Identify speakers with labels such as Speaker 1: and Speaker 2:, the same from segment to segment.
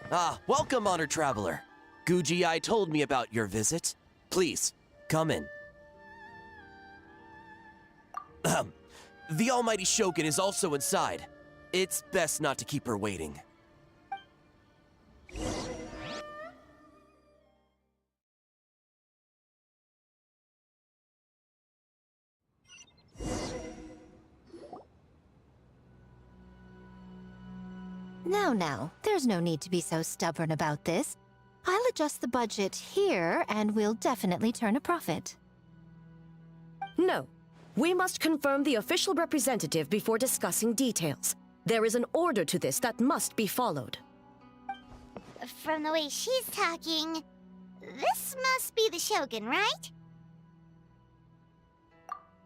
Speaker 1: Ah, welcome, honored traveler. Guji-ai told me about your visit. Please, come in. The almighty Shogun is also inside. It's best not to keep her waiting.
Speaker 2: Now, there's no need to be so stubborn about this. I'll adjust the budget here, and we'll definitely turn a profit.
Speaker 3: No. We must confirm the official representative before discussing details. There is an order to this that must be followed.
Speaker 4: From the way she's talking, this must be the Shogun, right?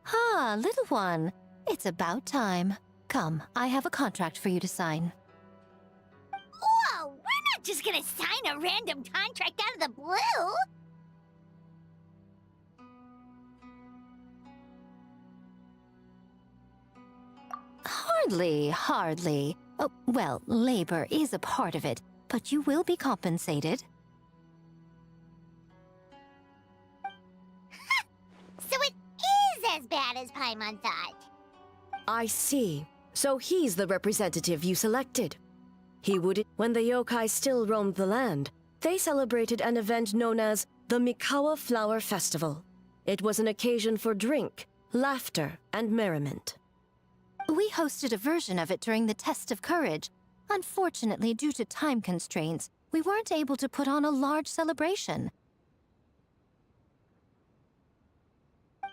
Speaker 2: Ah, little one. It's about time. Come, I have a contract for you to sign.
Speaker 4: Whoa! We're not just gonna sign a random contract out of the blue!
Speaker 2: Hardly. Oh, well, labor is a part of it, but you will be compensated.
Speaker 4: So it is as bad as Paimon thought.
Speaker 3: I see. So he's the representative you selected. He would... When the yokai still roamed the land, they celebrated an event known as the Mikawa Flower Festival. It was an occasion for drink, laughter, and merriment.
Speaker 2: We hosted a version of it during the Test of Courage. Unfortunately, due to time constraints, we weren't able to put on a large celebration.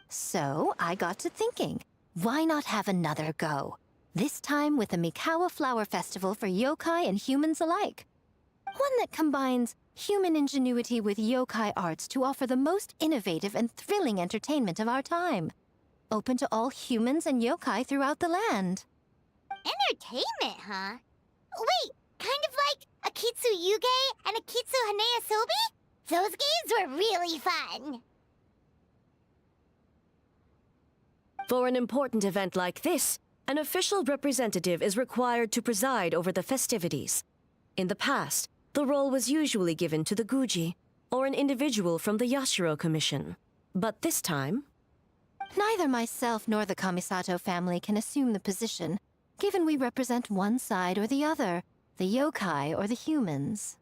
Speaker 2: So, I got to thinking, why not have another go? This time with the Mikawa Flower Festival for yokai and humans alike. One that combines human ingenuity with yokai arts to offer the most innovative and thrilling entertainment of our time. Open to all humans and yokai throughout the land.
Speaker 4: Entertainment, huh? Wait, kind of like a Kitsu Yuge and a Kitsu Hanea Sobi? Those games were really fun.
Speaker 3: For an important event like this, an official representative is required to preside over the festivities. In the past, the role was usually given to the Guji, or an individual from the Yashiro Commission. But this time...
Speaker 2: Neither myself nor the Kamisato family can assume the position, given we represent one side or the other, the yokai or the humans.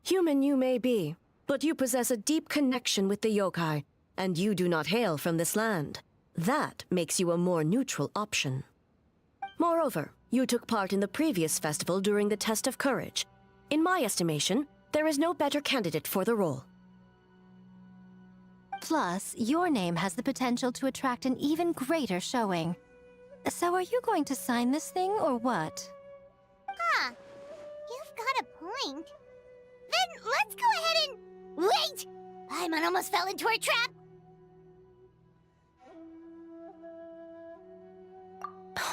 Speaker 3: Human you may be, but you possess a deep connection with the yokai, and you do not hail from this land. That makes you a more neutral option. Moreover, you took part in the previous festival during the Test of Courage. In my estimation, there is no better candidate for the role.
Speaker 2: Plus, your name has the potential to attract an even greater showing. So are you going to sign this thing, or what?
Speaker 4: Huh. You've got a point. Then let's go ahead and... Wait! Paimon almost fell into our trap!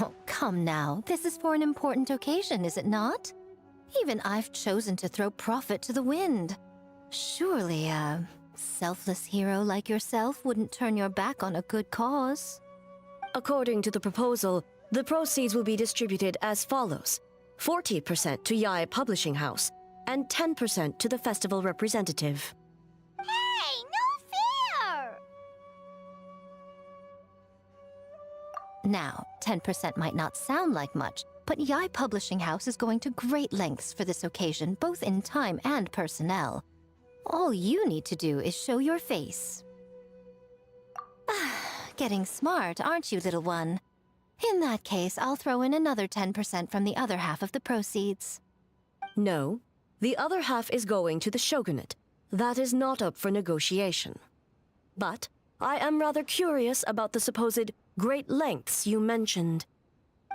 Speaker 2: Oh, come now. This is for an important occasion, is it not? Even I've chosen to throw profit to the wind. Surely, a selfless hero like yourself wouldn't turn your back on a good cause.
Speaker 3: According to the proposal, the proceeds will be distributed as follows. 40% to Yae Publishing House, and 10% to the festival representative.
Speaker 4: Hey, no fair!
Speaker 2: Now, 10% might not sound like much, but Yae Publishing House is going to great lengths for this occasion, both in time and personnel. All you need to do is show your face. Getting smart, aren't you, little one? In that case, I'll throw in another 10% from the other half of the proceeds.
Speaker 3: No, the other half is going to the shogunate. That is not up for negotiation. But I am rather curious about the supposed great lengths you mentioned.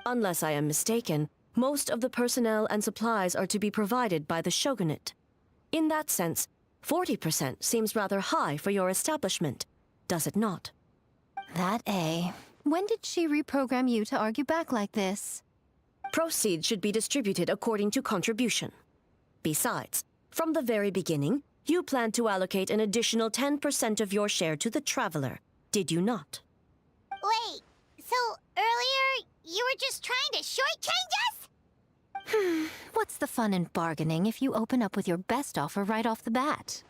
Speaker 3: Unless I am mistaken, most of the personnel and supplies are to be provided by the shogunate. In that sense, 40% seems rather high for your establishment, does it not?
Speaker 2: That A. When did she reprogram you to argue back like this?
Speaker 3: Proceeds should be distributed according to contribution. Besides, from the very beginning, you planned to allocate an additional 10% of your share to the Traveler, did you not?
Speaker 4: Wait, so earlier you were just trying to shortchange us?
Speaker 2: What's the fun in bargaining if you open up with your best offer right off the bat?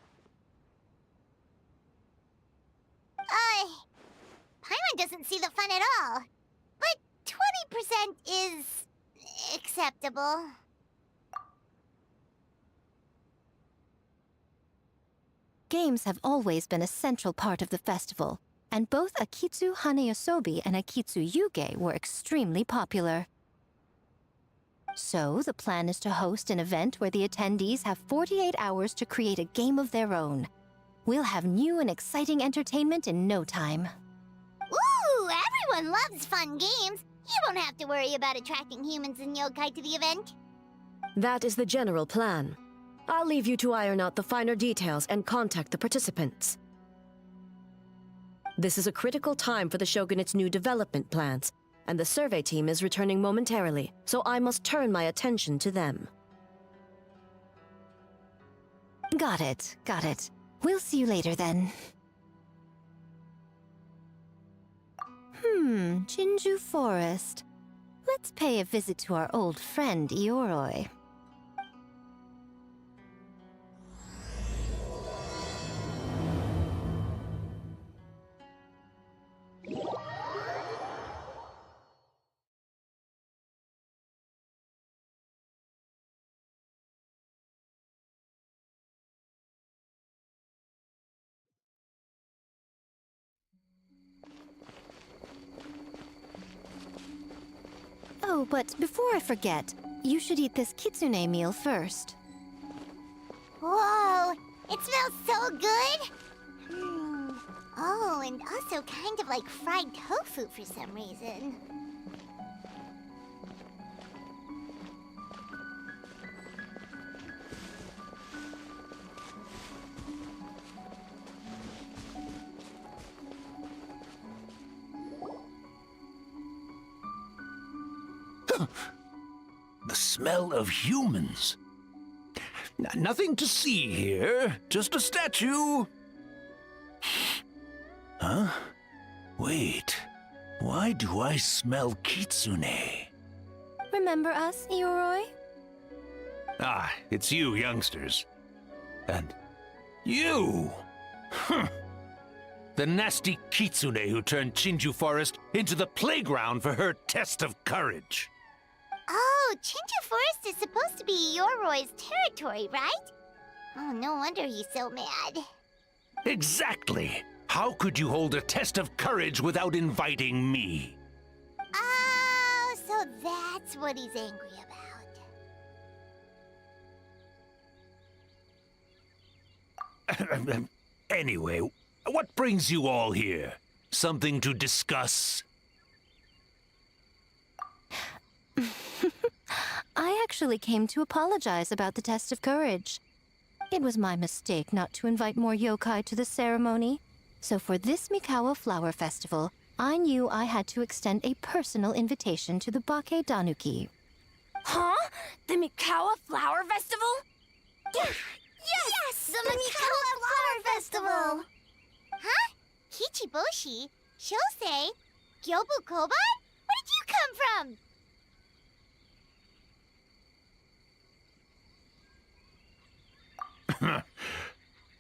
Speaker 4: Paimon doesn't see the fun at all. But 20% is acceptable.
Speaker 2: Games have always been a central part of the festival, and both Akitsu Hanayosobi and Akitsu Yuge were extremely popular. So, the plan is to host an event where the attendees have 48 hours to create a game of their own. We'll have new and exciting entertainment in no time.
Speaker 4: Ooh, everyone loves fun games. You won't have to worry about attracting humans and yokai to the event.
Speaker 3: That is the general plan. I'll leave you to iron out the finer details and contact the participants. This is a critical time for the Shogunate's new development plans, and the survey team is returning momentarily, so I must turn my attention to them.
Speaker 2: Got it, got it. We'll see you later then. Jinju Forest. Let's pay a visit to our old friend Ioroi. Oh, but before I forget, you should eat this kitsune meal first.
Speaker 4: Whoa, it smells so good! Oh, and also kind of like fried tofu for some reason.
Speaker 5: The smell of humans. Nothing to see here, just a statue. Huh? Wait, why do I smell kitsune?
Speaker 2: Remember us, Ioroi?
Speaker 5: Ah, it's you youngsters. And you! The nasty kitsune who turned Chinju Forest into the playground for her test of courage.
Speaker 4: Oh, Chinju Forest is supposed to be Yoroi's territory, right? Oh, no wonder he's so mad.
Speaker 5: Exactly! How could you hold a test of courage without inviting me?
Speaker 4: Oh, so that's what he's angry about.
Speaker 5: Anyway, what brings you all here? Something to discuss?
Speaker 2: I actually came to apologize about the test of courage. It was my mistake not to invite more yokai to the ceremony. So for this Mikawa Flower Festival, I knew I had to extend a personal invitation to the Bake Danuki.
Speaker 6: Huh? The Mikawa Flower Festival?
Speaker 4: Yes! The Mikawa Flower Festival! Huh? Kichiboshi? Shosei? Gyobu Koban? Where did you come from?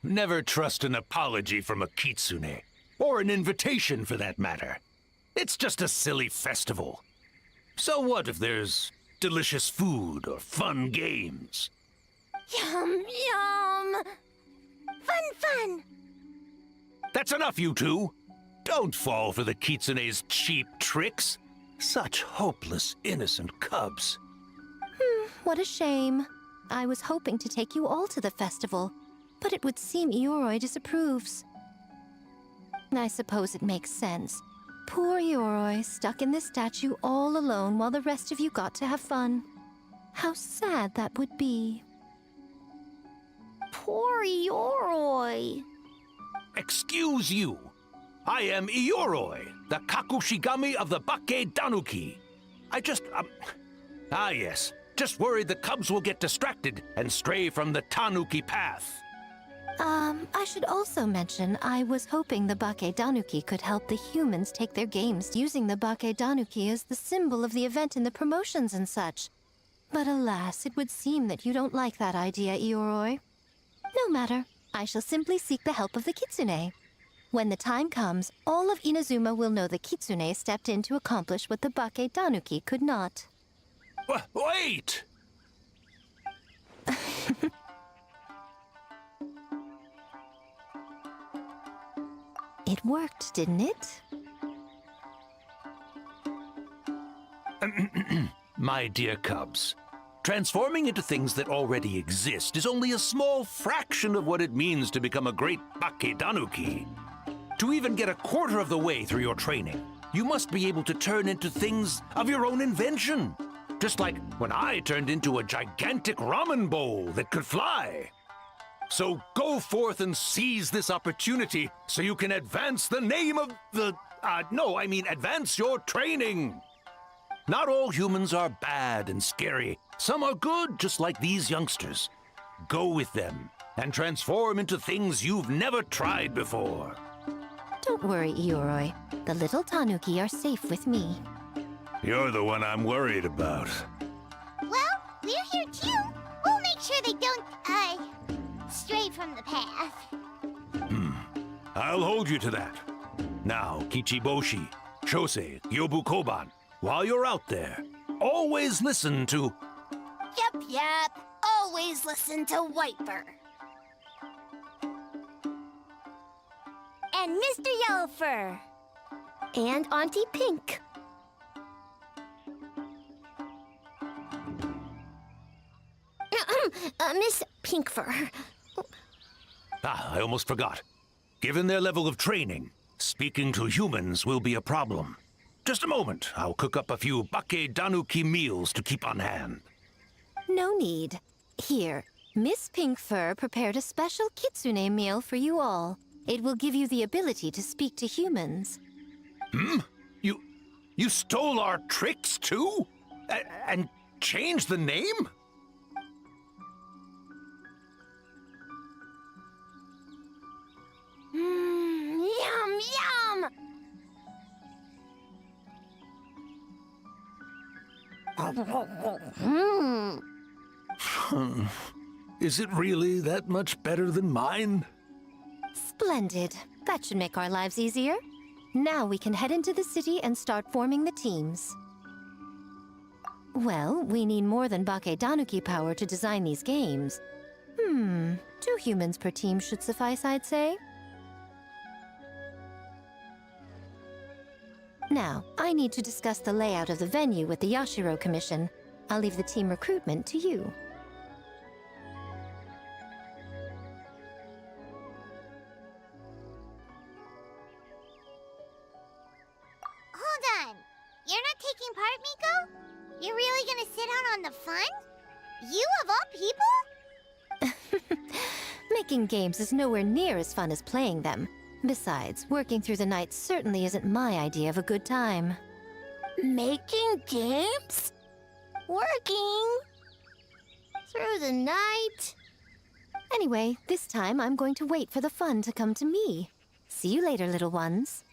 Speaker 5: Never trust an apology from a kitsune, or an invitation for that matter. It's just a silly festival. So what if there's delicious food or fun games?
Speaker 6: Yum, yum!
Speaker 4: Fun!
Speaker 5: That's enough, you two! Don't fall for the kitsune's cheap tricks. Such hopeless, innocent cubs.
Speaker 2: What a shame. I was hoping to take you all to the festival, but it would seem Ioroi disapproves. I suppose it makes sense. Poor Ioroi, stuck in this statue all alone while the rest of you got to have fun. How sad that would be.
Speaker 6: Poor Yoroi.
Speaker 5: Excuse you. I am Ioroi, the Kakushigami of the Bake Danuki. Yes. Just worried the cubs will get distracted and stray from the Tanuki path.
Speaker 2: I should also mention I was hoping the Bake Danuki could help the humans take their games using the Bake Danuki as the symbol of the event in the promotions and such. But alas, it would seem that you don't like that idea, Ioroi. No matter. I shall simply seek the help of the Kitsune. When the time comes, all of Inazuma will know the Kitsune stepped in to accomplish what the Bake Danuki could not.
Speaker 5: Wait!
Speaker 2: It worked, didn't it?
Speaker 5: My dear cubs, transforming into things that already exist is only a small fraction of what it means to become a great Bake Danuki. To even get a quarter of the way through your training, you must be able to turn into things of your own invention. Just like when I turned into a gigantic ramen bowl that could fly. So go forth and seize this opportunity so you can advance the name of the... advance your training. Not all humans are bad and scary. Some are good, just like these youngsters. Go with them and transform into things you've never tried before.
Speaker 2: Don't worry, Ioroi. The little Tanuki are safe with me.
Speaker 5: You're the one I'm worried about.
Speaker 4: Well, we're here too. We'll make sure they don't, stray from the path.
Speaker 5: I'll hold you to that. Now, Kichiboshi, Shosei, Yobu Koban, while you're out there, always listen to...
Speaker 6: Yep. Always listen to Wiper. And Mr. Yellowfur.
Speaker 3: And Auntie Pink.
Speaker 6: Miss Pinkfur.
Speaker 5: I almost forgot. Given their level of training, speaking to humans will be a problem. Just a moment, I'll cook up a few Bake Danuki meals to keep on hand.
Speaker 2: No need. Here, Miss Pinkfur prepared a special Kitsune meal for you all. It will give you the ability to speak to humans.
Speaker 5: You stole our tricks too? And changed the name?
Speaker 6: Yum!
Speaker 5: Is it really that much better than mine?
Speaker 2: Splendid. That should make our lives easier. Now we can head into the city and start forming the teams. Well, we need more than Bake Danuki power to design these games. 2 humans per team should suffice, I'd say. Now, I need to discuss the layout of the venue with the Yashiro Commission. I'll leave the team recruitment to you.
Speaker 4: Hold on. You're not taking part, Miko? You're really gonna sit out on the fun? You of all people?
Speaker 2: Making games is nowhere near as fun as playing them. Besides, working through the night certainly isn't my idea of a good time.
Speaker 6: Making games? Working? Through the night?
Speaker 2: Anyway, this time I'm going to wait for the fun to come to me. See you later, little ones.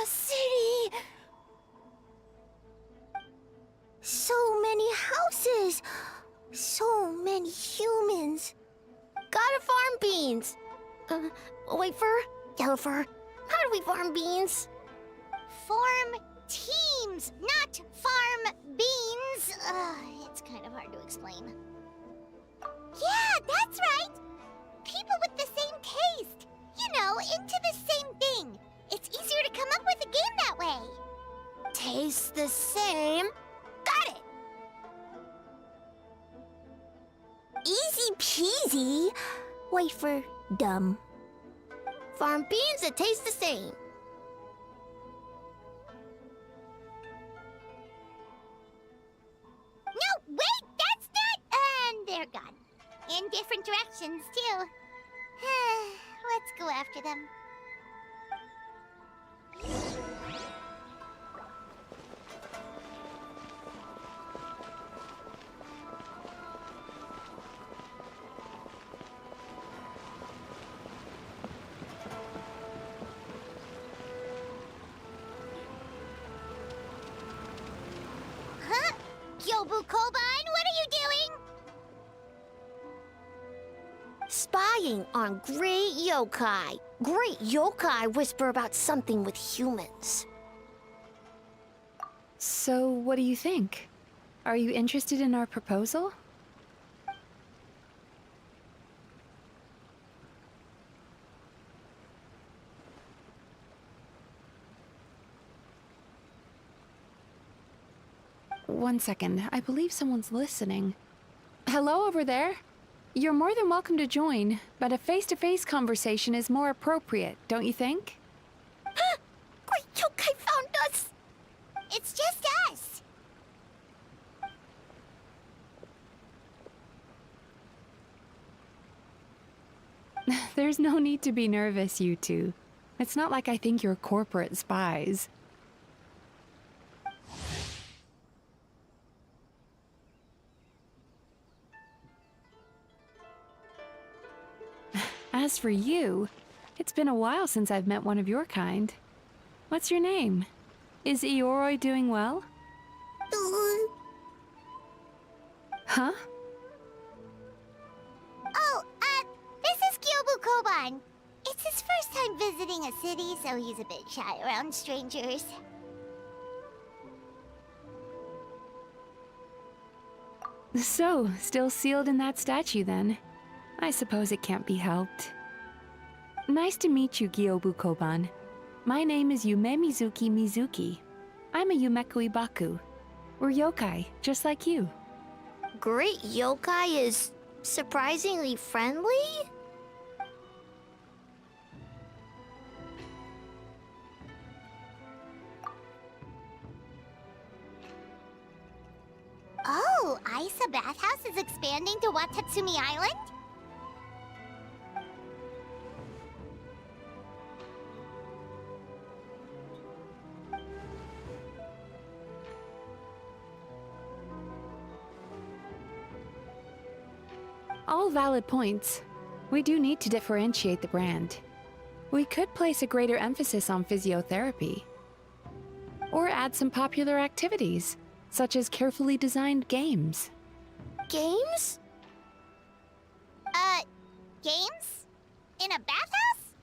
Speaker 6: City! So many houses! So many humans! Gotta farm beans! Whitefur? Yellowfur? How do we farm beans?
Speaker 4: Farm teams, not farm beans. It's kind of hard to explain. Yeah, that's right! People with peasy. Wait for dumb. Farm beans that taste the same. No, wait, that's not... And they're gone. In different directions, too. Let's go after them. Huh? Gyobu Koban, what are you doing?
Speaker 2: Spying on great yokai. Great yokai whisper about something with humans.
Speaker 7: So, what do you think? Are you interested in our proposal? One second, I believe someone's listening. Hello over there? You're more than welcome to join, but a face-to-face conversation is more appropriate, don't you think?
Speaker 2: Great yokai found us!
Speaker 4: It's just us.
Speaker 7: There's no need to be nervous, you two. It's not like I think you're corporate spies. As for you, it's been a while since I've met one of your kind. What's your name? Is Ioroi doing well? Huh?
Speaker 4: Oh, this is Gyobu Koban. It's his first time visiting a city, so he's a bit shy around strangers.
Speaker 7: So, still sealed in that statue then? I suppose it can't be helped. Nice to meet you, Gyobu Koban. My name is Yume Mizuki. I'm a Yumeku Ibaku. We're yokai, just like you.
Speaker 2: Great yokai is surprisingly friendly?
Speaker 4: Oh, Isa Bathhouse is expanding to Watatsumi Island?
Speaker 7: All valid points. We do need to differentiate the brand. We could place a greater emphasis on physiotherapy. Or add some popular activities, such as carefully designed games.
Speaker 2: Games?
Speaker 4: Games? In a bathhouse?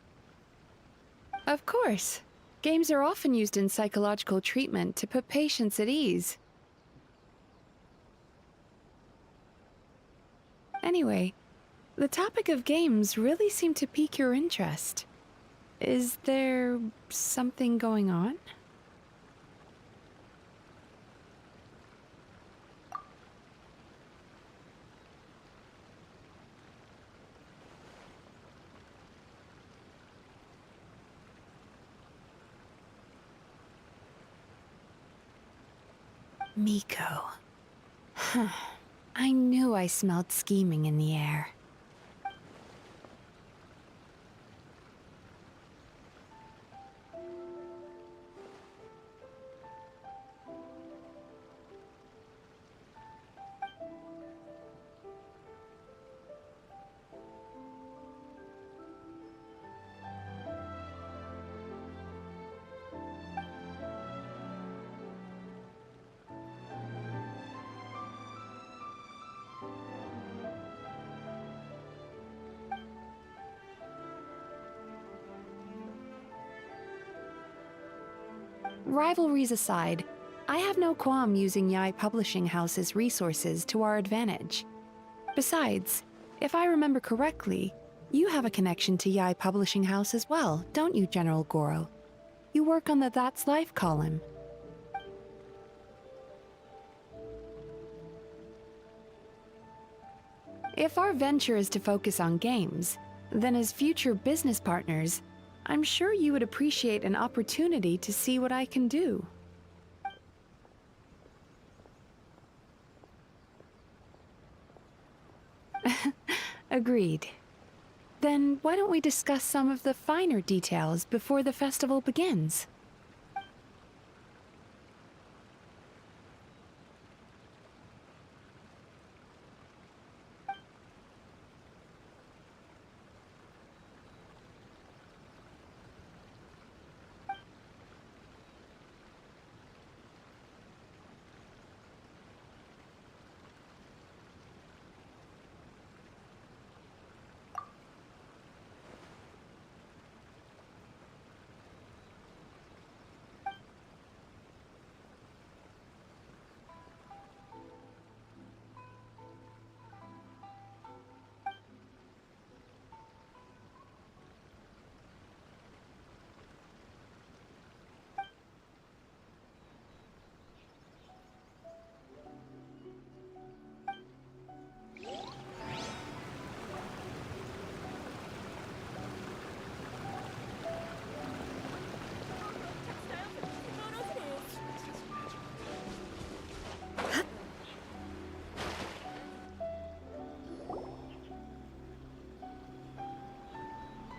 Speaker 7: Of course. Games are often used in psychological treatment to put patients at ease. Anyway, the topic of games really seemed to pique your interest. Is there something going on? Miko. Huh. I knew I smelled scheming in the air. Rivalries aside, I have no qualm using Yai Publishing House's resources to our advantage. Besides, if I remember correctly, you have a connection to Yai Publishing House as well, don't you, General Goro? You work on the That's Life column. If our venture is to focus on games, then as future business partners, I'm sure you would appreciate an opportunity to see what I can do. Agreed. Then why don't we discuss some of the finer details before the festival begins?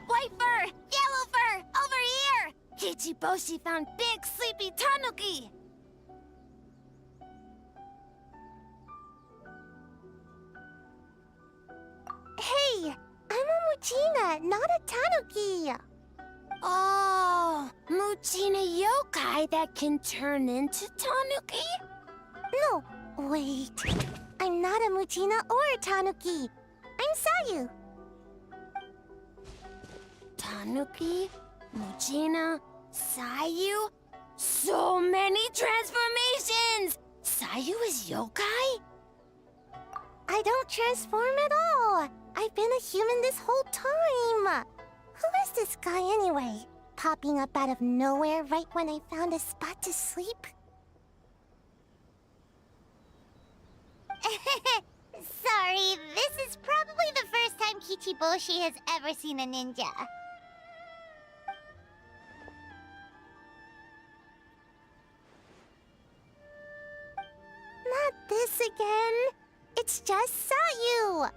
Speaker 6: White fur! Yellow fur! Over here! Kichiboshi found big sleepy tanuki!
Speaker 4: Hey, I'm a Muchina, not a Tanuki.
Speaker 6: Oh, Muchina yokai that can turn into tanuki?
Speaker 4: No, wait. I'm not a Muchina or a Tanuki. I'm Sayu.
Speaker 6: Tanuki, Muchina, Sayu. So many transformations! Sayu is yokai?
Speaker 4: I don't transform at all. I've been a human this whole time. Who is this guy anyway? Popping up out of nowhere right when I found a spot to sleep? Sorry, this is probably the first time Kichiboshi has ever seen a ninja. Not this again. It's just Sayu.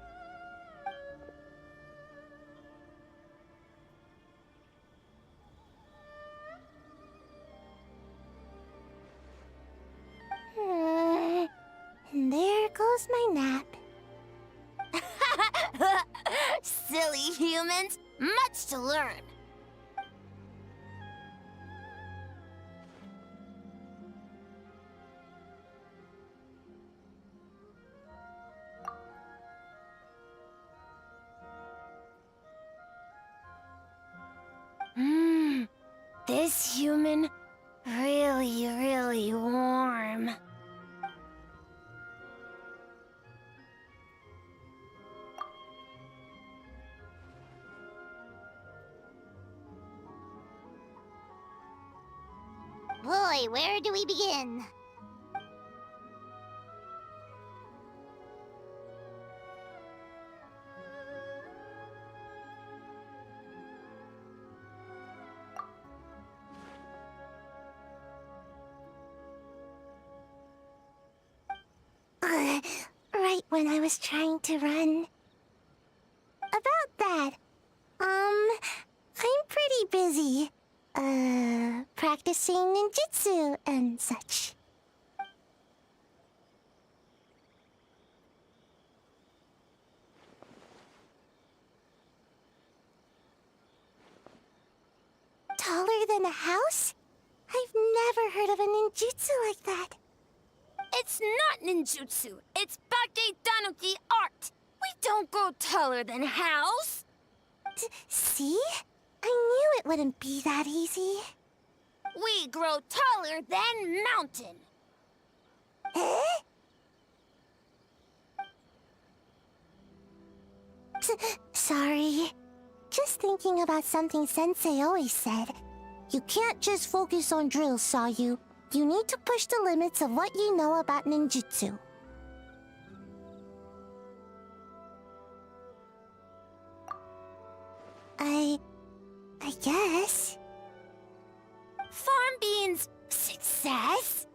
Speaker 4: And there goes my nap.
Speaker 6: Silly humans, much to learn. This human, really warm.
Speaker 4: Boy, where do we begin? Right when I was trying to run. About that, I'm pretty busy. Practicing ninjutsu and such. Taller than a house? I've never heard of a ninjutsu like that.
Speaker 6: It's not ninjutsu, it's Bake Tanuki art. We don't grow taller than house.
Speaker 4: See? I knew it wouldn't be that easy.
Speaker 6: We grow taller than mountain.
Speaker 4: Eh? Sorry. Just thinking about something Sensei always said. You can't just focus on drills, Sayu. You need to push the limits of what you know about ninjutsu. I guess.
Speaker 6: Farm beans success?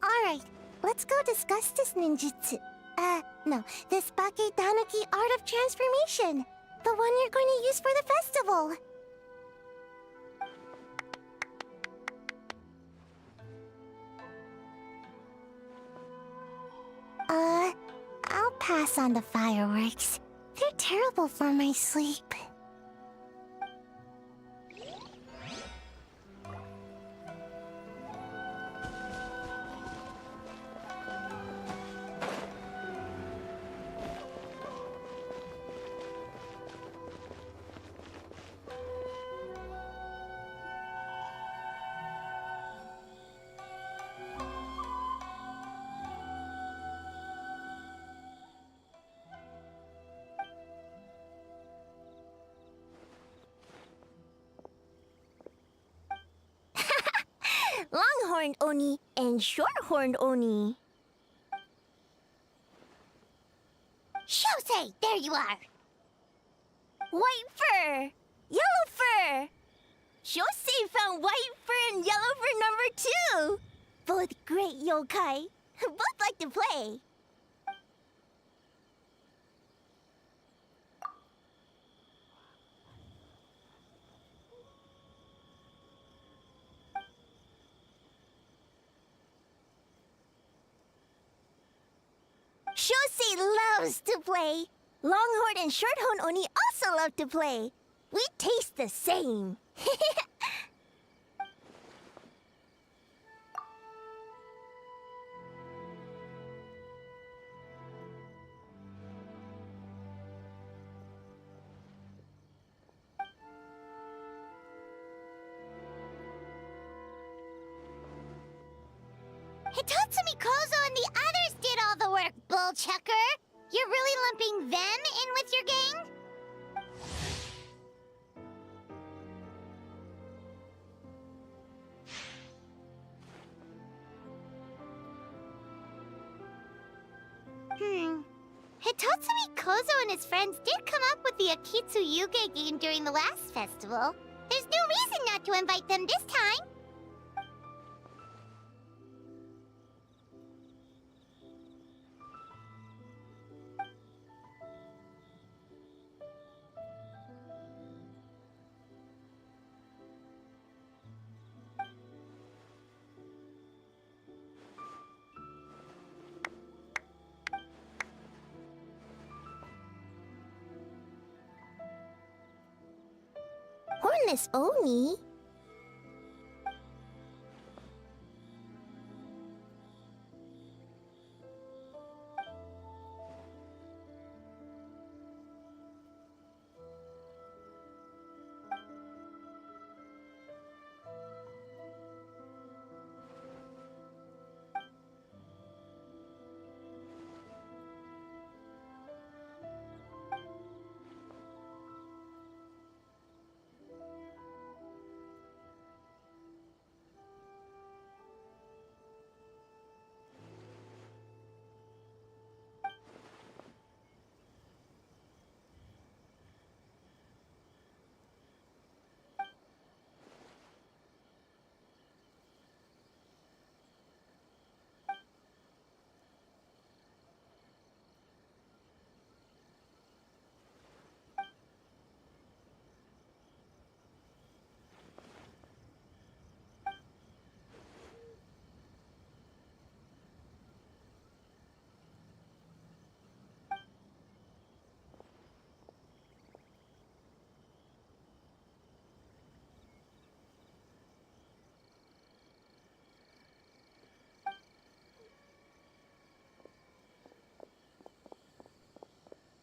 Speaker 4: Alright, let's go discuss this ninjutsu. No, this Bake Tanuki art of transformation. The one you're going to use for the festival. I'll pass on the fireworks. They're terrible for my sleep.
Speaker 6: Longhorned Oni and Shorthorned Oni. Shosei, there you are! White fur! Yellow fur! Shosei found white fur and yellow fur number 2! Both great yokai. Both like to play. Shosei loves to play. Longhorn and Shorthorn Oni also love to play. We taste the same. Hitatsumi Kozo and the others did all the work, Bullchucker! You're really lumping them in with your gang? Hitatsumi Kozo and his friends did come up with the Akitsu Yuge game during the last festival. There's no reason not to invite them this time. Hornless Oni?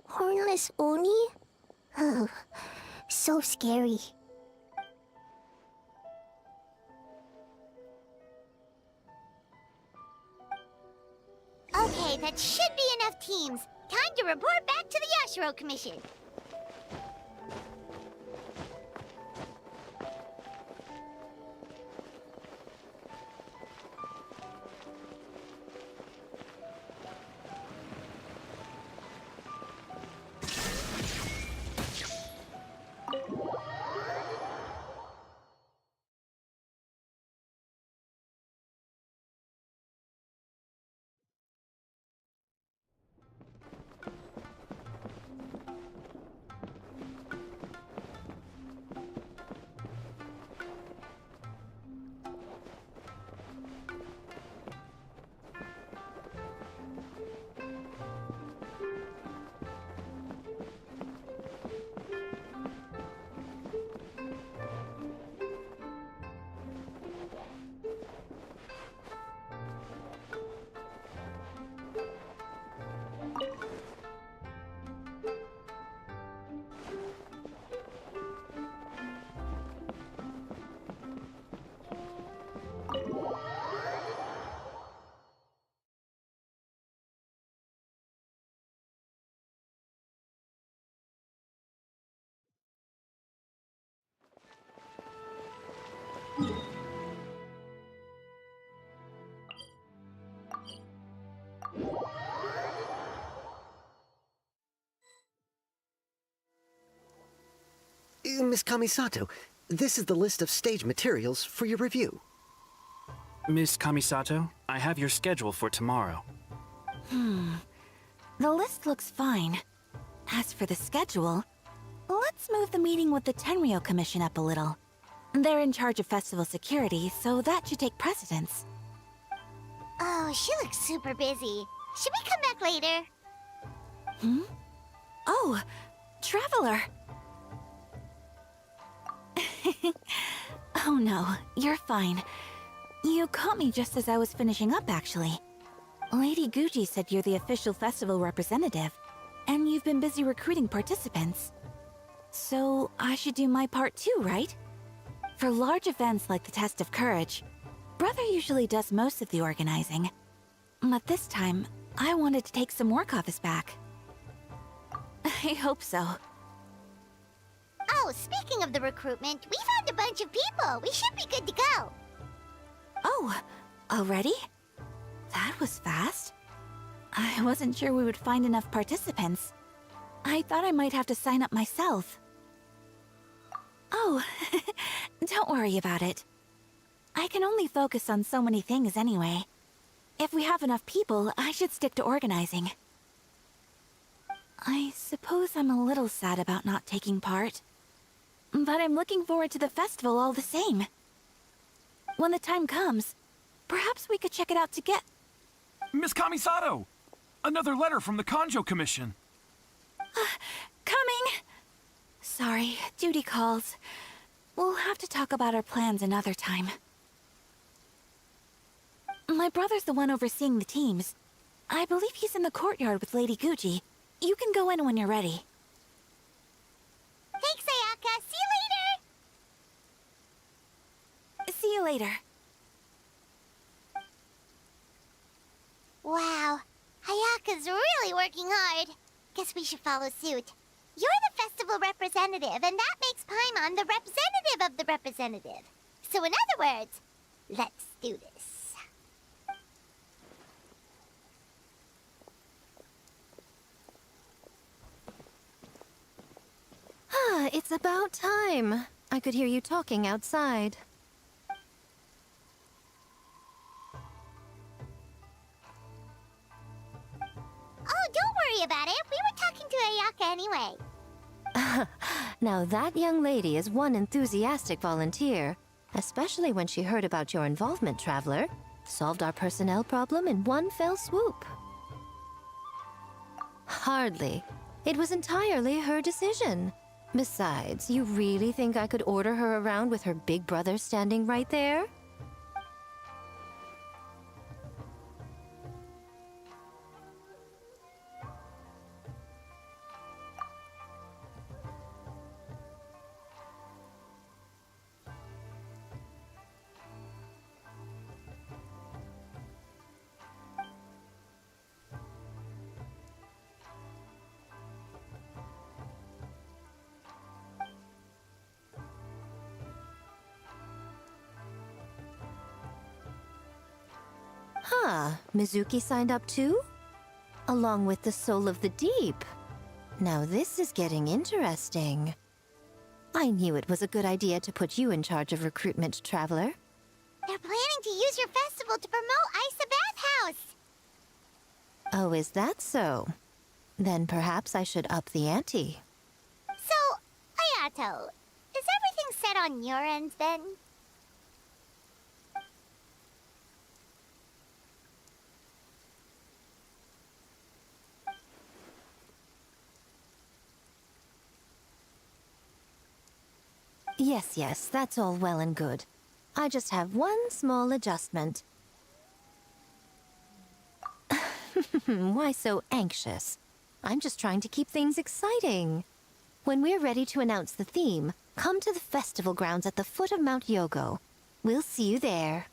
Speaker 6: Hornless Oni? Oh, so scary. Okay, that should be enough teams. Time to report back to the Yashiro Commission.
Speaker 8: Miss Kamisato, this is the list of stage materials for your review.
Speaker 9: Miss Kamisato, I have your schedule for tomorrow.
Speaker 6: The list looks fine. As for the schedule, let's move the meeting with the Tenryo Commission up a little. They're in charge of festival security, so that should take precedence.
Speaker 4: Oh, she looks super busy. Should we come back later?
Speaker 6: Oh, Traveler! Oh no, you're fine. You caught me just as I was finishing up, actually. Lady Guji said you're the official festival representative, and you've been busy recruiting participants. So I should do my part too, right? For large events like the Test of Courage, Brother usually does most of the organizing. But this time, I wanted to take some work off his back. I hope so.
Speaker 4: Oh, speaking of the recruitment, we found a bunch of people. We should be good to go.
Speaker 6: Oh, already? That was fast. I wasn't sure we would find enough participants. I thought I might have to sign up myself. Oh, don't worry about it. I can only focus on so many things anyway. If we have enough people, I should stick to organizing. I suppose I'm a little sad about not taking part. But I'm looking forward to the festival all the same. When the time comes, perhaps we could check it out together.
Speaker 10: Miss Kamisato! Another letter from the Kanjo Commission.
Speaker 6: Coming! Sorry, duty calls. We'll have to talk about our plans another time. My brother's the one overseeing the teams. I believe he's in the courtyard with Lady Guji. You can go in when you're ready.
Speaker 4: Thanks, Ayaka. See you later.
Speaker 6: See you later.
Speaker 4: Wow, Ayaka's really working hard. Guess we should follow suit. You're the festival representative, and that makes Paimon the representative of the representative. So in other words, let's do this.
Speaker 2: It's about time. I could hear you talking outside.
Speaker 4: Oh, don't worry about it. We were talking to Ayaka anyway.
Speaker 2: Now that young lady is one enthusiastic volunteer, especially when she heard about your involvement, Traveler. Solved our personnel problem in one fell swoop. Hardly. It was entirely her decision. Besides, you really think I could order her around with her big brother standing right there? Mizuki signed up too? Along with the Soul of the Deep. Now this is getting interesting. I knew it was a good idea to put you in charge of recruitment, Traveler.
Speaker 4: They're planning to use your festival to promote Isa Bathhouse.
Speaker 2: Oh, is that so? Then perhaps I should up the ante.
Speaker 4: So, Ayato, is everything set on your end then?
Speaker 2: Yes, that's all well and good. I just have one small adjustment. Why so anxious? I'm just trying to keep things exciting. When we're ready to announce the theme, come to the festival grounds at the foot of Mount Yogo. We'll see you there.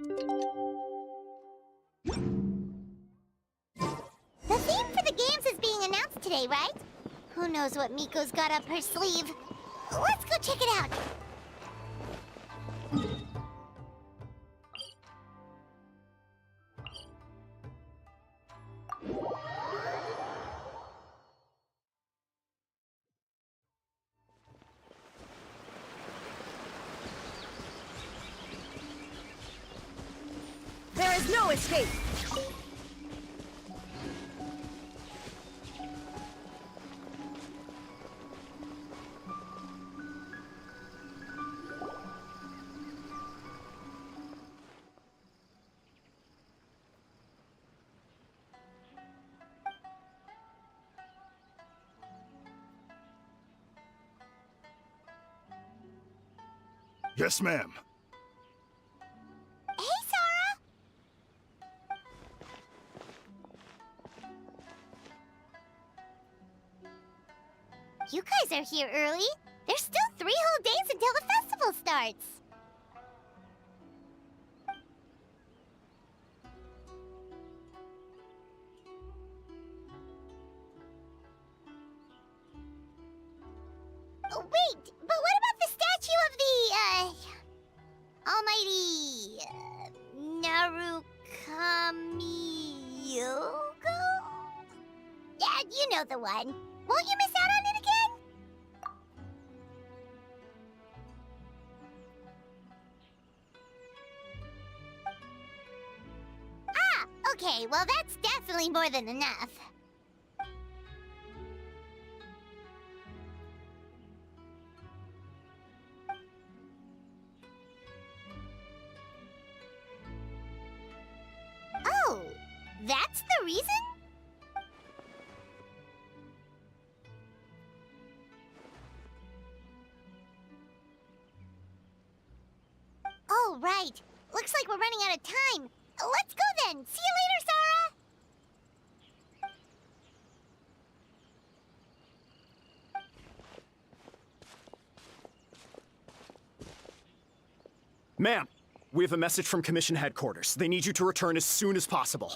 Speaker 4: The theme for the games is being announced today, right? Who knows what Miko's got up her sleeve? Let's go check it out.
Speaker 3: There is no escape!
Speaker 11: Yes, ma'am.
Speaker 4: Hey, Sarah! You guys are here early. There's still 3 whole days until the festival starts. Oh, wait, but what about the statue of the, almighty, Narukami-yogo? Yeah, you know the one. Won't you miss out on it again? Ah, okay, well that's definitely more than enough. Oh, that's the reason? Oh, right. Looks like we're running out of time. Let's go then. See you later, Sarah.
Speaker 12: Ma'am, we have a message from Commission Headquarters. They need you to return as soon as possible.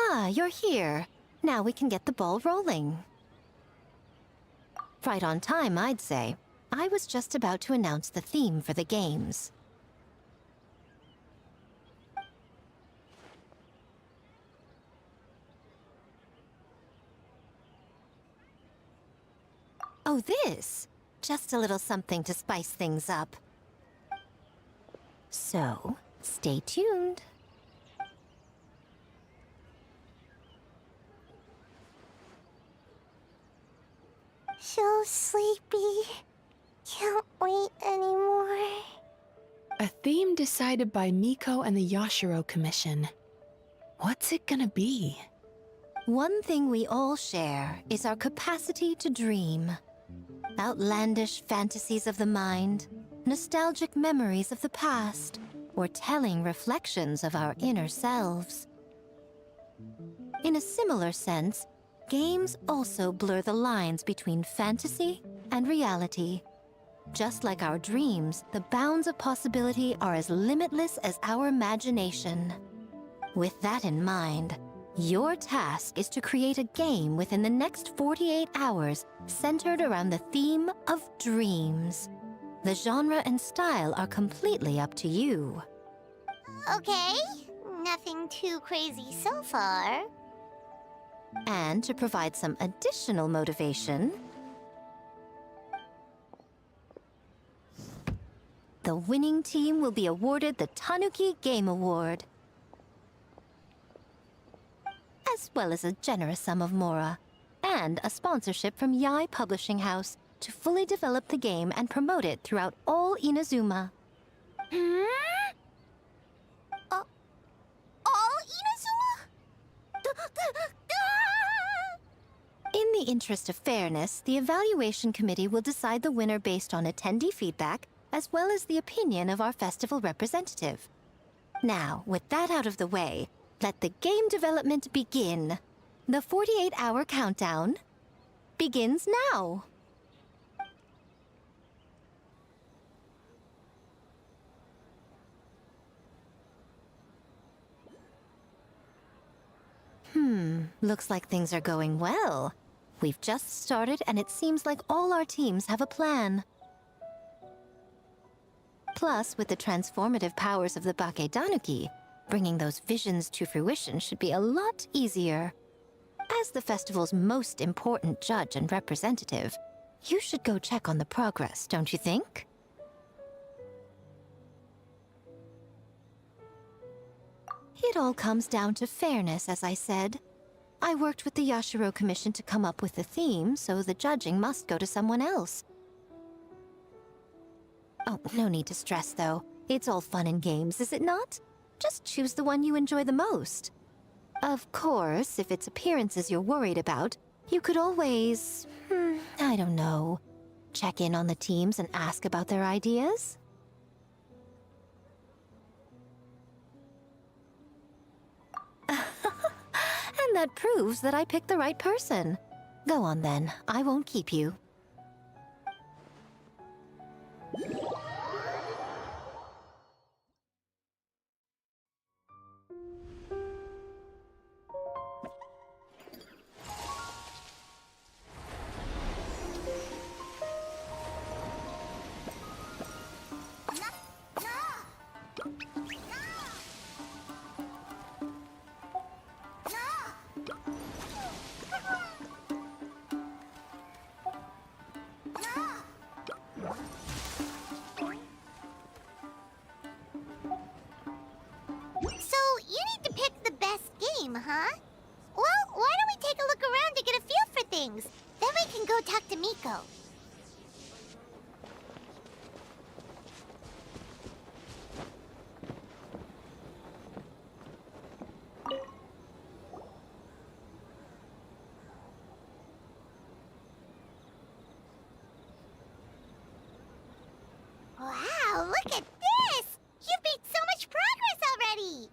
Speaker 2: Ah, you're here. Now we can get the ball rolling. Right on time, I'd say. I was just about to announce the theme for the games. Oh, this? Just a little something to spice things up. So, stay tuned.
Speaker 4: So sleepy. Can't wait anymore.
Speaker 7: A theme decided by Miko and the Yashiro Commission. What's it gonna be?
Speaker 2: One thing we all share is our capacity to dream. Outlandish fantasies of the mind, nostalgic memories of the past, or telling reflections of our inner selves. In a similar sense, games also blur the lines between fantasy and reality. Just like our dreams, the bounds of possibility are as limitless as our imagination. With that in mind, your task is to create a game within the next 48 hours centered around the theme of dreams. The genre and style are completely up to you.
Speaker 4: Okay, nothing too crazy so far.
Speaker 2: And to provide some additional motivation, the winning team will be awarded the Tanuki Game Award, as well as a generous sum of mora, and a sponsorship from Yai Publishing House to fully develop the game and promote it throughout all Inazuma.
Speaker 4: All Inazuma?
Speaker 2: In the interest of fairness, the evaluation committee will decide the winner based on attendee feedback, as well as the opinion of our festival representative. Now, with that out of the way, let the game development begin. The 48-hour countdown begins now. Looks like things are going well. We've just started, and it seems like all our teams have a plan. Plus, with the transformative powers of the Bakedanuki, bringing those visions to fruition should be a lot easier. As the festival's most important judge and representative, you should go check on the progress, don't you think? It all comes down to fairness, as I said. I worked with the Yashiro Commission to come up with the theme, so the judging must go to someone else. Oh, no need to stress, though. It's all fun and games, is it not? Just choose the one you enjoy the most. Of course, if it's appearances you're worried about, you could always... I don't know. Check in on the teams and ask about their ideas? And that proves that I picked the right person. Go on then, I won't keep you.
Speaker 4: Huh? Well, why don't we take a look around to get a feel for things? Then we can go talk to Miko. Wow, look at this! You've made so much progress already!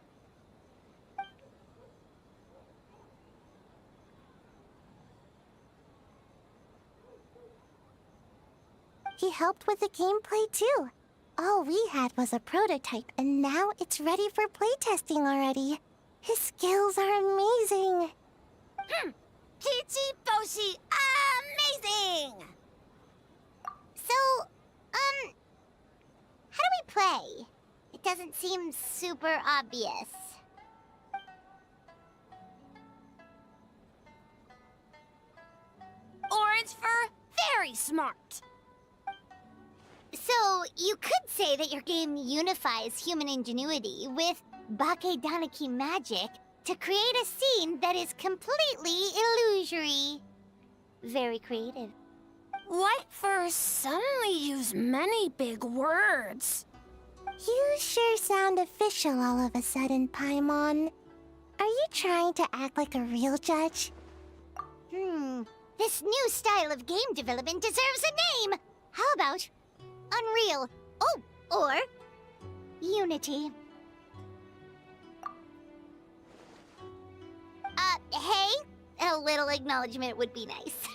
Speaker 4: He helped with the gameplay too. All we had was a prototype, and now it's ready for playtesting already. His skills are amazing.
Speaker 6: Kichi Boshi, amazing!
Speaker 4: So, how do we play? It doesn't seem super obvious.
Speaker 6: Orange for very smart.
Speaker 4: So, you could say that your game unifies human ingenuity with Bakedanuki magic to create a scene that is completely illusory. Very creative.
Speaker 6: White fur suddenly use many big words.
Speaker 4: You sure sound official all of a sudden, Paimon. Are you trying to act like a real judge? This new style of game development deserves a name! How about Unreal? Oh, or Unity. Hey? A little acknowledgement would be nice.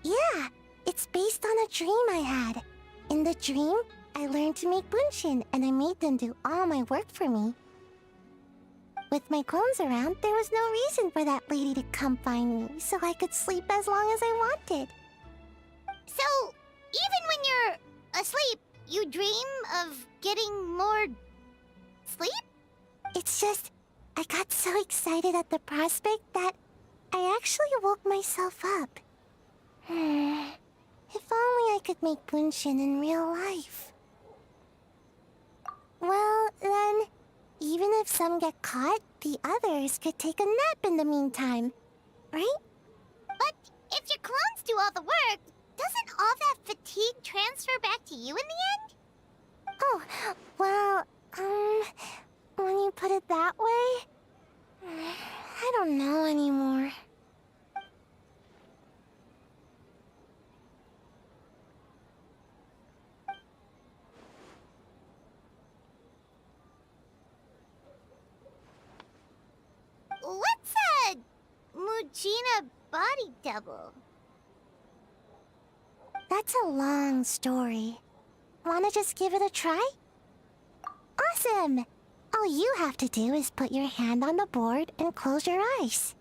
Speaker 4: Yeah, it's based on a dream I had. In the dream, I learned to make bunshin, and I made them do all my work for me. With my clones around, there was no reason for that lady to come find me, so I could sleep as long as I wanted. So, even when you're asleep, you dream of getting more sleep? It's just, I got so excited at the prospect that I actually woke myself up. If only I could make bunshin in real life. Well, then, even if some get caught, the others could take a nap in the meantime, right? But if your clones do all the work, doesn't all that fatigue transfer back to you in the end? Oh, well, when you put it that way, I don't know anymore. a body double? That's a long story. Wanna just give it a try? Awesome! All you have to do is put your hand on the board and close your eyes.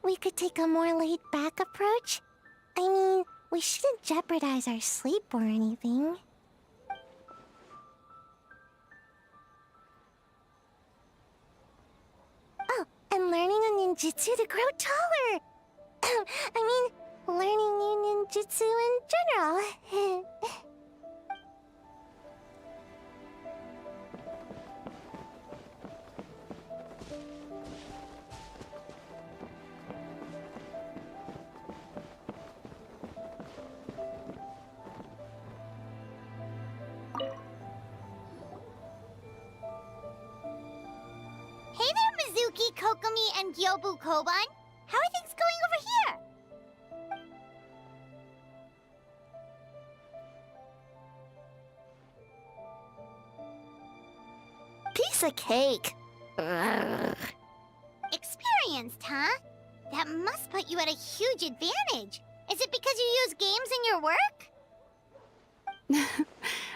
Speaker 4: we could take a more laid-back approach? I mean, we shouldn't jeopardize our sleep or anything. Oh, and learning a ninjutsu to grow taller! I mean, learning new ninjutsu in general.
Speaker 6: Hey there, Mizuki, Kokomi, and Gyobu Koban. How are things going over here?
Speaker 4: Piece of cake.
Speaker 6: Experienced, huh? That must put you at a huge advantage. Is it because you use games in your work?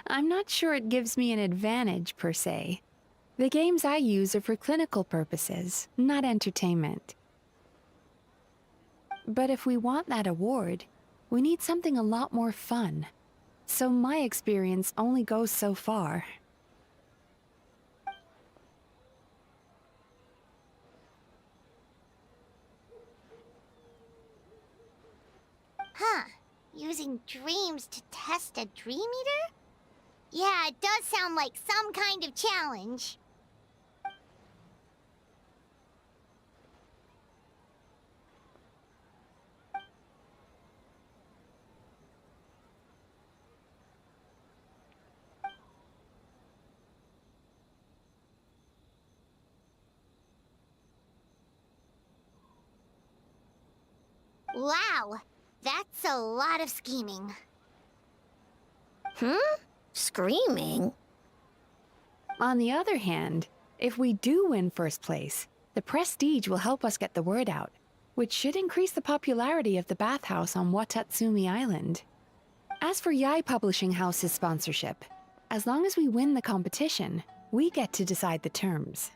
Speaker 7: I'm not sure it gives me an advantage, per se. The games I use are for clinical purposes, not entertainment. But if we want that award, we need something a lot more fun. So my experience only goes so far.
Speaker 6: Huh. Using dreams to test a Dream Eater? Yeah, it does sound like some kind of challenge. Wow, that's a lot of scheming.
Speaker 2: Screaming?
Speaker 7: On the other hand, if we do win first place, the prestige will help us get the word out, which should increase the popularity of the bathhouse on Watatsumi Island. As for Yai Publishing House's sponsorship, as long as we win the competition, we get to decide the terms.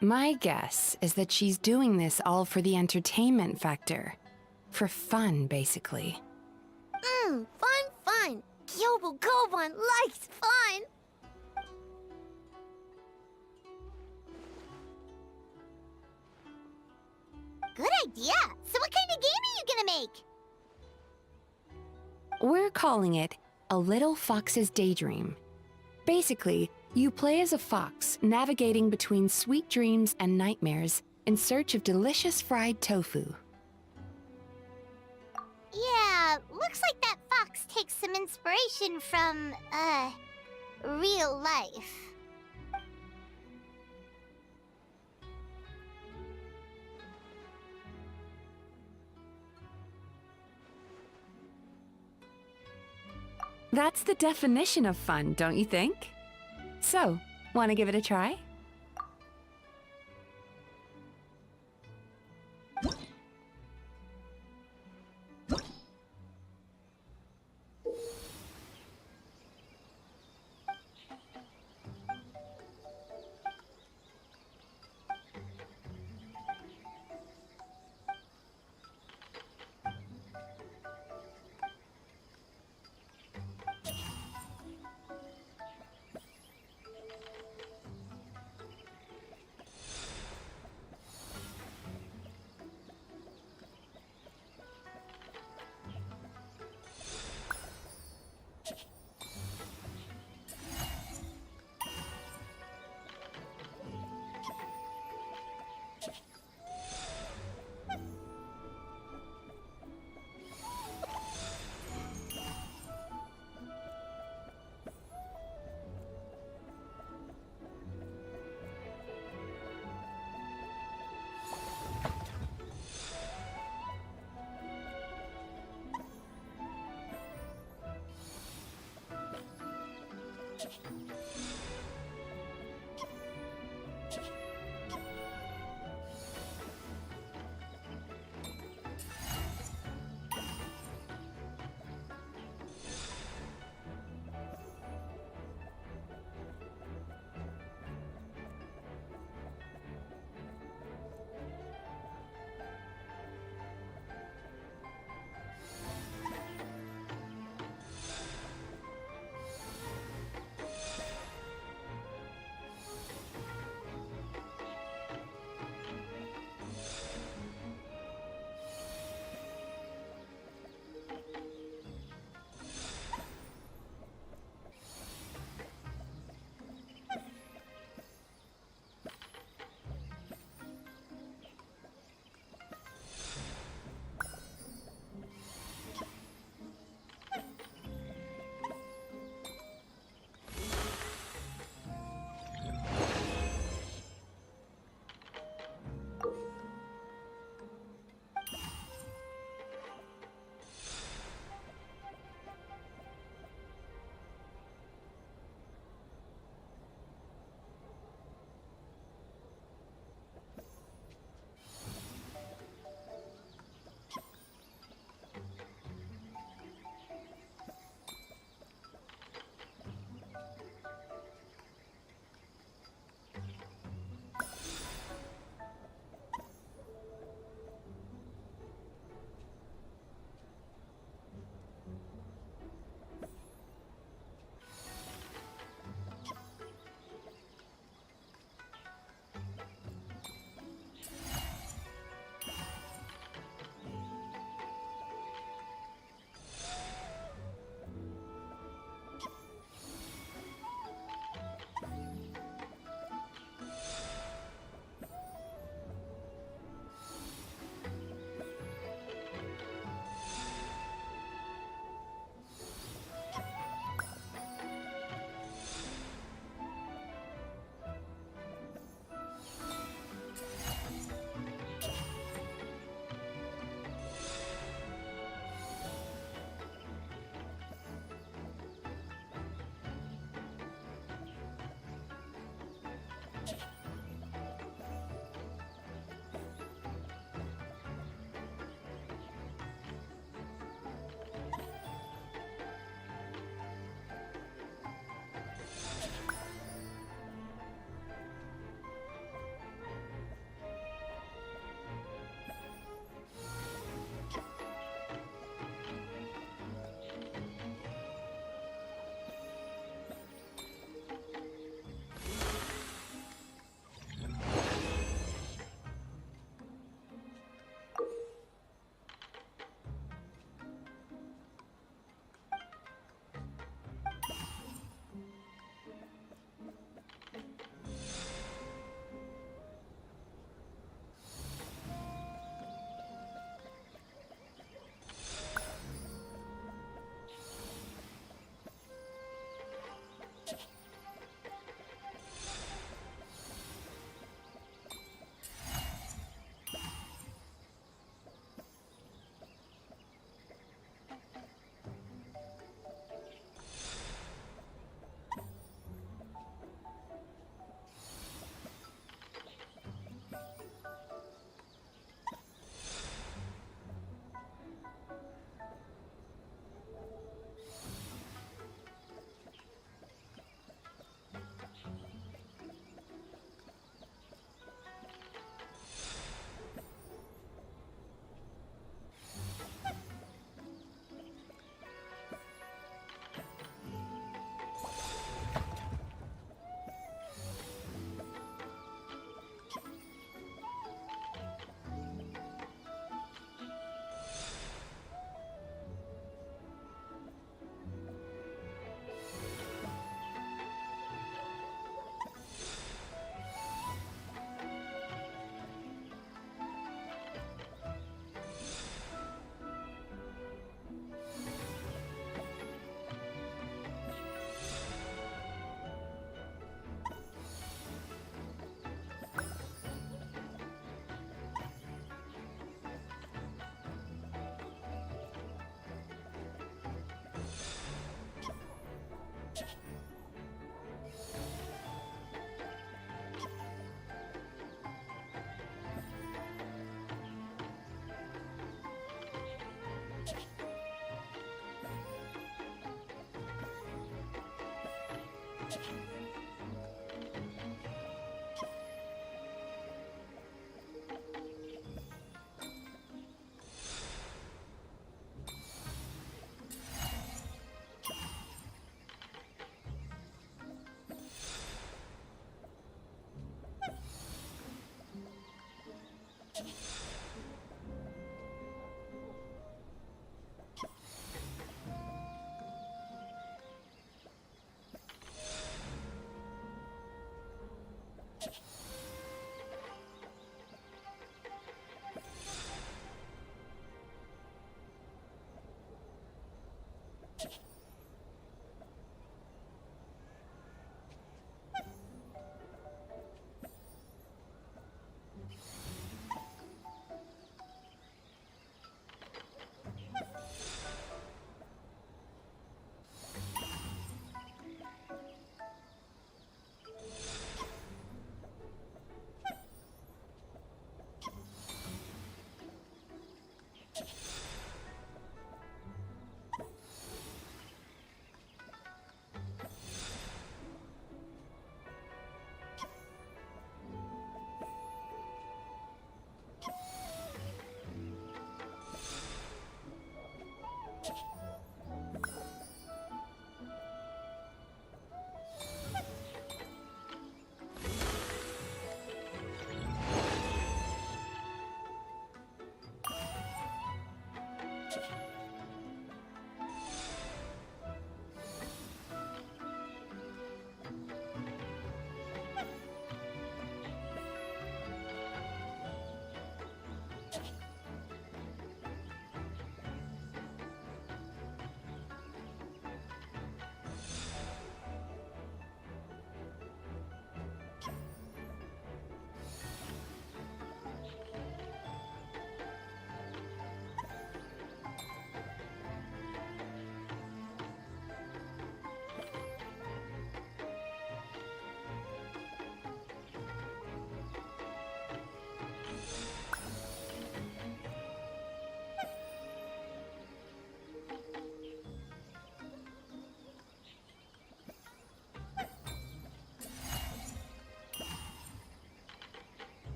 Speaker 7: My guess is that she's doing this all for the entertainment factor. For fun, basically.
Speaker 6: Fun. Gyobu Koban likes fun. Good idea. So what kind of game are you gonna make?
Speaker 7: We're calling it A Little Fox's Daydream. Basically, you play as a fox navigating between sweet dreams and nightmares in search of delicious fried tofu.
Speaker 6: Yeah, looks like that fox takes some inspiration from, real life.
Speaker 7: That's the definition of fun, don't you think? So, want to give it a try?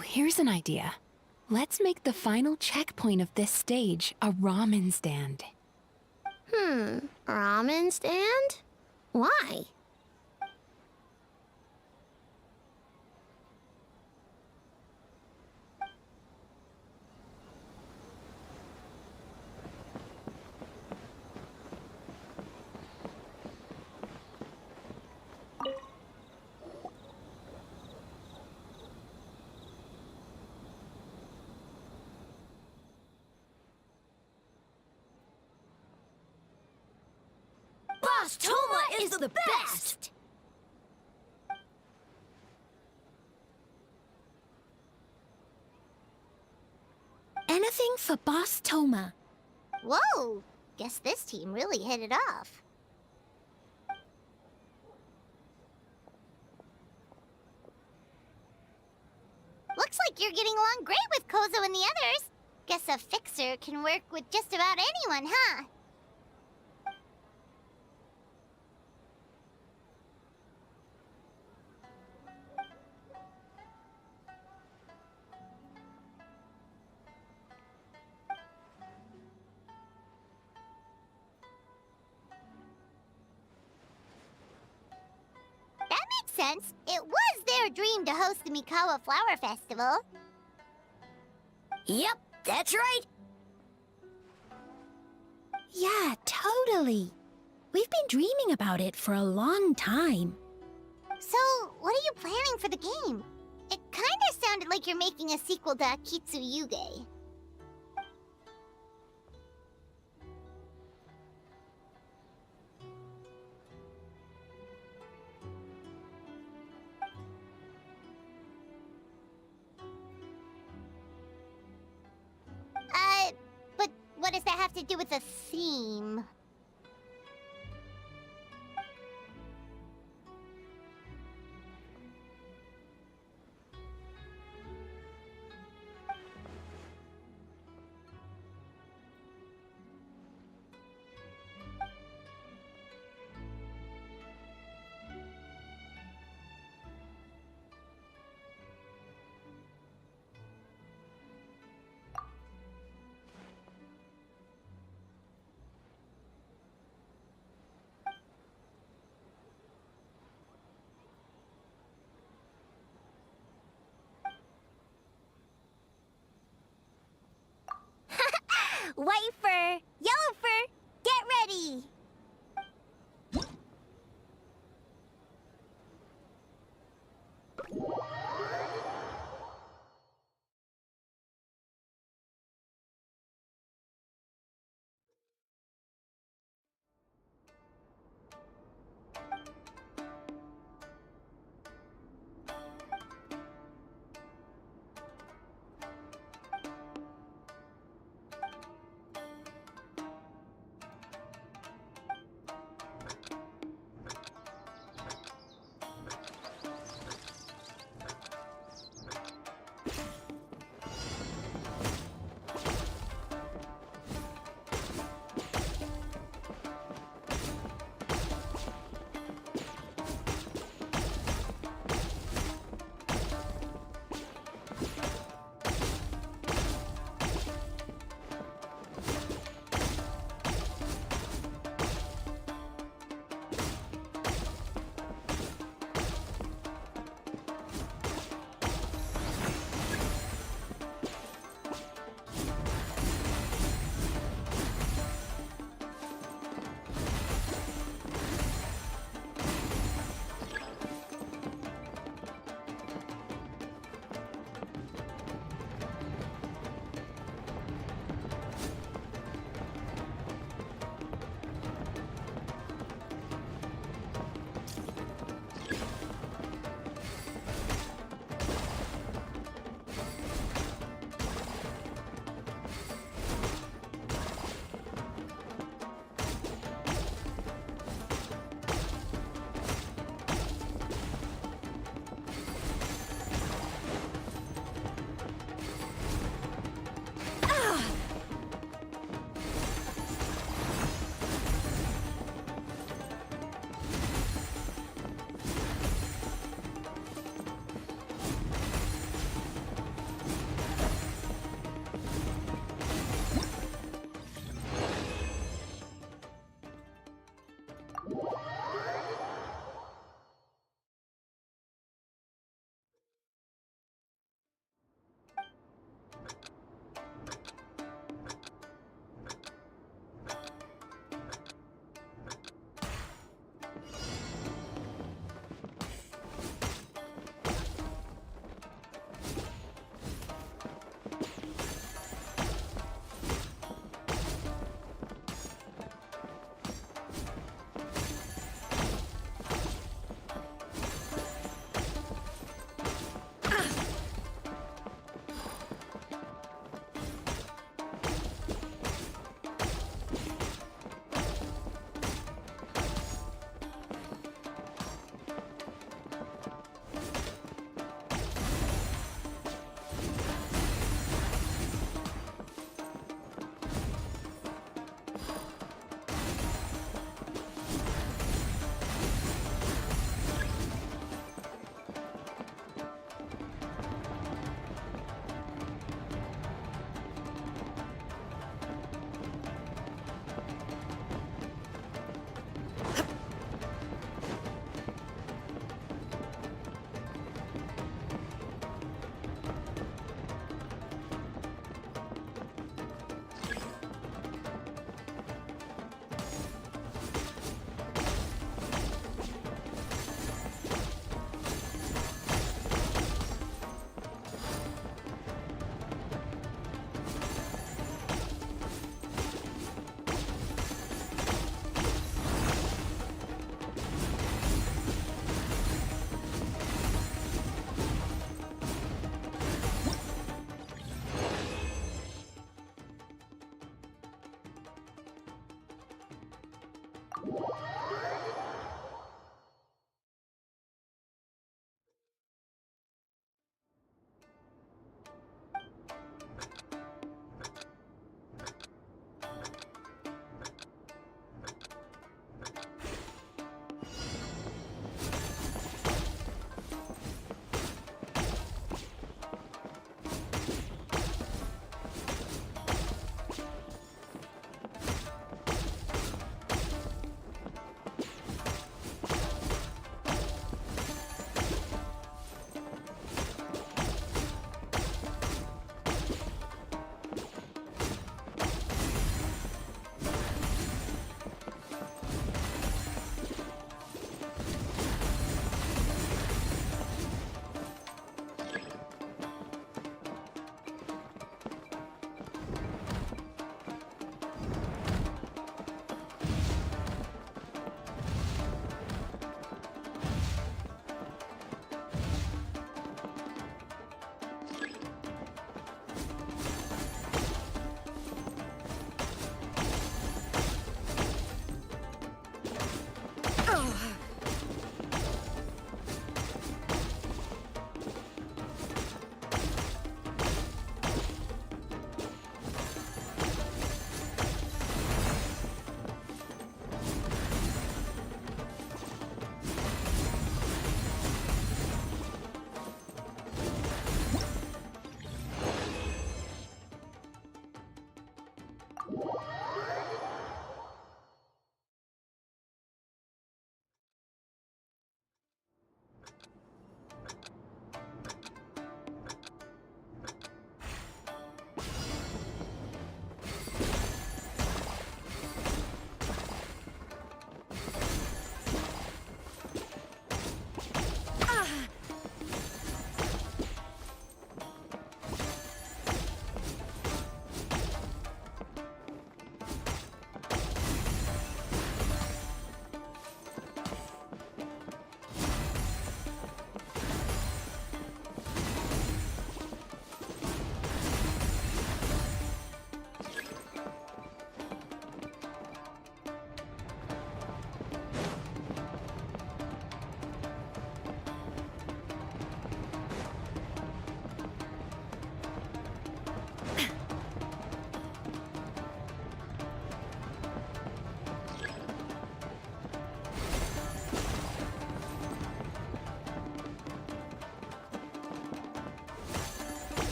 Speaker 7: here's an idea. Let's make the final checkpoint of this stage a ramen stand.
Speaker 4: Ramen stand? Why?
Speaker 6: Boss Toma is the best!
Speaker 2: Anything for Boss Toma.
Speaker 4: Whoa! Guess this team really hit it off. Looks like you're getting along great with Kozo and the others. Guess a fixer can work with just about anyone, huh? That makes sense. It was their dream to host the Mikawa Flower Festival.
Speaker 6: Yep, that's right.
Speaker 2: Yeah, totally. We've been dreaming about it for a long time.
Speaker 4: So, what are you planning for the game? It kinda sounded like you're making a sequel to Kitsuyuge. But what does that have to do with the theme?
Speaker 6: White fur, yellow fur, get ready!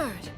Speaker 3: Onward!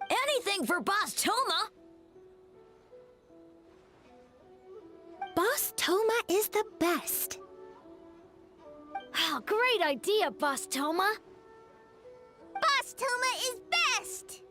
Speaker 6: Anything for Boss Toma!
Speaker 4: Boss Toma is the best.
Speaker 6: Oh, great idea, Boss Toma! Boss Toma is best!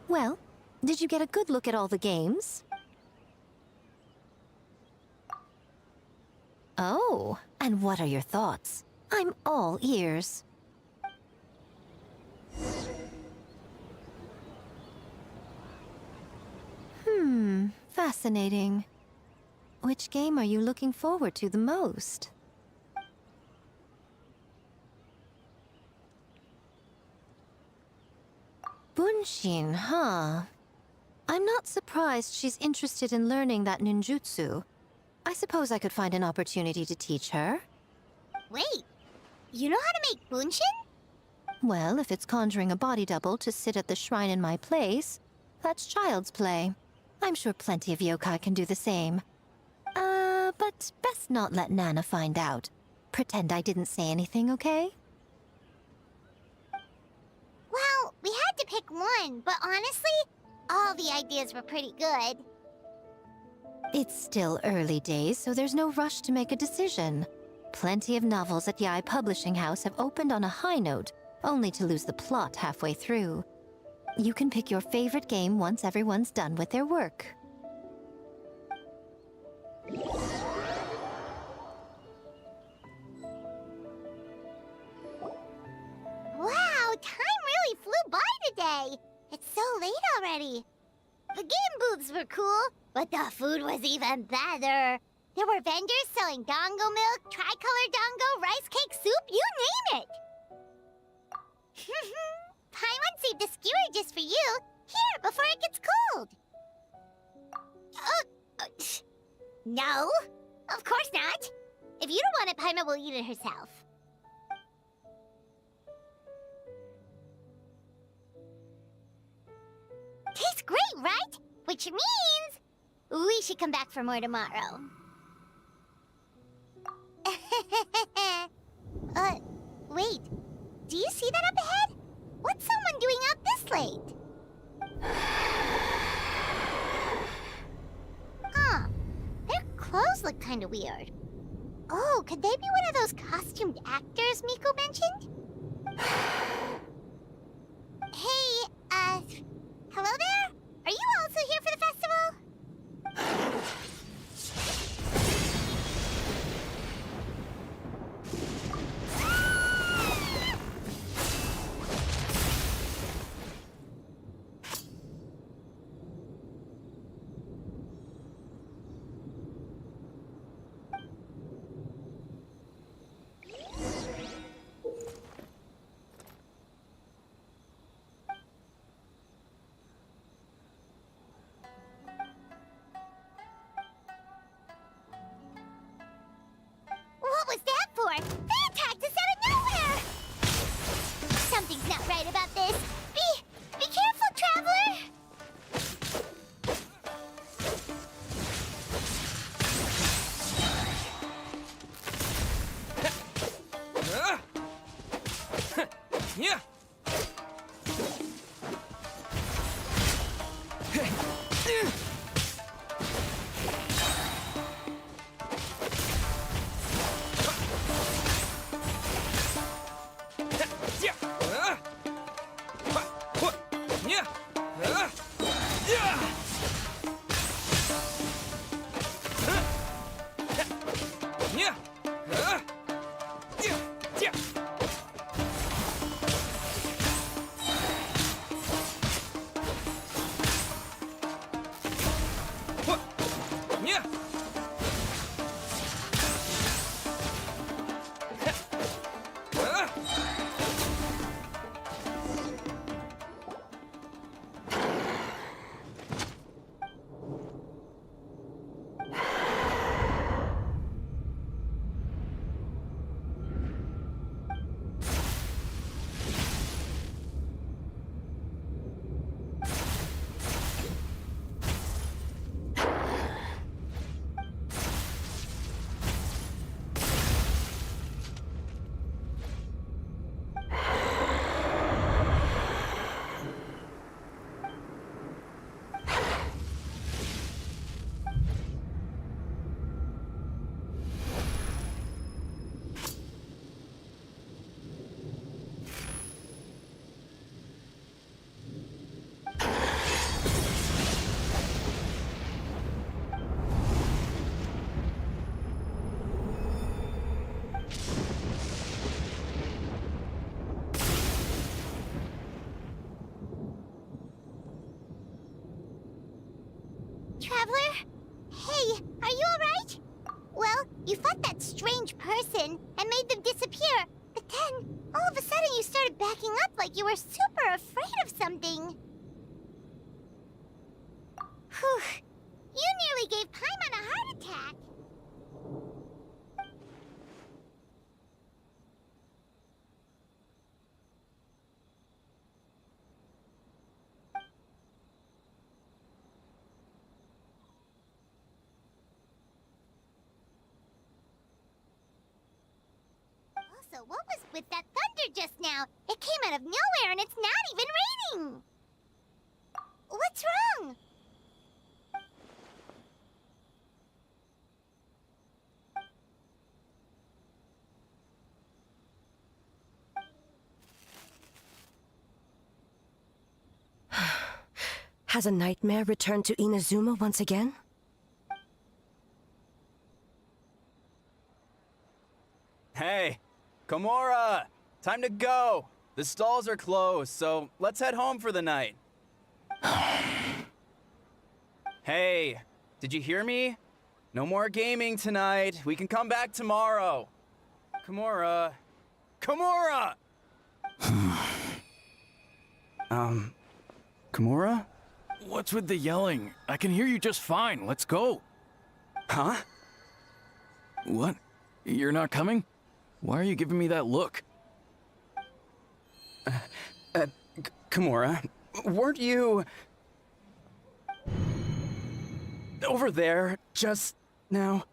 Speaker 2: Well, did you get a good look at all the games? Oh, and what are your thoughts? I'm all ears. Fascinating. Which game are you looking forward to the most? Bunshin, huh? I'm not surprised she's interested in learning that ninjutsu. I suppose I could find an opportunity to teach her.
Speaker 6: Wait, you know how to make bunshin?
Speaker 2: Well, if it's conjuring a body double to sit at the shrine in my place, that's child's play. I'm sure plenty of yokai can do the same. But best not let Nana find out. Pretend I didn't say anything, okay?
Speaker 6: Well, we had to pick one, but honestly, all the ideas were pretty good.
Speaker 2: It's still early days, so there's no rush to make a decision. Plenty of novels at Yai Publishing House have opened on a high note, only to lose the plot halfway through. You can pick your favorite game once everyone's done with their work.
Speaker 6: Wow, time really flew by today. It's so late already. The game booths were cool, but the food was even better. There were vendors selling dango milk, tricolor dango, rice cake soup, you name it. Paimon saved a skewer just for you. Here, before it gets cold. No, of course not. If you don't want it, Paimon will eat it herself. Tastes great, right? Which means we should come back for more tomorrow. Wait. Do you see that up ahead? What's someone doing out this late? Huh. Their clothes look kinda weird. Oh, could they be one of those costumed actors Miko mentioned? Hey, hello there? Are you also here for the festival? What was that for? They attacked us out of nowhere! Something's not right about this. Be careful, traveler!
Speaker 1: Yeah.
Speaker 4: traveler? Hey, are you alright? Well, you fought that strange person and made them disappear, but then, all of a sudden you started backing up like you were super afraid of something. Whew. You nearly gave Paimon a heart attack. Also, what was with that thunder just now? It came out of nowhere and it's not even raining! What's wrong?
Speaker 3: Has a nightmare returned to Inazuma once again?
Speaker 13: Hey, Komura! Time to go! The stalls are closed, so let's head home for the night. Hey, did you hear me? No more gaming tonight. We can come back tomorrow. Komura. Komura! Komura?
Speaker 10: What's with the yelling? I can hear you just fine. Let's go.
Speaker 13: Huh?
Speaker 10: What? You're not coming? Why are you giving me that look?
Speaker 13: Komura, weren't you over there just now?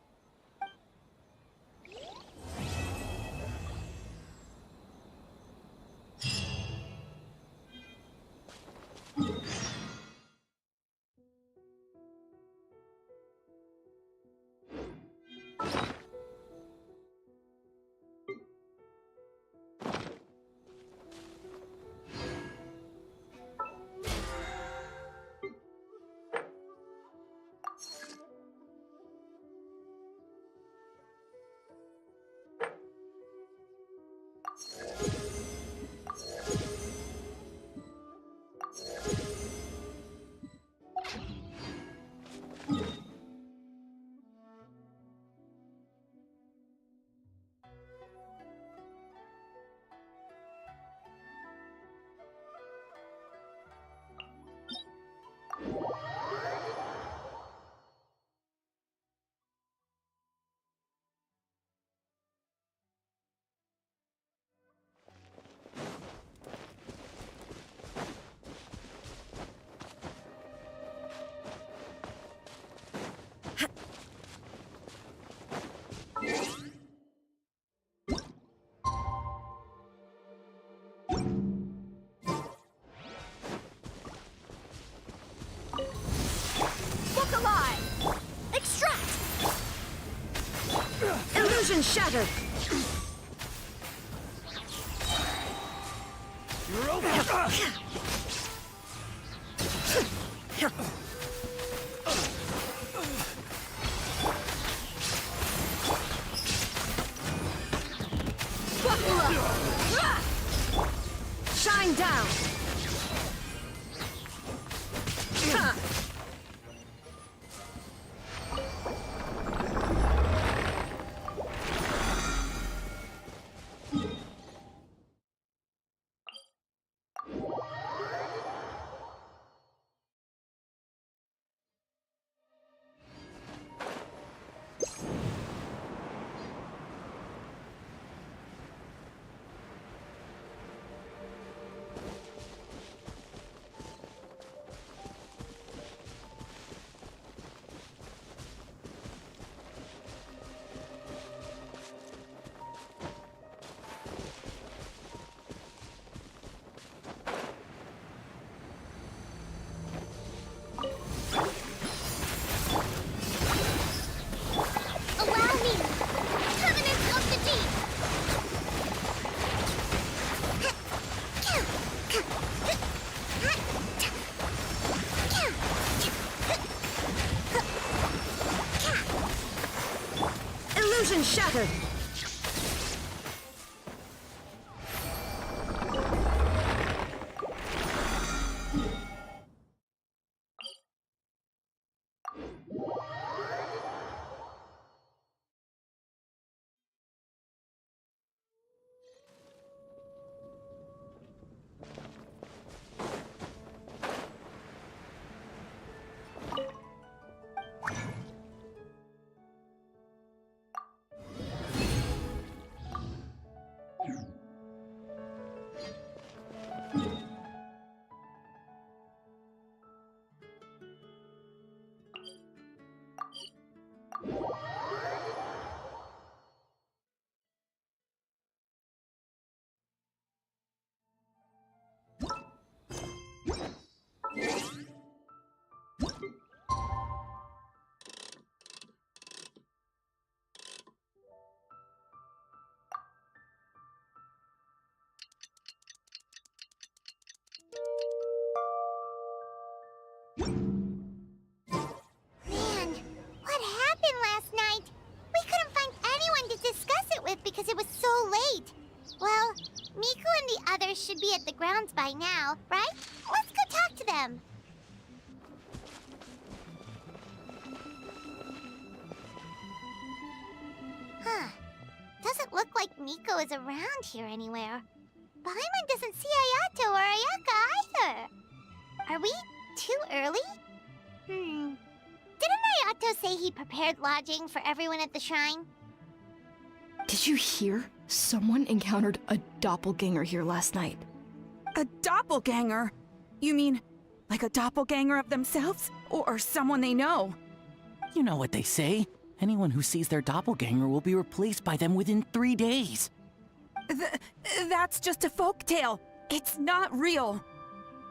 Speaker 3: Look alive! Extract! Illusion shattered!
Speaker 10: You're over!
Speaker 3: Shine down! Illusion shattered!
Speaker 4: others should be at the grounds by now, right? Let's go talk to them. Huh. Doesn't look like Miko is around here anywhere. Paimon doesn't see Ayato or Ayaka either. Are we too early? Didn't Ayato say he prepared lodging for everyone at the shrine?
Speaker 14: Did you hear? Someone encountered a doppelganger here last night.
Speaker 15: A doppelganger? You mean, like a doppelganger of themselves? Or someone they know?
Speaker 16: You know what they say. Anyone who sees their doppelganger will be replaced by them within 3 days.
Speaker 15: That's just a folktale. It's not real.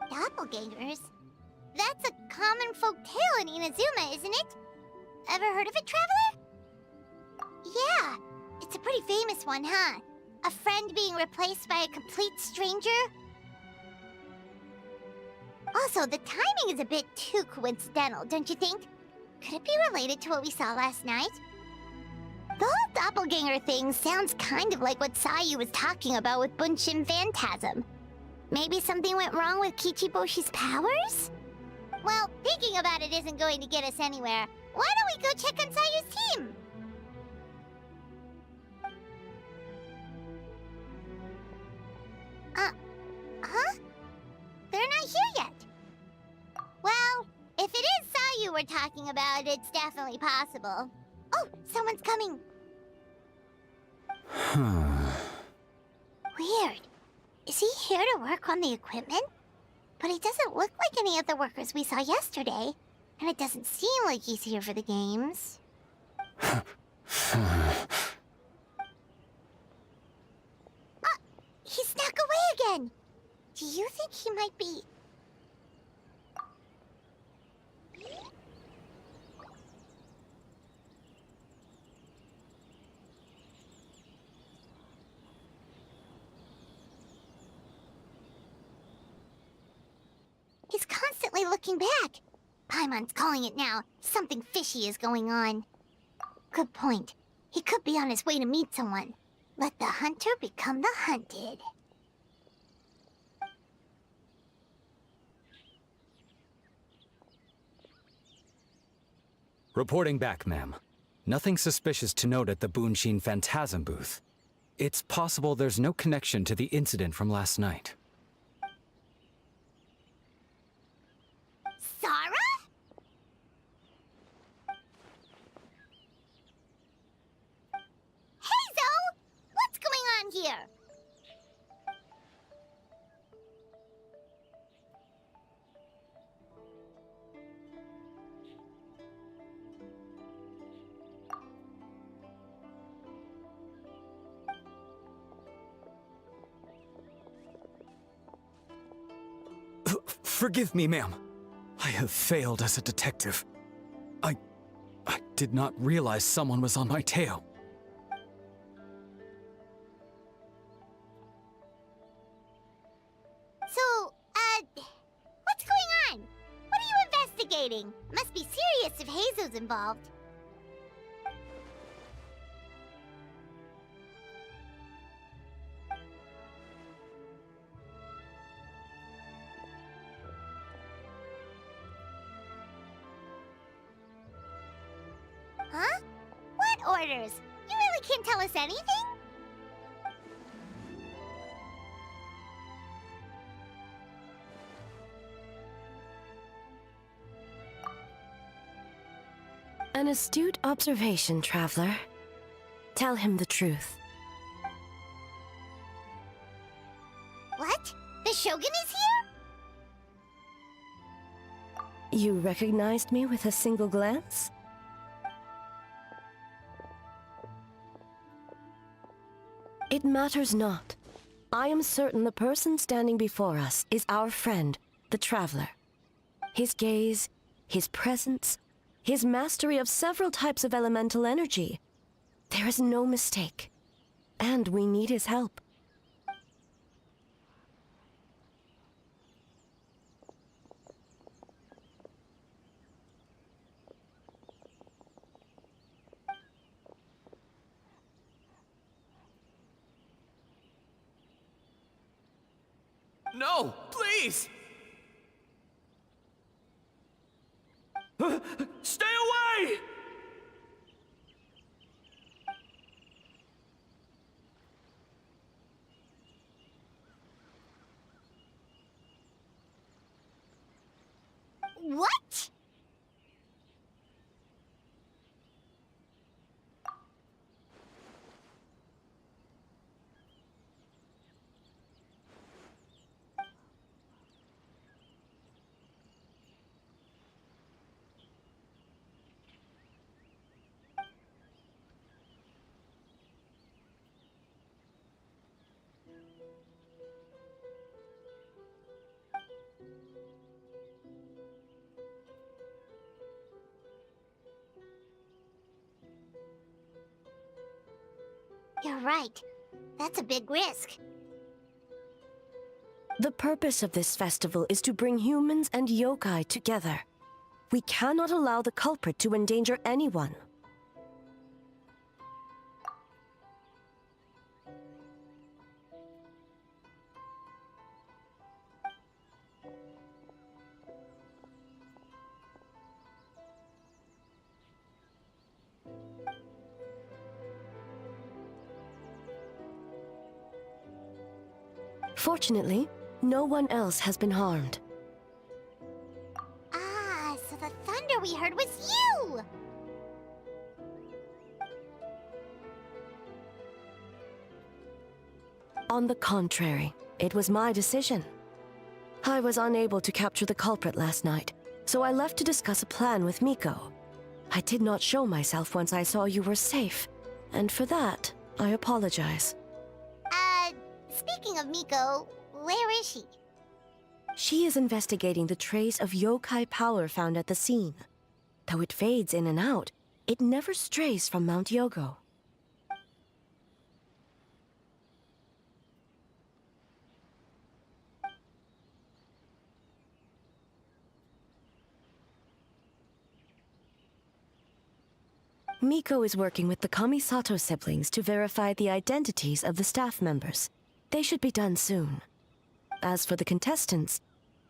Speaker 4: Doppelgangers? That's a common folk tale in Inazuma, isn't it? Ever heard of it, Traveler? Yeah, it's a pretty famous one, huh? A friend being replaced by a complete stranger? Also, the timing is a bit too coincidental, don't you think? Could it be related to what we saw last night? The whole doppelganger thing sounds kind of like what Sayu was talking about with Bunshin Phantasm. Maybe something went wrong with Kichiboshi's powers? Well, thinking about it isn't going to get us anywhere. Why don't we go check on Sayu's team? Huh? They're not here yet. Well, if it is Sayu we're talking about, it's definitely possible. Oh, someone's coming. Weird. Is he here to work on the equipment? But he doesn't look like any of the workers we saw yesterday. And it doesn't seem like he's here for the games. He snuck away again! Do you think he might be... He's constantly looking back. Paimon's calling it now. Something fishy is going on. Good point. He could be on his way to meet someone. Let the hunter become the hunted.
Speaker 17: Reporting back, ma'am. Nothing suspicious to note at the Bunshin Phantasm booth. It's possible there's no connection to the incident from last night.
Speaker 4: Sarah? Hazel! What's going on here?
Speaker 17: Forgive me, ma'am. I have failed as a detective. I did not realize someone was on my tail.
Speaker 4: So, what's going on? What are you investigating? It must be serious if Hazel's involved. Huh? What orders? You really can't tell us anything?
Speaker 3: An astute observation, Traveler. Tell him the truth.
Speaker 4: What? The Shogun is here?
Speaker 3: You recognized me with a single glance? It matters not. I am certain the person standing before us is our friend, the Traveler. His gaze, his presence, his mastery of several types of elemental energy. There is no mistake. And we need his help.
Speaker 1: No, please!
Speaker 10: Stay away!
Speaker 6: What? You're right. That's a big risk.
Speaker 3: The purpose of this festival is to bring humans and yokai together. We cannot allow the culprit to endanger anyone. Fortunately, no one else has been harmed.
Speaker 6: Ah, so the thunder we heard was you!
Speaker 3: On the contrary, it was my decision. I was unable to capture the culprit last night, so I left to discuss a plan with Miko. I did not show myself once I saw you were safe, and for that, I apologize.
Speaker 6: Speaking of Miko, where is she?
Speaker 3: She is investigating the trace of yokai power found at the scene. Though it fades in and out, it never strays from Mount Yogo. Miko is working with the Kamisato siblings to verify the identities of the staff members. They should be done soon. As for the contestants,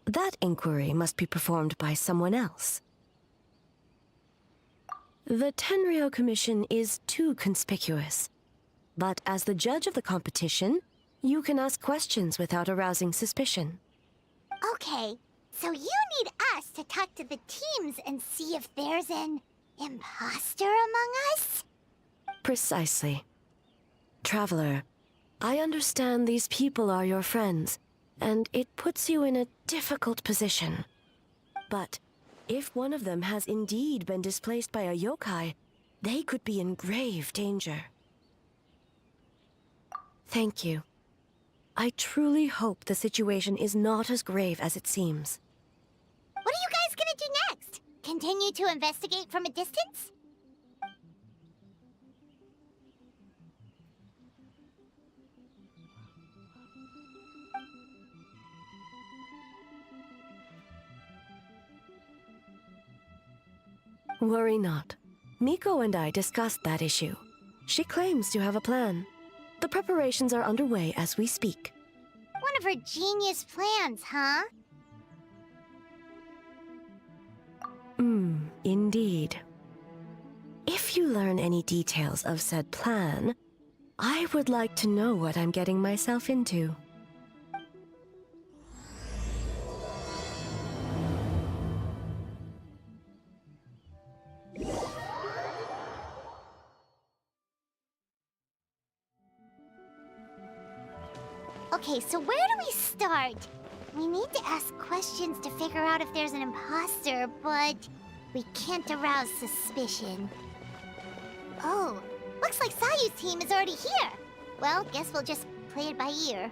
Speaker 3: that inquiry must be performed by someone else. The Tenryo Commission is too conspicuous. But as the judge of the competition, you can ask questions without arousing suspicion.
Speaker 6: Okay, so you need us to talk to the teams and see if there's an imposter among us?
Speaker 3: Precisely. Traveler, I understand these people are your friends, and it puts you in a difficult position. But if one of them has indeed been displaced by a yokai, they could be in grave danger. Thank you. I truly hope the situation is not as grave as it seems.
Speaker 6: What are you guys gonna do next? Continue to investigate from a distance?
Speaker 3: Worry not. Miko and I discussed that issue. She claims to have a plan. The preparations are underway as we speak.
Speaker 6: One of her genius plans, huh?
Speaker 3: Indeed. If you learn any details of said plan, I would like to know what I'm getting myself into.
Speaker 6: Okay, so where do we start? We need to ask questions to figure out if there's an imposter, but we can't arouse suspicion. Oh, looks like Sayu's team is already here. Well, guess we'll just play it by ear.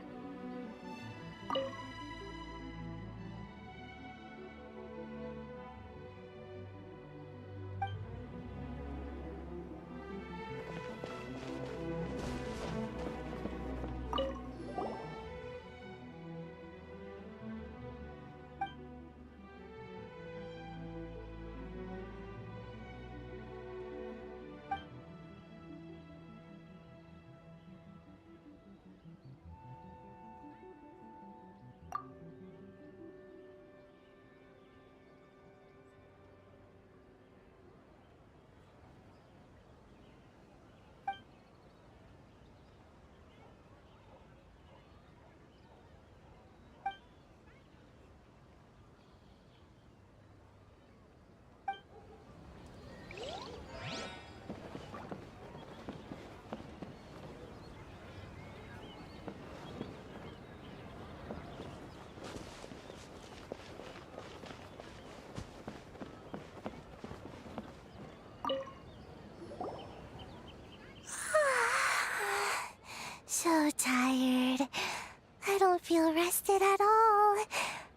Speaker 4: don't feel rested at all.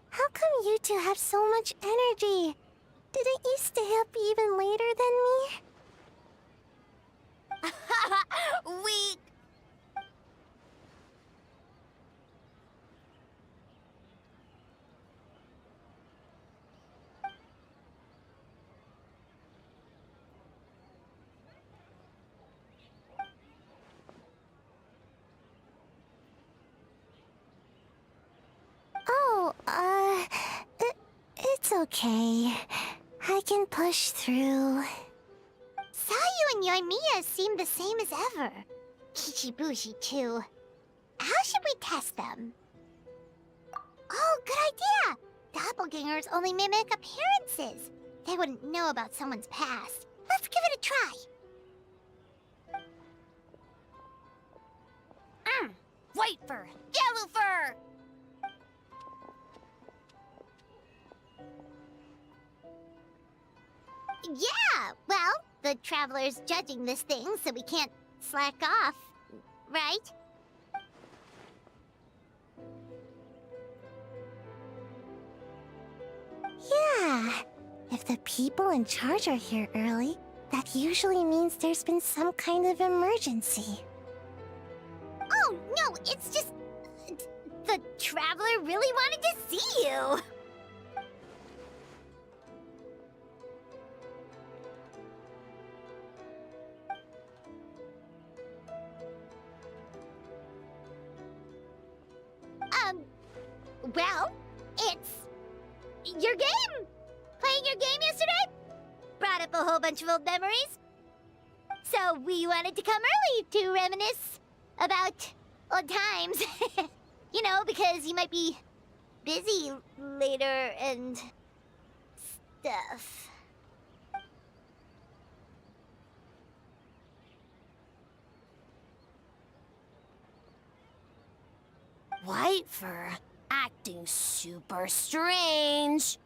Speaker 4: How come you two have so much energy? Didn't you stay up even later than me?
Speaker 6: Weak.
Speaker 4: Oh, it's okay. I can push through.
Speaker 6: Sayu and Yoimiya seem the same as ever. Kichibushi, too. How should we test them? Oh, good idea! Doppelgangers only mimic appearances. They wouldn't know about someone's past. Let's give it a try. White fur, yellow fur! Yeah, well, the Traveler's judging this thing, so we can't slack off, right?
Speaker 4: Yeah. If the people in charge are here early, that usually means there's been some kind of emergency.
Speaker 6: Oh, no, it's just... the Traveler really wanted to see you! Well, it's... your game! Playing your game yesterday? Brought up a whole bunch of old memories. So we wanted to come early to reminisce about old times. You know, because you might be busy later and stuff. White fur acting super strange.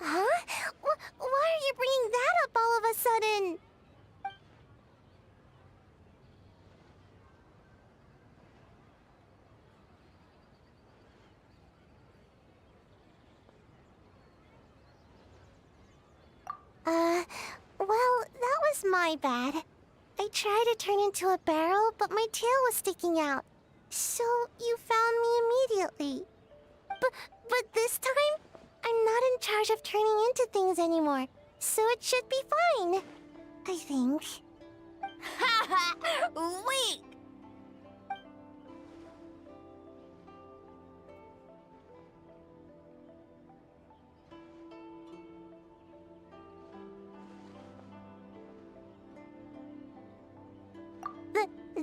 Speaker 4: Huh? Why are you bringing that up all of a sudden? Well, that was my bad. I tried to turn into a barrel, but my tail was sticking out. So you found me immediately. But this time, I'm not in charge of turning into things anymore, so it should be fine. I think.
Speaker 6: Haha! Weak!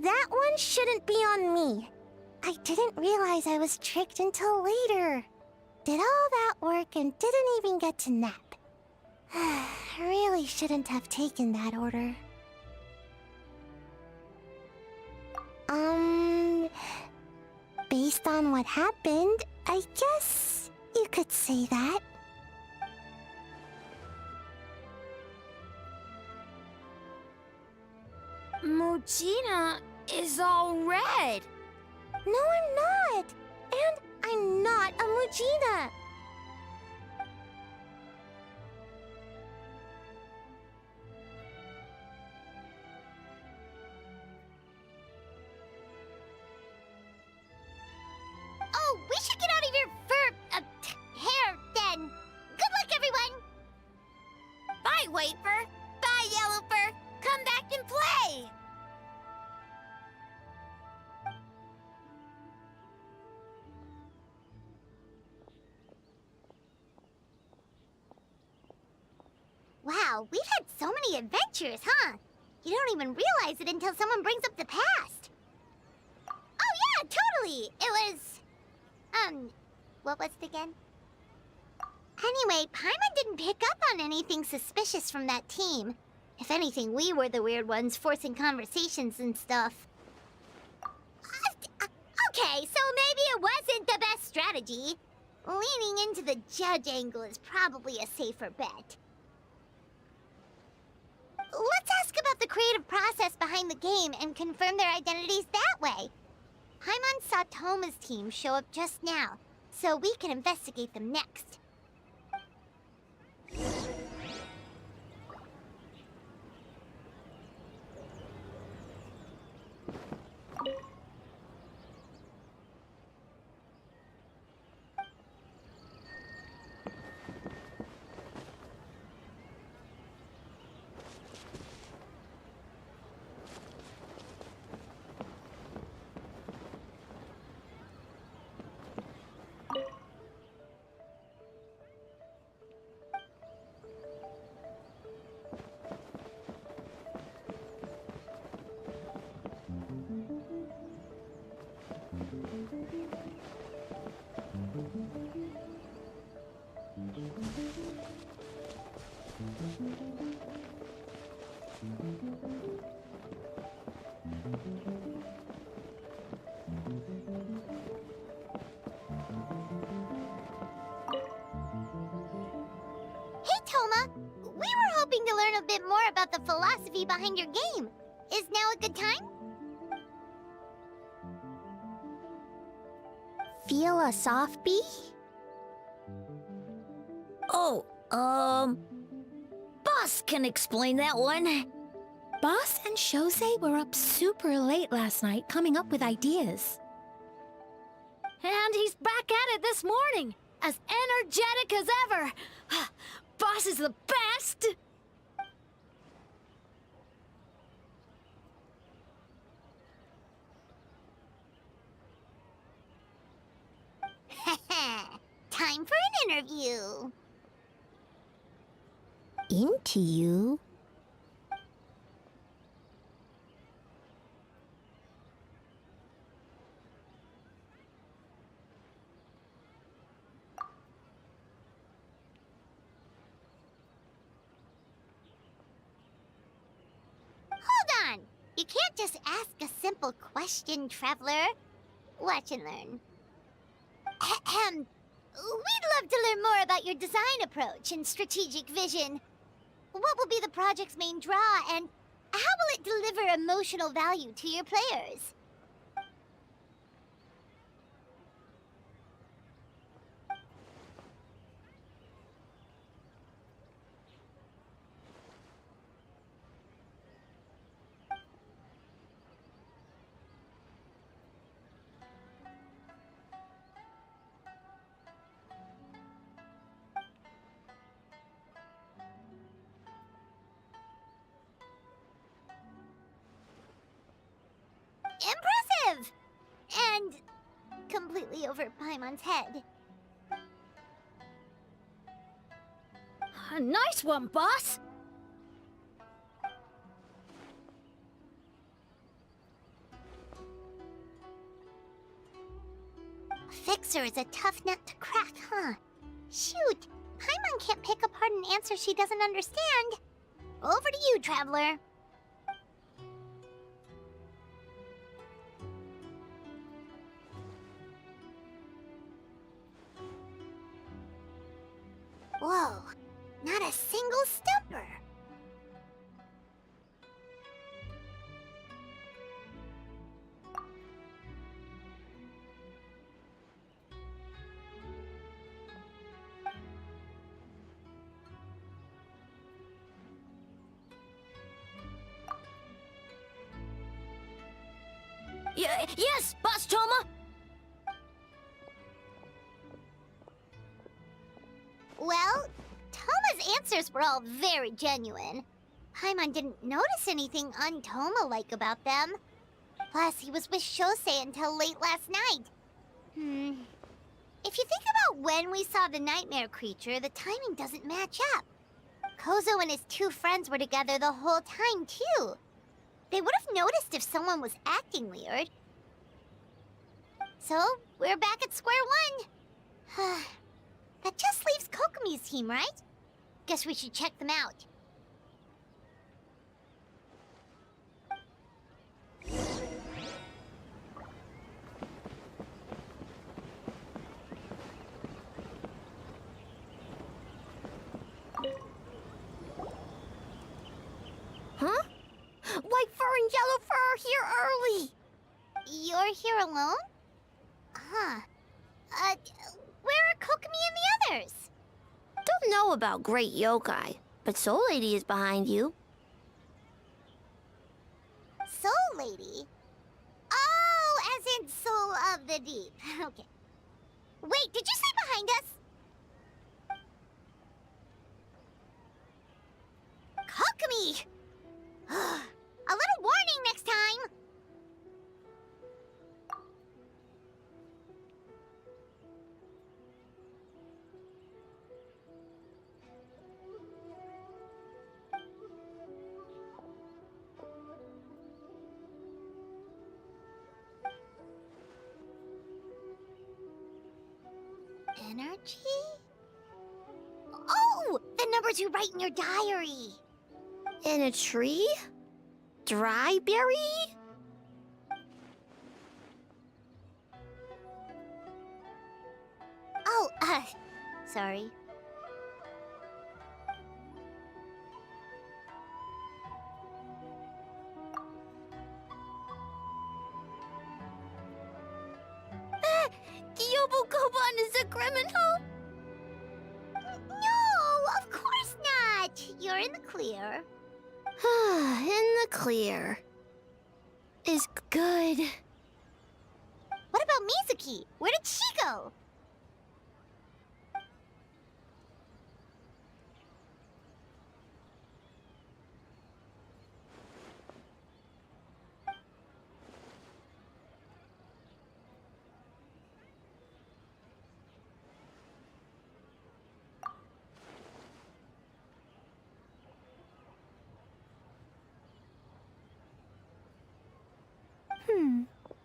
Speaker 4: That one shouldn't be on me. I didn't realize I was tricked until later. Did all that work and didn't even get to nap. Really shouldn't have taken that order. Based on what happened, I guess you could say that.
Speaker 6: Mujina is all red.
Speaker 4: No, I'm not. And I'm not a Mujina.
Speaker 6: Oh, we should get out of your fur... hair, then. Good luck, everyone! Bye, White Fur. Bye, Yellow Fur. Come back and play! Wow, we've had so many adventures, huh? You don't even realize it until someone brings up the past. Oh yeah, totally! It was... what was it again?
Speaker 4: Anyway, Paimon didn't pick up on anything suspicious from that team. If anything, we were the weird ones forcing conversations and stuff. Okay, so maybe it wasn't the best strategy. Leaning into the judge angle is probably a safer bet. Let's ask about the creative process behind the game and confirm their identities that way. Paimon saw Toma's team show up just now, so we can investigate them next. Hey, Toma! We were hoping to learn a bit more about the philosophy behind your game. Is now a good time?
Speaker 6: Feel a soft bee? Oh, Boss can explain that one. Boss and Shosei were up super late last night coming up with ideas. And he's back at it this morning, as energetic as ever. Boss is the best!
Speaker 4: Time for an interview.
Speaker 6: Into you?
Speaker 4: Hold on! You can't just ask a simple question, Traveler. Watch and learn. Ahem. We'd love to learn more about your design approach and strategic vision. What will be the project's main draw, and how will it deliver emotional value to your players? Impressive! And completely over Paimon's head.
Speaker 6: Nice one, boss!
Speaker 4: Fixer is a tough nut to crack, huh? Shoot! Paimon can't pick apart an answer she doesn't understand. Over to you, Traveler. Whoa, not a single stumper.
Speaker 6: Yes, Boss Toma!
Speaker 4: Well, Toma's answers were all very genuine. Paimon didn't notice anything un-Toma-like about them. Plus, he was with Shosei until late last night. If you think about when we saw the nightmare creature, the timing doesn't match up. Kozo and his two friends were together the whole time, too. They would have noticed if someone was acting weird. So, we're back at square one.
Speaker 6: That just leaves Kokomi's team, right? Guess we should check them out.
Speaker 4: Huh? White fur and yellow fur are here early!
Speaker 6: You're here alone? Huh. Where are Kokomi and the others?
Speaker 4: Don't know about Great Yokai, but Soul Lady is behind you.
Speaker 6: Soul Lady? Oh, as in Soul of the Deep. Okay. Wait, did you say behind us? Kokomi! A little warning next time! Energy? Oh! The numbers you write in your diary!
Speaker 4: In a tree? Dryberry?
Speaker 6: Oh, sorry.
Speaker 4: Yobukoban is a criminal?
Speaker 6: No, of course not! You're in the clear.
Speaker 4: In the clear. Is good.
Speaker 6: What about Mizuki? Where did she go?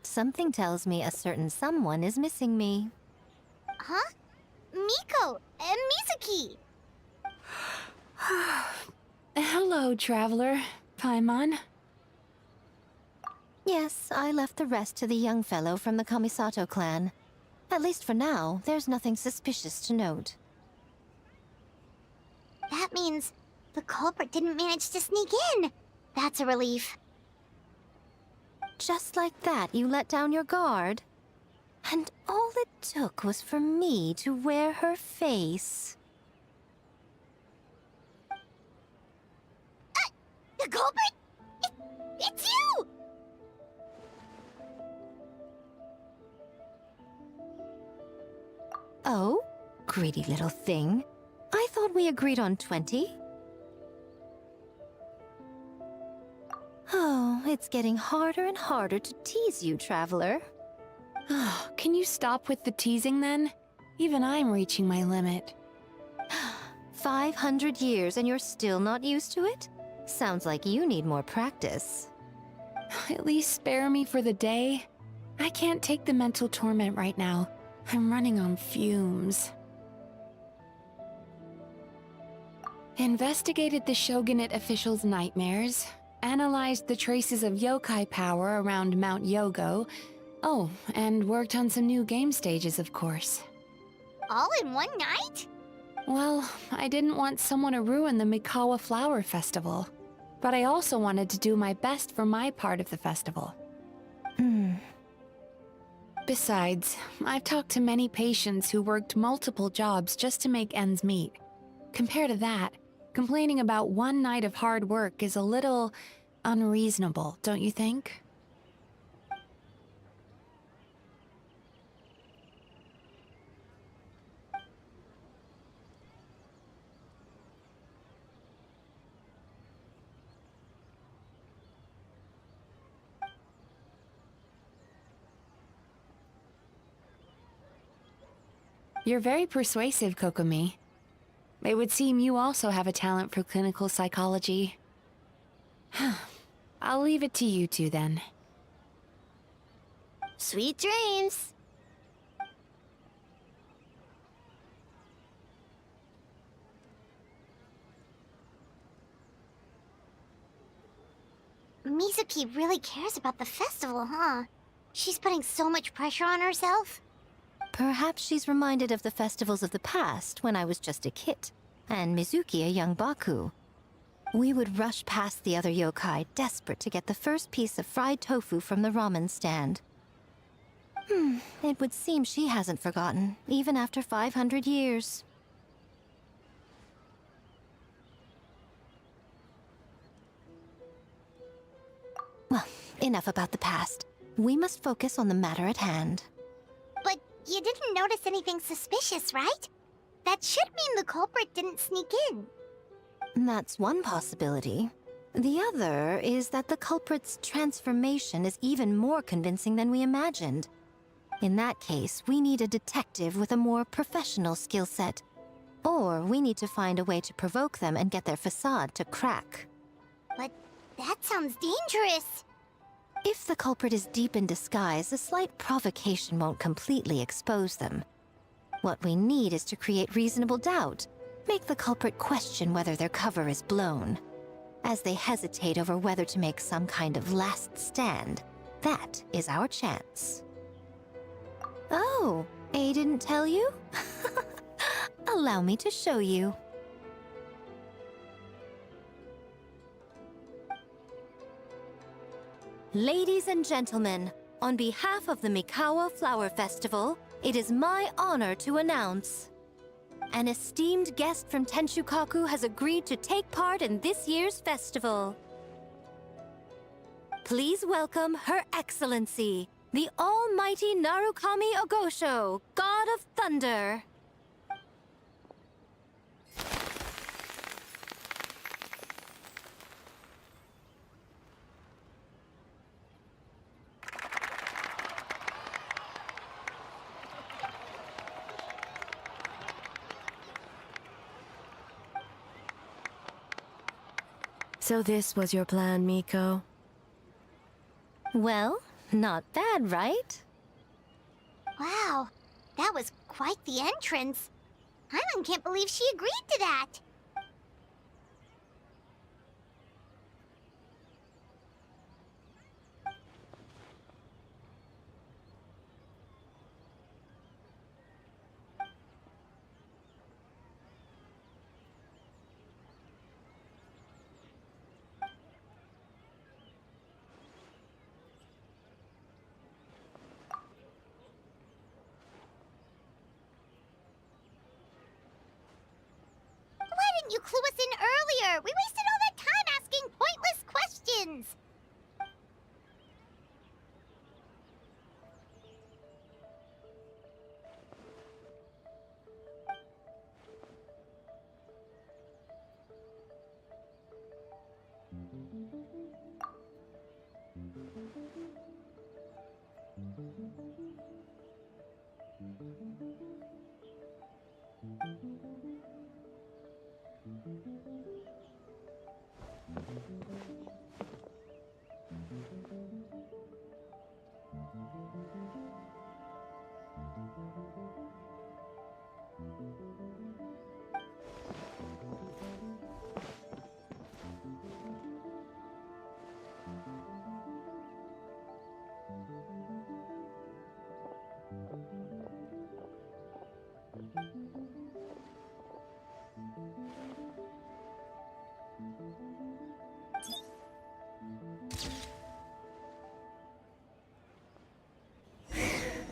Speaker 2: Something tells me a certain someone is missing me.
Speaker 6: Huh? Miko and Mizuki!
Speaker 7: Hello, traveler. Paimon.
Speaker 2: Yes, I left the rest to the young fellow from the Kamisato clan. At least for now, there's nothing suspicious to note.
Speaker 6: That means the culprit didn't manage to sneak in. That's a relief.
Speaker 2: Just like that, you let down your guard? And all it took was for me to wear her face.
Speaker 6: The culprit? It's you!
Speaker 2: Oh? Greedy little thing. I thought we agreed on 20. Oh, it's getting harder and harder to tease you, traveler.
Speaker 7: Can you stop with the teasing then? Even I'm reaching my limit.
Speaker 2: 500 years and you're still not used to it? Sounds like you need more practice.
Speaker 7: At least spare me for the day. I can't take the mental torment right now. I'm running on fumes. Investigated the Shogunate officials' nightmares. Analyzed the traces of yokai power around Mount Yogo. Oh, and worked on some new game stages, of course.
Speaker 6: All in one night?
Speaker 7: Well, I didn't want someone to ruin the Mikawa Flower Festival. But I also wanted to do my best for my part of the festival. Besides, I've talked to many patients who worked multiple jobs just to make ends meet. Compared to that, complaining about one night of hard work is a little unreasonable, don't you think? You're very persuasive, Kokomi. It would seem you also have a talent for clinical psychology. I'll leave it to you two then.
Speaker 4: Sweet dreams! Mizuki really cares about the festival, huh? She's putting so much pressure on herself.
Speaker 2: Perhaps she's reminded of the festivals of the past when I was just a kid, and Mizuki a young Baku. We would rush past the other yokai, desperate to get the first piece of fried tofu from the ramen stand. It would seem she hasn't forgotten, even after 500 years. Well, enough about the past. We must focus on the matter at hand.
Speaker 4: But you didn't notice anything suspicious, right? That should mean the culprit didn't sneak in.
Speaker 2: That's one possibility. The other is that the culprit's transformation is even more convincing than we imagined. In that case, we need a detective with a more professional skill set. Or we need to find a way to provoke them and get their facade to crack.
Speaker 4: But that sounds dangerous.
Speaker 2: If the culprit is deep in disguise, a slight provocation won't completely expose them. What we need is to create reasonable doubt. Make the culprit question whether their cover is blown. As they hesitate over whether to make some kind of last stand, that is our chance. Oh, A didn't tell you? Allow me to show you. Ladies and gentlemen, on behalf of the Mikawa Flower Festival, it is my honor to announce an esteemed guest from Tenshukaku has agreed to take part in this year's festival. Please welcome Her Excellency, the Almighty Narukami Ogosho, God of Thunder.
Speaker 3: So this was your plan, Miko?
Speaker 2: Well, not bad, right?
Speaker 4: Wow, that was quite the entrance. Hyman can't believe she agreed to that. Why didn't you clue us in earlier? We wasted all that time asking pointless questions.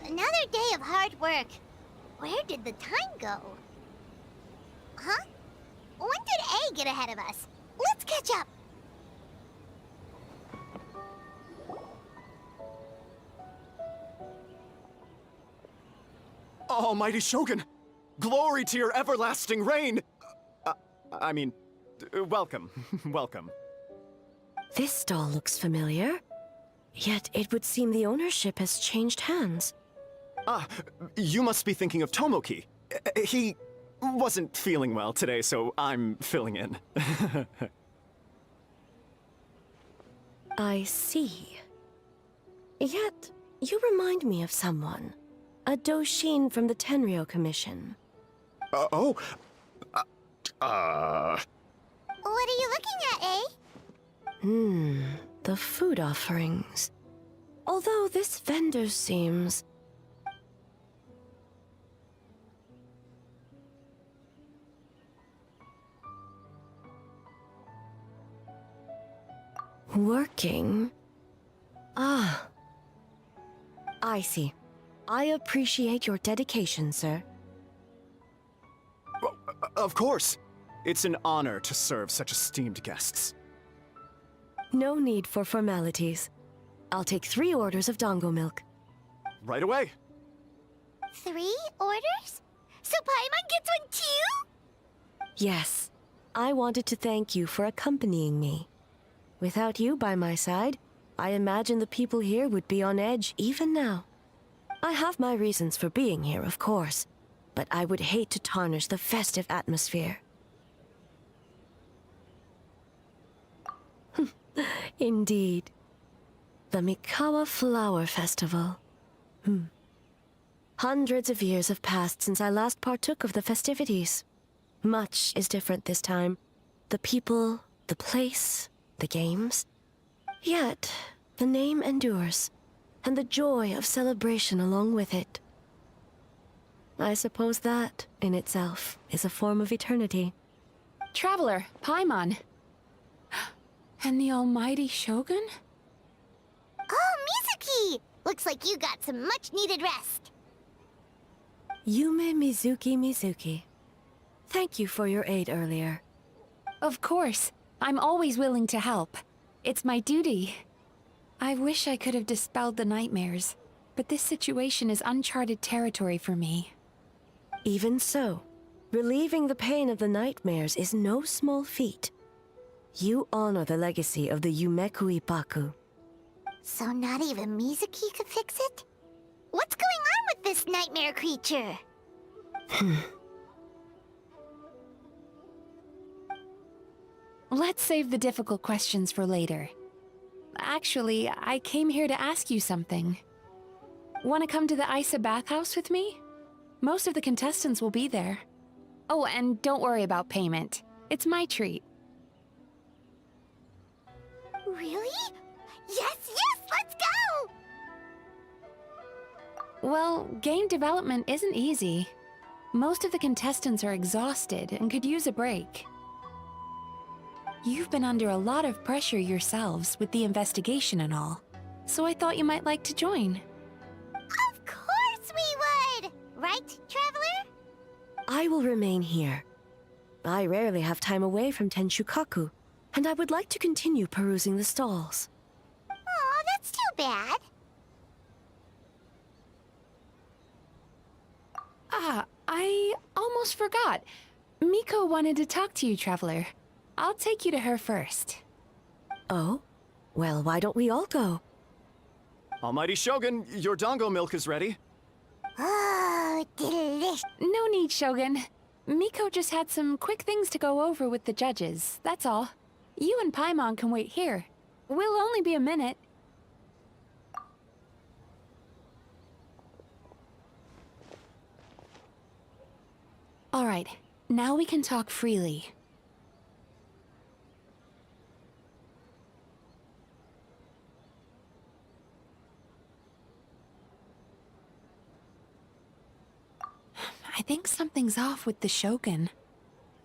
Speaker 4: Another day of hard work. Where did the time go? Huh? When did A get ahead of us? Let's catch up.
Speaker 12: Almighty Shogun! Glory to your everlasting reign! Welcome. Welcome.
Speaker 3: This stall looks familiar. Yet it would seem the ownership has changed hands.
Speaker 12: Ah, you must be thinking of Tomoki. He wasn't feeling well today, so I'm filling in.
Speaker 3: I see. Yet, you remind me of someone. A Doshin from the Tenryo Commission.
Speaker 4: What are you looking at, A?
Speaker 3: The the food offerings. Although this vendor seems... working? Ah. I see. I appreciate your dedication, sir.
Speaker 12: Of course. It's an honor to serve such esteemed guests.
Speaker 3: No need for formalities. I'll take 3 orders of dongo milk.
Speaker 12: Right away.
Speaker 6: 3 orders? So Paimon gets one too?
Speaker 3: Yes. I wanted to thank you for accompanying me. Without you by my side, I imagine the people here would be on edge even now. I have my reasons for being here, of course, but I would hate to tarnish the festive atmosphere. Indeed. The Mikawa Flower Festival. Hundreds of years have passed since I last partook of the festivities. Much is different this time. The people, the place, the games. Yet, the name endures, and the joy of celebration along with it. I suppose that, in itself, is a form of eternity.
Speaker 7: Traveler, Paimon. And the almighty Shogun?
Speaker 6: Oh, Mizuki! Looks like you got some much-needed rest.
Speaker 3: Yume Mizuki. Thank you for your aid earlier.
Speaker 7: Of course. I'm always willing to help. It's my duty. I wish I could have dispelled the nightmares, but this situation is uncharted territory for me.
Speaker 3: Even so, relieving the pain of the nightmares is no small feat. You honor the legacy of the Yumeku Ippaku.
Speaker 6: So not even Mizuki could fix it? What's going on with this nightmare creature?
Speaker 7: Let's save the difficult questions for later. Actually, I came here to ask you something. Want to come to the Isa bathhouse with me? Most of the contestants will be there. Oh, and don't worry about payment. It's my treat.
Speaker 6: Really? Yes, let's go!
Speaker 7: Well, game development isn't easy. Most of the contestants are exhausted and could use a break. You've been under a lot of pressure yourselves with the investigation and all, so I thought you might like to join.
Speaker 6: Of course we would! Right, Traveler?
Speaker 3: I will remain here. I rarely have time away from Tenshukaku, and I would like to continue perusing the stalls.
Speaker 6: Aw, that's too bad.
Speaker 7: Ah, I almost forgot. Miko wanted to talk to you, Traveler. I'll take you to her first.
Speaker 3: Oh? Well, why don't we all go?
Speaker 12: Almighty Shogun, your dongo milk is ready.
Speaker 6: Oh, delicious.
Speaker 7: No need, Shogun. Miko just had some quick things to go over with the judges, that's all. You and Paimon can wait here. We'll only be a minute. All right, now we can talk freely. I think something's off with the Shogun.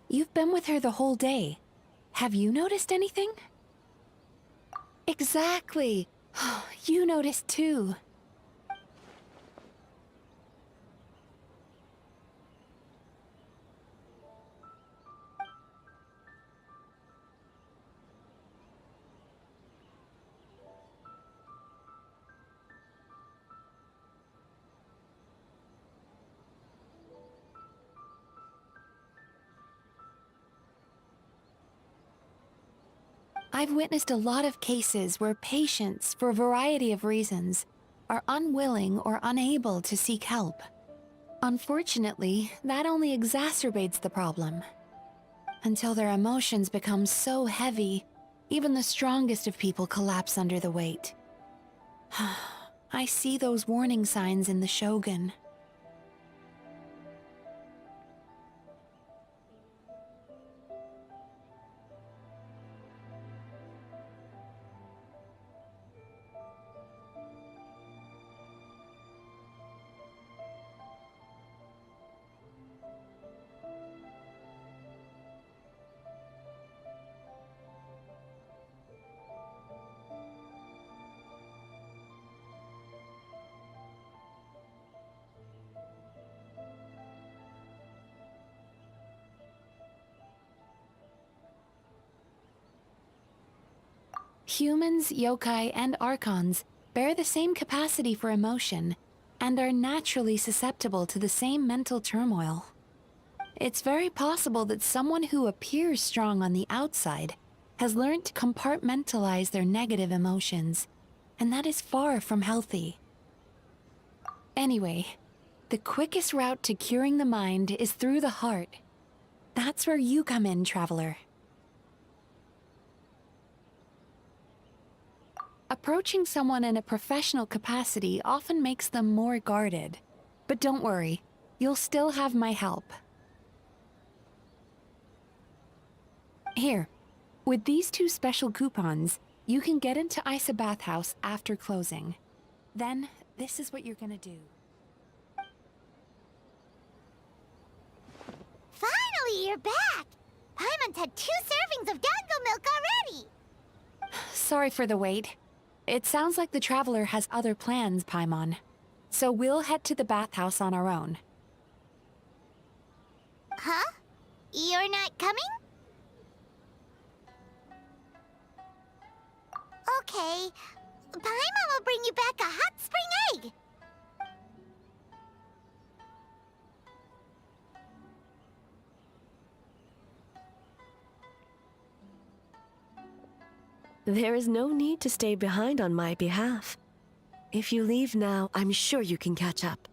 Speaker 7: You've been with her the whole day. Have you noticed anything? Exactly. You noticed too. I've witnessed a lot of cases where patients, for a variety of reasons, are unwilling or unable to seek help. Unfortunately, that only exacerbates the problem. Until their emotions become so heavy, even the strongest of people collapse under the weight. I see those warning signs in the Shogun. Humans, yokai, and archons bear the same capacity for emotion and are naturally susceptible to the same mental turmoil. It's very possible that someone who appears strong on the outside has learned to compartmentalize their negative emotions, and that is far from healthy. Anyway, the quickest route to curing the mind is through the heart. That's where you come in, traveler. Approaching someone in a professional capacity often makes them more guarded. But don't worry, you'll still have my help. Here, with these 2 special coupons, you can get into Isa Bathhouse after closing. Then, this is what you're gonna do.
Speaker 4: Finally, you're back! Paimon's had 2 servings of dango milk already!
Speaker 7: Sorry for the wait. It sounds like the traveler has other plans, Paimon. So we'll head to the bathhouse on our own.
Speaker 4: Huh? You're not coming? Okay. Paimon will bring you back a hot spring egg!
Speaker 3: There is no need to stay behind on my behalf. If you leave now, I'm sure you can catch up.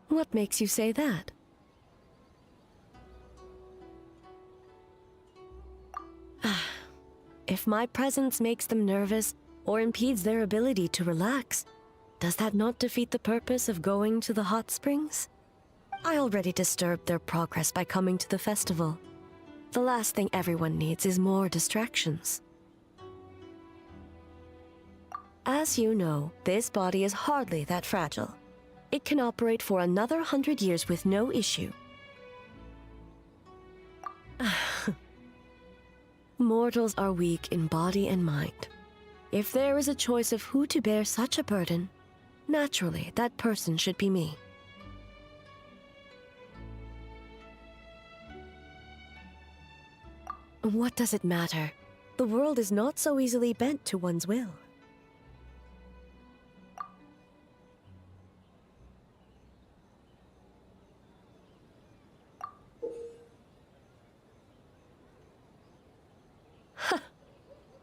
Speaker 3: What makes you say that? If my presence makes them nervous or impedes their ability to relax, does that not defeat the purpose of going to the hot springs? I already disturbed their progress by coming to the festival. The last thing everyone needs is more distractions. As you know, this body is hardly that fragile. It can operate for another 100 years with no issue. Mortals are weak in body and mind. If there is a choice of who to bear such a burden, naturally that person should be me. What does it matter? The world is not so easily bent to one's will.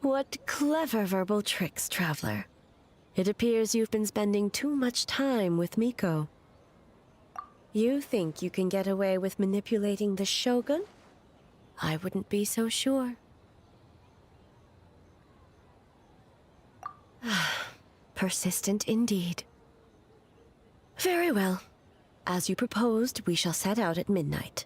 Speaker 3: What clever verbal tricks, traveler. It appears you've been spending too much time with Miko. You think you can get away with manipulating the Shogun? I wouldn't be so sure. Persistent indeed. Very well. As you proposed, we shall set out at midnight.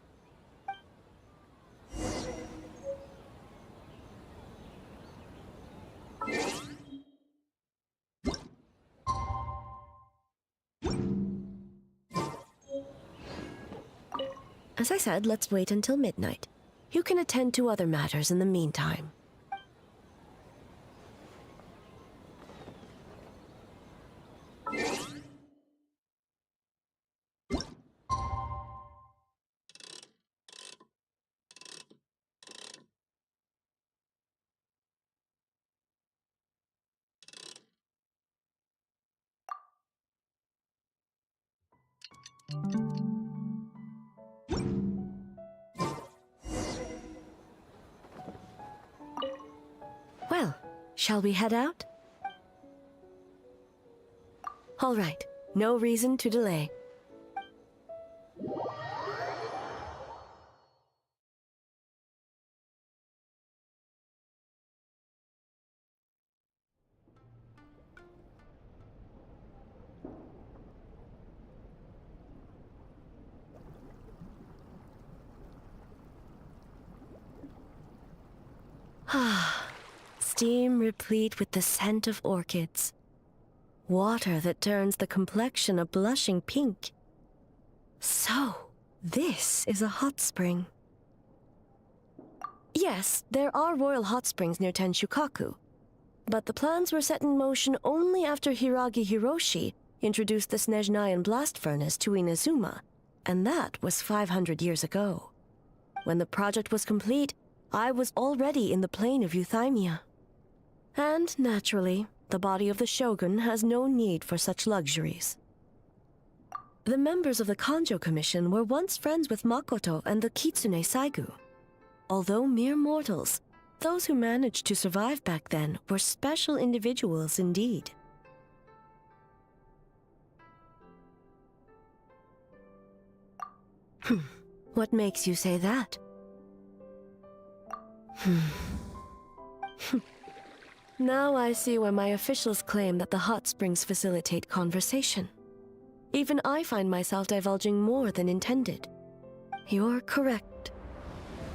Speaker 3: As I said, let's wait until midnight. You can attend to other matters in the meantime. Well, shall we head out? All right, no reason to delay. Steam replete with the scent of orchids. Water that turns the complexion a blushing pink. So, this is a hot spring. Yes, there are royal hot springs near Tenshukaku, but the plans were set in motion only after Hiragi Hiroshi introduced the Snezhnayan blast furnace to Inazuma, and that was 500 years ago. When the project was complete, I was already in the plane of euthymia. And naturally, the body of the shogun has no need for such luxuries. The members of the Kanjo Commission were once friends with Makoto and the Kitsune Saigu. Although mere mortals, those who managed to survive back then were special individuals indeed. What makes you say that? Now I see why my officials claim that the hot springs facilitate conversation. Even I find myself divulging more than intended. You're correct.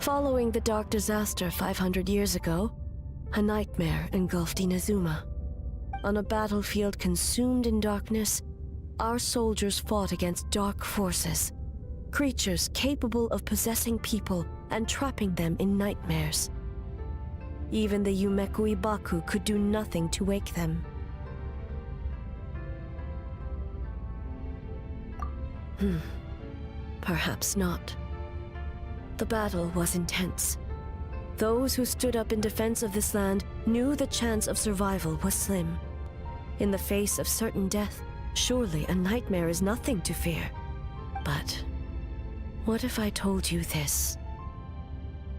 Speaker 3: Following the dark disaster 500 years ago, a nightmare engulfed Inazuma. On a battlefield consumed in darkness, our soldiers fought against dark forces, creatures capable of possessing people and trapping them in nightmares. Even the Yumeku Ibaku could do nothing to wake them. Perhaps not. The battle was intense. Those who stood up in defense of this land knew the chance of survival was slim. In the face of certain death, surely a nightmare is nothing to fear. But what if I told you this?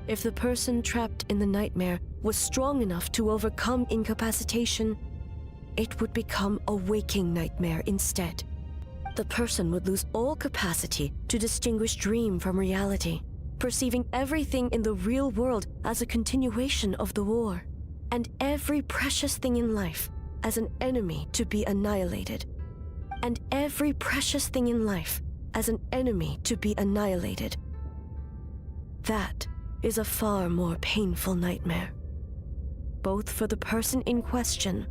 Speaker 3: If the person trapped in the nightmare was strong enough to overcome incapacitation, it would become a waking nightmare instead. The person would lose all capacity to distinguish dream from reality, perceiving everything in the real world as a continuation of the war, and every precious thing in life as an enemy to be annihilated. And every precious thing in life as an enemy to be annihilated. That is a far more painful nightmare, both for the person in question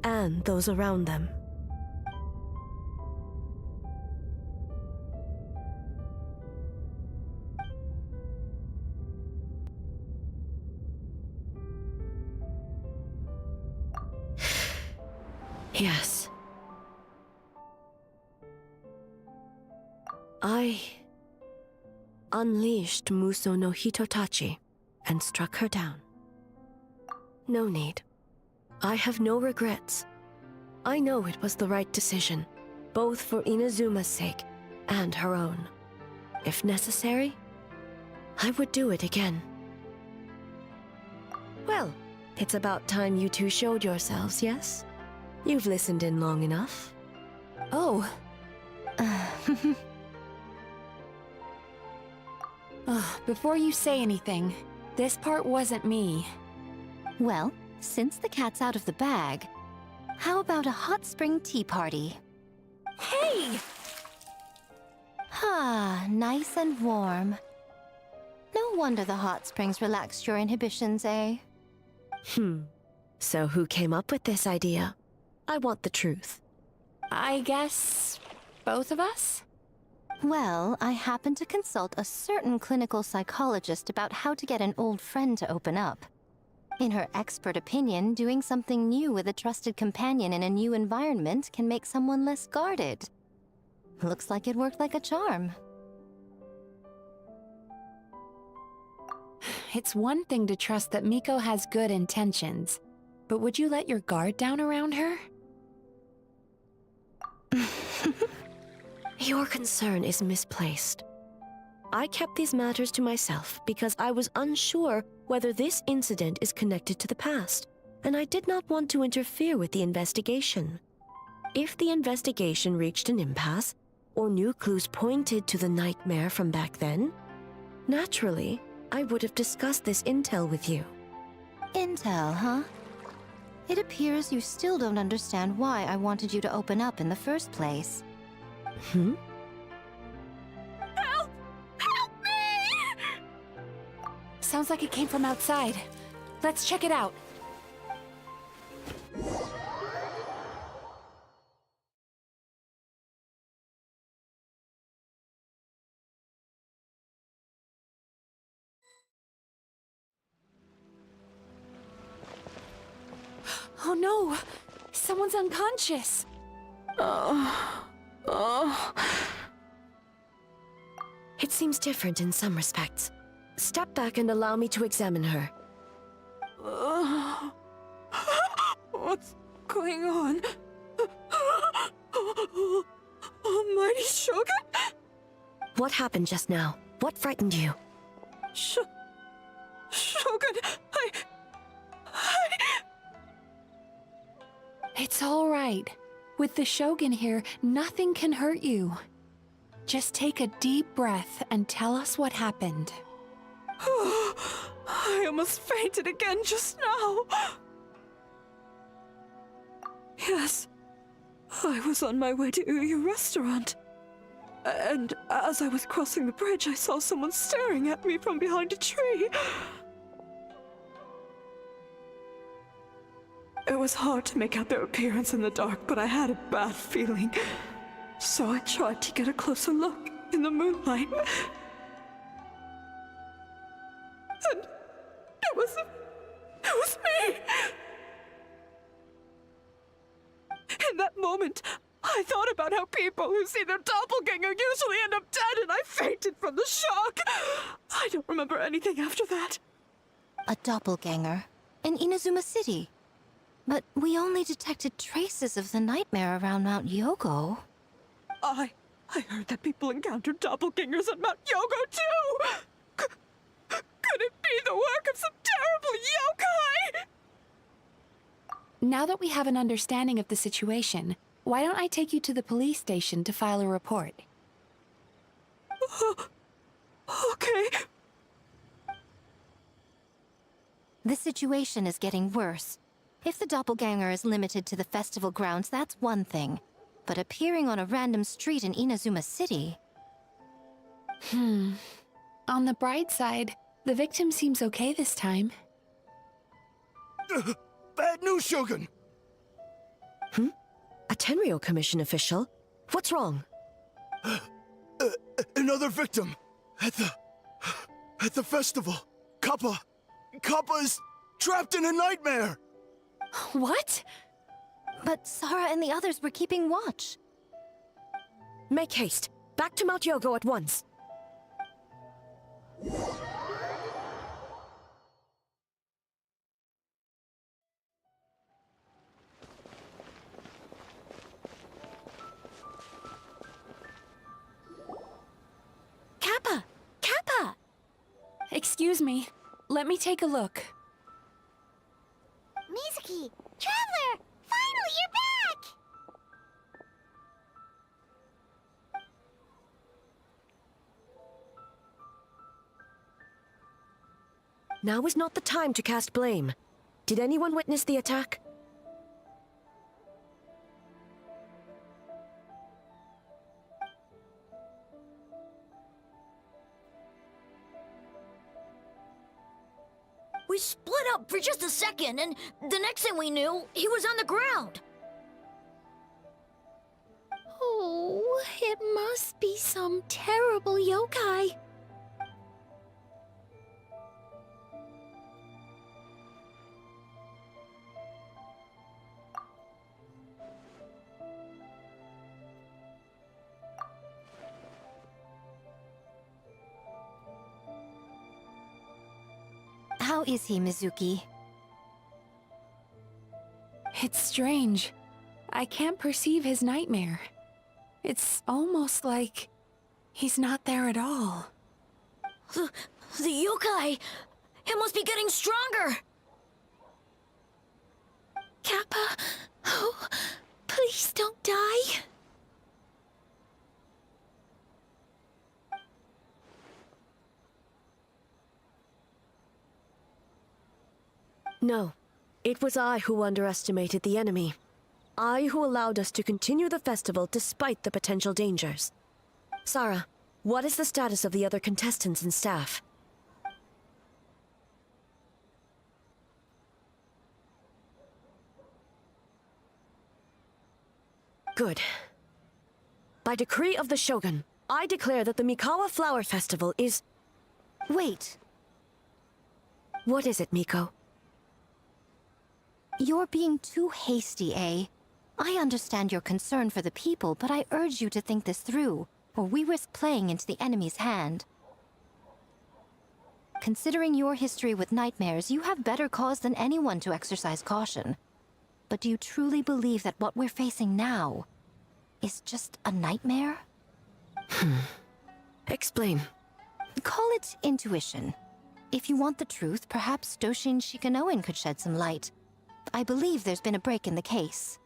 Speaker 3: and those around them. Yes. I unleashed Muso no Hitotachi and struck her down. No need. I have no regrets. I know it was the right decision, both for Inazuma's sake and her own. If necessary, I would do it again. Well, it's about time you two showed yourselves, yes? You've listened in long enough.
Speaker 7: Oh. Before you say anything, this part wasn't me.
Speaker 2: Well, since the cat's out of the bag, how about a hot spring tea party?
Speaker 7: Hey!
Speaker 2: Ah, nice and warm. No wonder the hot springs relaxed your inhibitions, eh?
Speaker 3: So who came up with this idea? I want the truth.
Speaker 7: I guess both of us?
Speaker 2: Well, I happened to consult a certain clinical psychologist about how to get an old friend to open up. In her expert opinion, doing something new with a trusted companion in a new environment can make someone less guarded. Looks like it worked like a charm.
Speaker 7: It's one thing to trust that Miko has good intentions, but would you let your guard down around her?
Speaker 3: Your concern is misplaced. I kept these matters to myself because I was unsure whether this incident is connected to the past, and I did not want to interfere with the investigation. If the investigation reached an impasse, or new clues pointed to the nightmare from back then, naturally, I would have discussed this intel with you.
Speaker 2: Intel, huh? It appears you still don't understand why I wanted you to open up in the first place.
Speaker 15: Help! Help me!
Speaker 7: Sounds like it came from outside. Let's check it out. Oh no! Someone's unconscious!
Speaker 3: It seems different in some respects. Step back and allow me to examine her.
Speaker 15: What's going on? Almighty Shogun?
Speaker 3: What happened just now? What frightened you?
Speaker 15: Shogun,
Speaker 7: It's all right. With the Shogun here, nothing can hurt you. Just take a deep breath and tell us what happened.
Speaker 15: I almost fainted again just now. Yes, I was on my way to your restaurant. And as I was crossing the bridge, I saw someone staring at me from behind a tree. It was hard to make out their appearance in the dark, but I had a bad feeling. So I tried to get a closer look in the moonlight. And it was me! In that moment, I thought about how people who see their doppelganger usually end up dead, and I fainted from the shock. I don't remember anything after that.
Speaker 2: A doppelganger in Inazuma City. But we only detected traces of the nightmare around Mount Yogo.
Speaker 15: I heard that people encountered doppelgangers at Mount Yogo too! Could it be the work of some terrible yokai?
Speaker 7: Now that we have an understanding of the situation, why don't I take you to the police station to file a report?
Speaker 15: Okay.
Speaker 2: The situation is getting worse. If the doppelganger is limited to the festival grounds, that's one thing. But appearing on a random street in Inazuma City...
Speaker 7: On the bright side, the victim seems okay this time.
Speaker 11: Bad news, Shogun!
Speaker 3: A Tenryo Commission official? What's wrong?
Speaker 11: Another victim! At the festival! Kappa is trapped in a nightmare!
Speaker 7: What?
Speaker 2: But Sara and the others were keeping watch.
Speaker 3: Make haste. Back to Mount Yogo at once.
Speaker 2: Kappa! Kappa!
Speaker 7: Excuse me. Let me take a look.
Speaker 4: Mizuki! Traveler! Finally, you're back!
Speaker 3: Now is not the time to cast blame. Did anyone witness the attack?
Speaker 6: We split up for just a second, and the next thing we knew, he was on the ground.
Speaker 2: Oh, it must be some terrible yokai. How is he, Mizuki?
Speaker 7: It's strange. I can't perceive his nightmare. It's almost like he's not there at all.
Speaker 6: The yokai! It must be getting stronger!
Speaker 2: Kappa, oh, please don't die.
Speaker 3: No. It was I who underestimated the enemy. I who allowed us to continue the festival despite the potential dangers. Sara, what is the status of the other contestants and staff? Good. By decree of the Shogun, I declare that the Mikawa Flower Festival is...
Speaker 2: Wait.
Speaker 3: What is it, Miko?
Speaker 2: You're being too hasty, eh? I understand your concern for the people, but I urge you to think this through, or we risk playing into the enemy's hand. Considering your history with nightmares, you have better cause than anyone to exercise caution. But do you truly believe that what we're facing now is just a nightmare?
Speaker 3: Explain.
Speaker 2: Call it intuition. If you want the truth, perhaps Doshin Shikanoin could shed some light. I believe there's been a break in the case.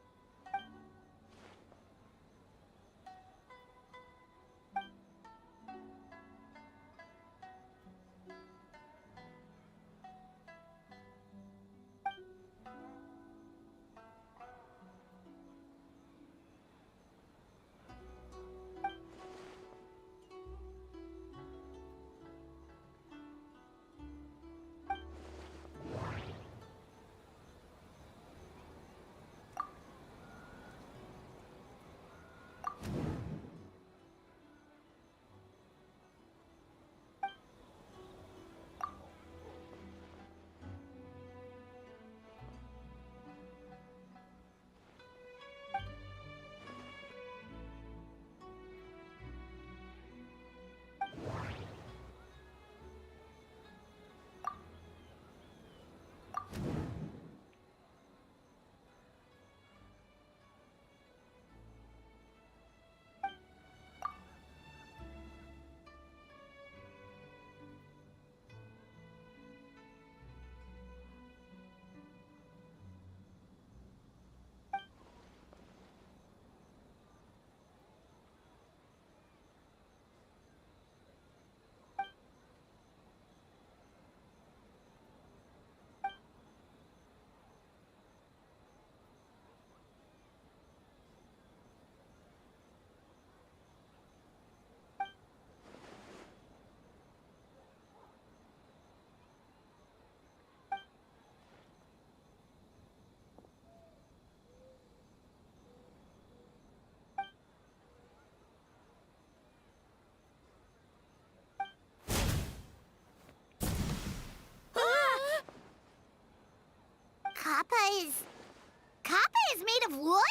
Speaker 6: Kappa is made of wood?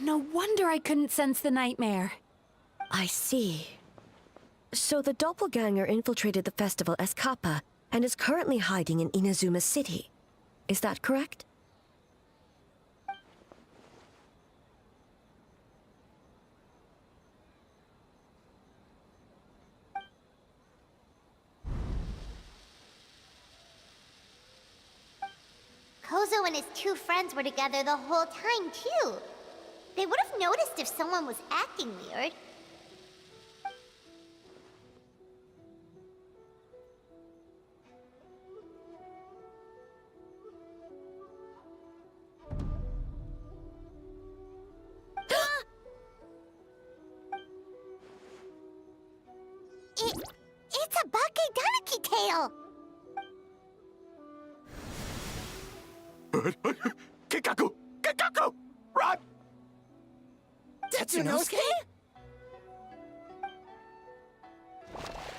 Speaker 7: No wonder I couldn't sense the nightmare.
Speaker 3: I see. So the doppelganger infiltrated the festival as Kappa and is currently hiding in Inazuma City. Is that correct?
Speaker 4: Kozo and his two friends were together the whole time, too. They would have noticed if someone was acting weird. It's a Bakedaniki tail!
Speaker 11: Kikaku! Kikaku! Run!
Speaker 1: Tetsunosuke?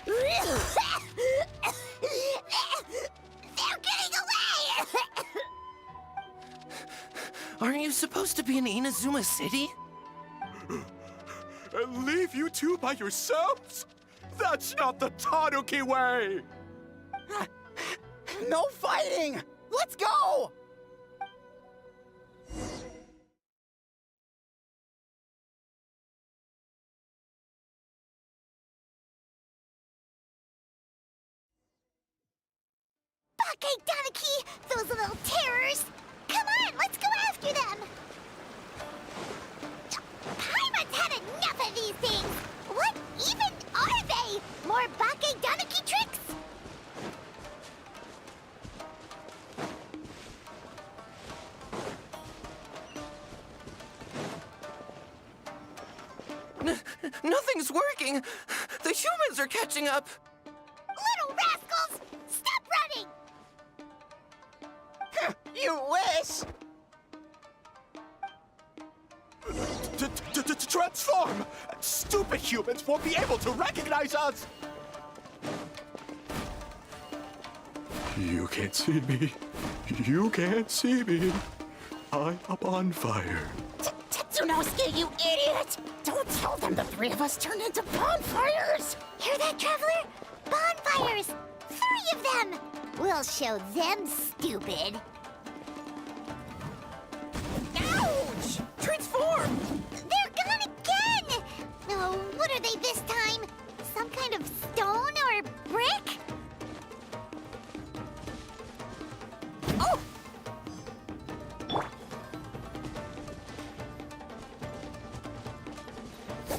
Speaker 6: They're getting away!
Speaker 1: Aren't you supposed to be in Inazuma City?
Speaker 11: And leave you two by yourselves? That's not the Tanuki way!
Speaker 13: No fighting! Let's go!
Speaker 4: Bakedaniki! Those little terrors! Come on, let's go after them! Paimon's had enough of these things! What even are they? More Bakedaniki tricks?
Speaker 1: Nothing's working! The humans are catching up!
Speaker 4: Little rascals! Stop running!
Speaker 13: You wish!
Speaker 11: Transform! Stupid humans won't be able to recognize us! You can't see me. You can't see me. I'm up on fire.
Speaker 6: Tetsunosuke, you idiot! Don't tell them the three of us turned into bonfires!
Speaker 4: Hear that, Traveler? Bonfires! 3 of them! We'll show them, stupid.
Speaker 1: Ouch! Transform!
Speaker 4: They're gone again! Oh, what are they this time? Some kind of stone or brick?
Speaker 1: Oh!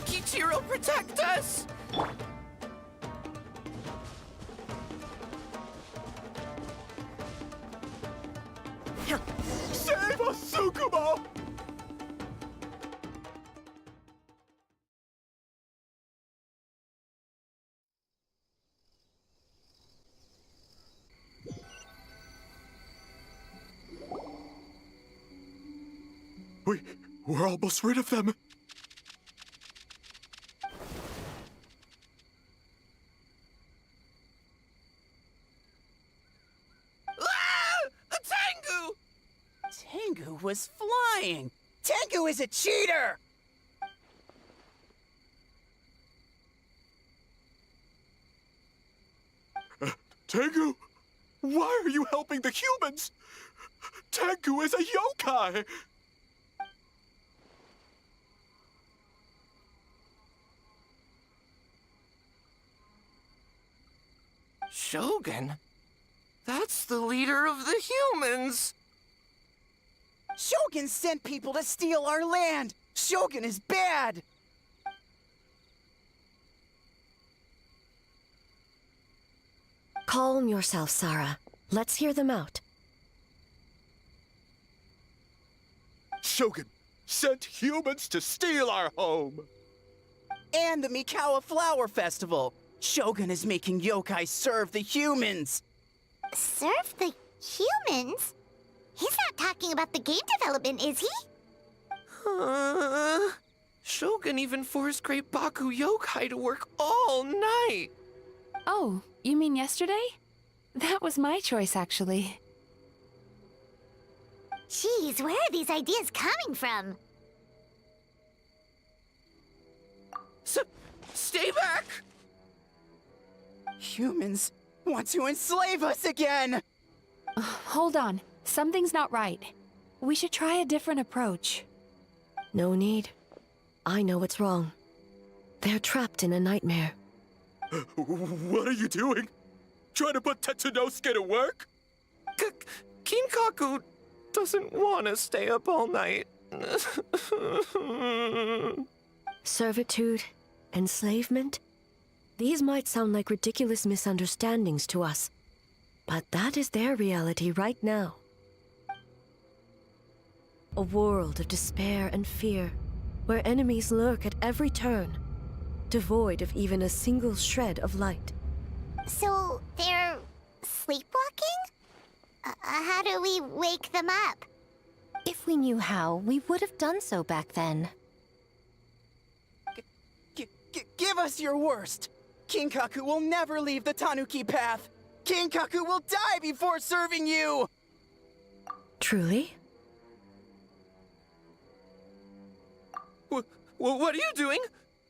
Speaker 1: Kichiro, protect us!
Speaker 11: Save us, Tsukumo! We're almost rid of them.
Speaker 13: Tengu was flying! Tengu is a cheater!
Speaker 11: Tengu, why are you helping the humans? Tengu is a yokai!
Speaker 1: Shogun? That's the leader of the humans!
Speaker 13: Shogun sent people to steal our land! Shogun is bad!
Speaker 3: Calm yourself, Sarah. Let's hear them out.
Speaker 11: Shogun sent humans to steal our home!
Speaker 13: And the Mikawa Flower Festival! Shogun is making yokai serve the humans!
Speaker 4: Serve the humans? He's not talking about the game development, is he?
Speaker 1: Shogun even forced Great Baku Yokai to work all night!
Speaker 7: Oh, you mean yesterday? That was my choice, actually.
Speaker 4: Jeez, where are these ideas coming from?
Speaker 1: Stay back!
Speaker 13: Humans want to enslave us again!
Speaker 7: Hold on. Something's not right. We should try a different approach.
Speaker 3: No need. I know what's wrong. They're trapped in a nightmare.
Speaker 11: What are you doing? Trying to put Tetsunosuke to work?
Speaker 1: Kinkaku doesn't want to stay up all night.
Speaker 3: Servitude, enslavement? These might sound like ridiculous misunderstandings to us, but that is their reality right now. A world of despair and fear, where enemies lurk at every turn, devoid of even a single shred of light.
Speaker 4: So, they're sleepwalking? How do we wake them up?
Speaker 2: If we knew how, we would have done so back then.
Speaker 13: Give us your worst! Kinkaku will never leave the Tanuki path! Kinkaku will die before serving you!
Speaker 3: Truly?
Speaker 1: What are you doing?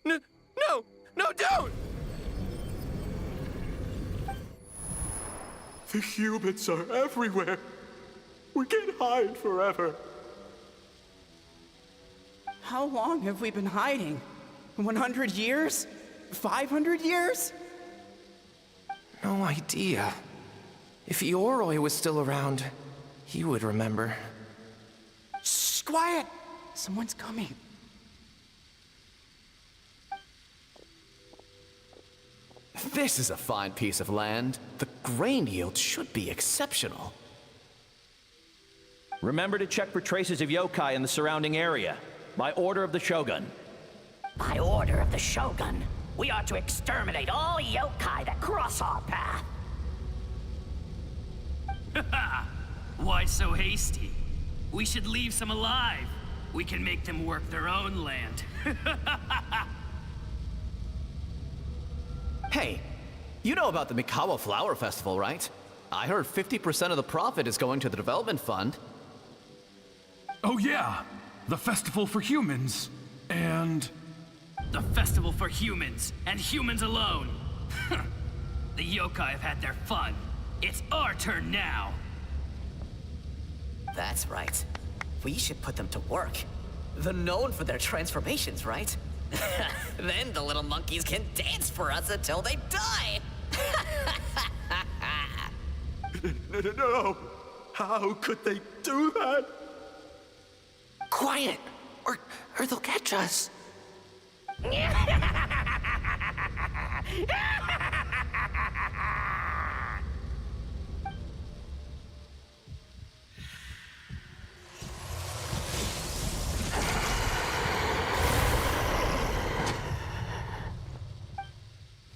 Speaker 1: No, don't!
Speaker 11: The humans are everywhere. We can't hide forever.
Speaker 13: How long have we been hiding? 100 years? 500 years?
Speaker 1: No idea. If Ioroi was still around, he would remember.
Speaker 13: Shh, quiet! Someone's coming.
Speaker 18: This is a fine piece of land. The grain yield should be exceptional.
Speaker 19: Remember to check for traces of yokai in the surrounding area. By order of the Shogun.
Speaker 16: By order of the Shogun, we are to exterminate all yokai that cross our path.
Speaker 20: Why so hasty? We should leave some alive. We can make them work their own land.
Speaker 18: Hey, you know about the Mikawa Flower Festival, right? I heard 50% of the profit is going to the development fund.
Speaker 10: Oh yeah, the festival for humans, and...
Speaker 20: The festival for humans, and humans alone. The yokai have had their fun. It's our turn now.
Speaker 18: That's right. We should put them to work. They're known for their transformations, right? Then the little monkeys can dance for us until they die!
Speaker 11: No! How could they do that?
Speaker 1: Quiet, or they'll catch us.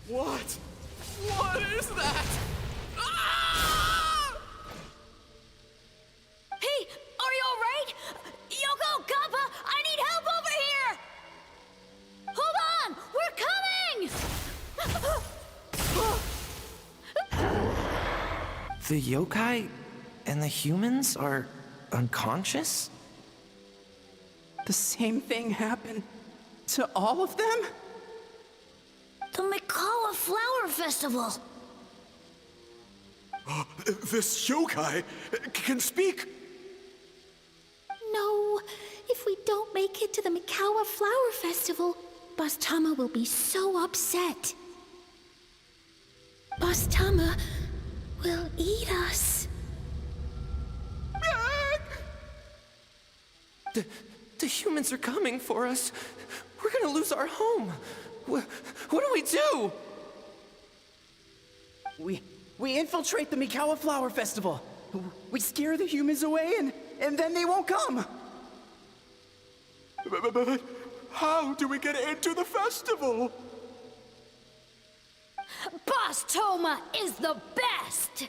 Speaker 11: What? What is that?
Speaker 6: Hey, are you alright? Yoko, Kappa, I need help over here! Hold on, we're coming!
Speaker 1: The yokai and the humans are unconscious?
Speaker 13: The same thing happened to all of them?
Speaker 6: The Mikawa Flower Festival!
Speaker 11: This yokai can speak!
Speaker 6: No, if we don't make it to the Mikawa Flower Festival, Boss Tama will be so upset. Boss Tama will eat us.
Speaker 1: The humans are coming for us. We're gonna lose our home. What do we do?
Speaker 13: We infiltrate the Mikawa Flower Festival. We scare the humans away and then they won't come.
Speaker 11: But how do we get into the festival?
Speaker 6: Boss Toma is the best!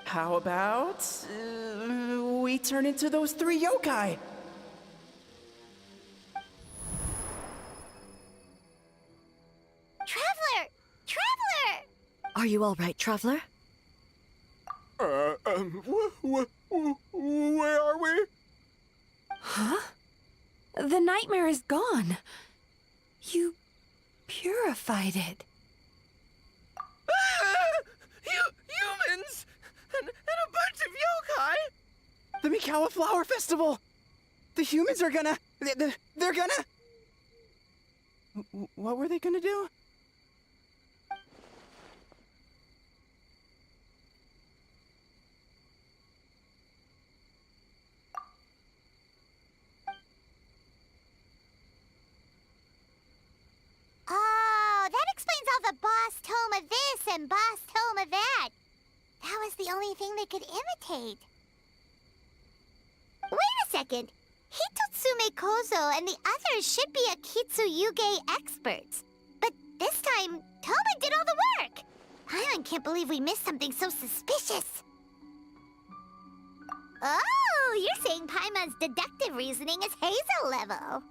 Speaker 13: How about we turn into those 3 yokai?
Speaker 4: Traveler! Traveler!
Speaker 3: Are you all right, Traveler?
Speaker 11: Where are we?
Speaker 7: Huh? The nightmare is gone. You purified it.
Speaker 1: Humans! And a bunch of yokai!
Speaker 13: The Mikawa Flower Festival! The humans are gonna... They're gonna... What were they gonna do?
Speaker 4: Oh, that explains all the Boss Toma this and Boss Toma that. That was the only thing they could imitate. Wait a second. Hitotsume Kozo and the others should be Akitsu Yuge experts. But this time, Toma did all the work. I can't believe we missed something so suspicious. Oh, you're saying Paimon's deductive reasoning is Hazel level.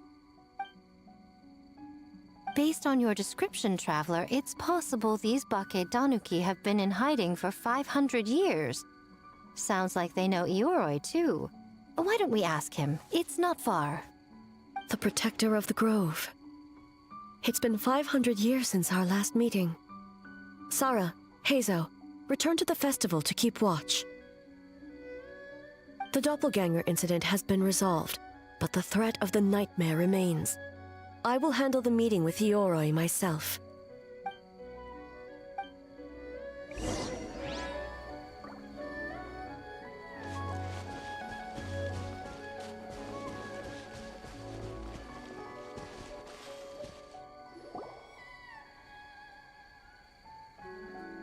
Speaker 2: Based on your description, Traveler, it's possible these Bake Danuki have been in hiding for 500 years. Sounds like they know Ioroi, too. Why don't we ask him? It's not far.
Speaker 3: The protector of the grove. It's been 500 years since our last meeting. Sarah, Heizo, return to the festival to keep watch. The doppelganger incident has been resolved, but the threat of the nightmare remains. I will handle the meeting with Ioroi myself.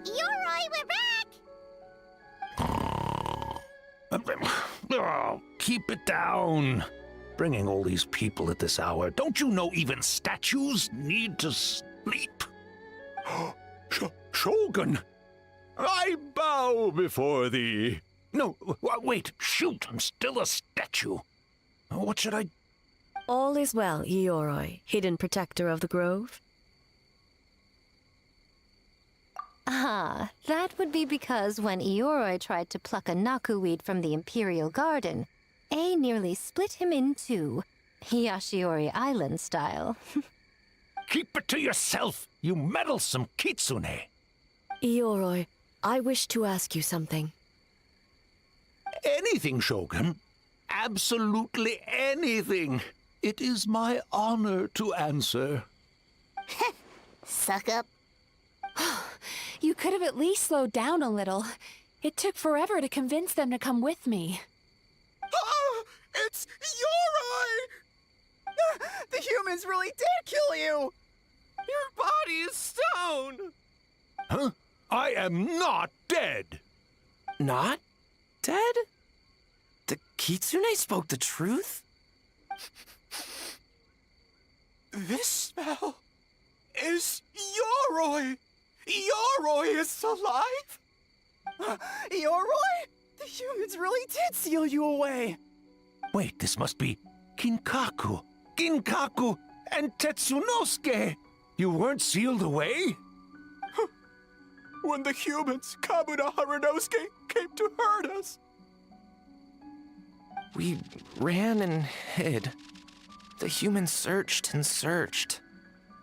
Speaker 4: Ioroi, we're back!
Speaker 5: Oh, keep it down. Bringing all these people at this hour. Don't you know even statues need to sleep? Shogun! I bow before thee. No, wait, shoot, I'm still a statue. What should I...
Speaker 3: All is well, Ioroi, hidden protector of the grove.
Speaker 2: Ah, that would be because when Ioroi tried to pluck a nakuweed from the Imperial Garden, A nearly split him in two, Yashiori Island style.
Speaker 5: keep it to yourself, you meddlesome kitsune.
Speaker 3: Ioroi, I wish to ask you something.
Speaker 5: Anything, Shogun. Absolutely anything. It is my honor to answer.
Speaker 6: Suck up.
Speaker 7: You could have at least slowed down a little. It took forever to convince them to come with me.
Speaker 11: Ah! It's Yoroi!
Speaker 13: The humans really did kill you!
Speaker 10: Your body is stone!
Speaker 5: Huh? I am not dead!
Speaker 1: Not dead? The kitsune spoke the truth?
Speaker 11: This smell is Yoroi! Yoroi is alive?
Speaker 13: Yoroi? The humans really did seal you away!
Speaker 5: Wait, this must be Kinkaku, Ginkaku, and Tetsunosuke! You weren't sealed away?
Speaker 11: When the humans, Kabuna Harunosuke, came to hurt us.
Speaker 1: We ran and hid. The humans searched and searched.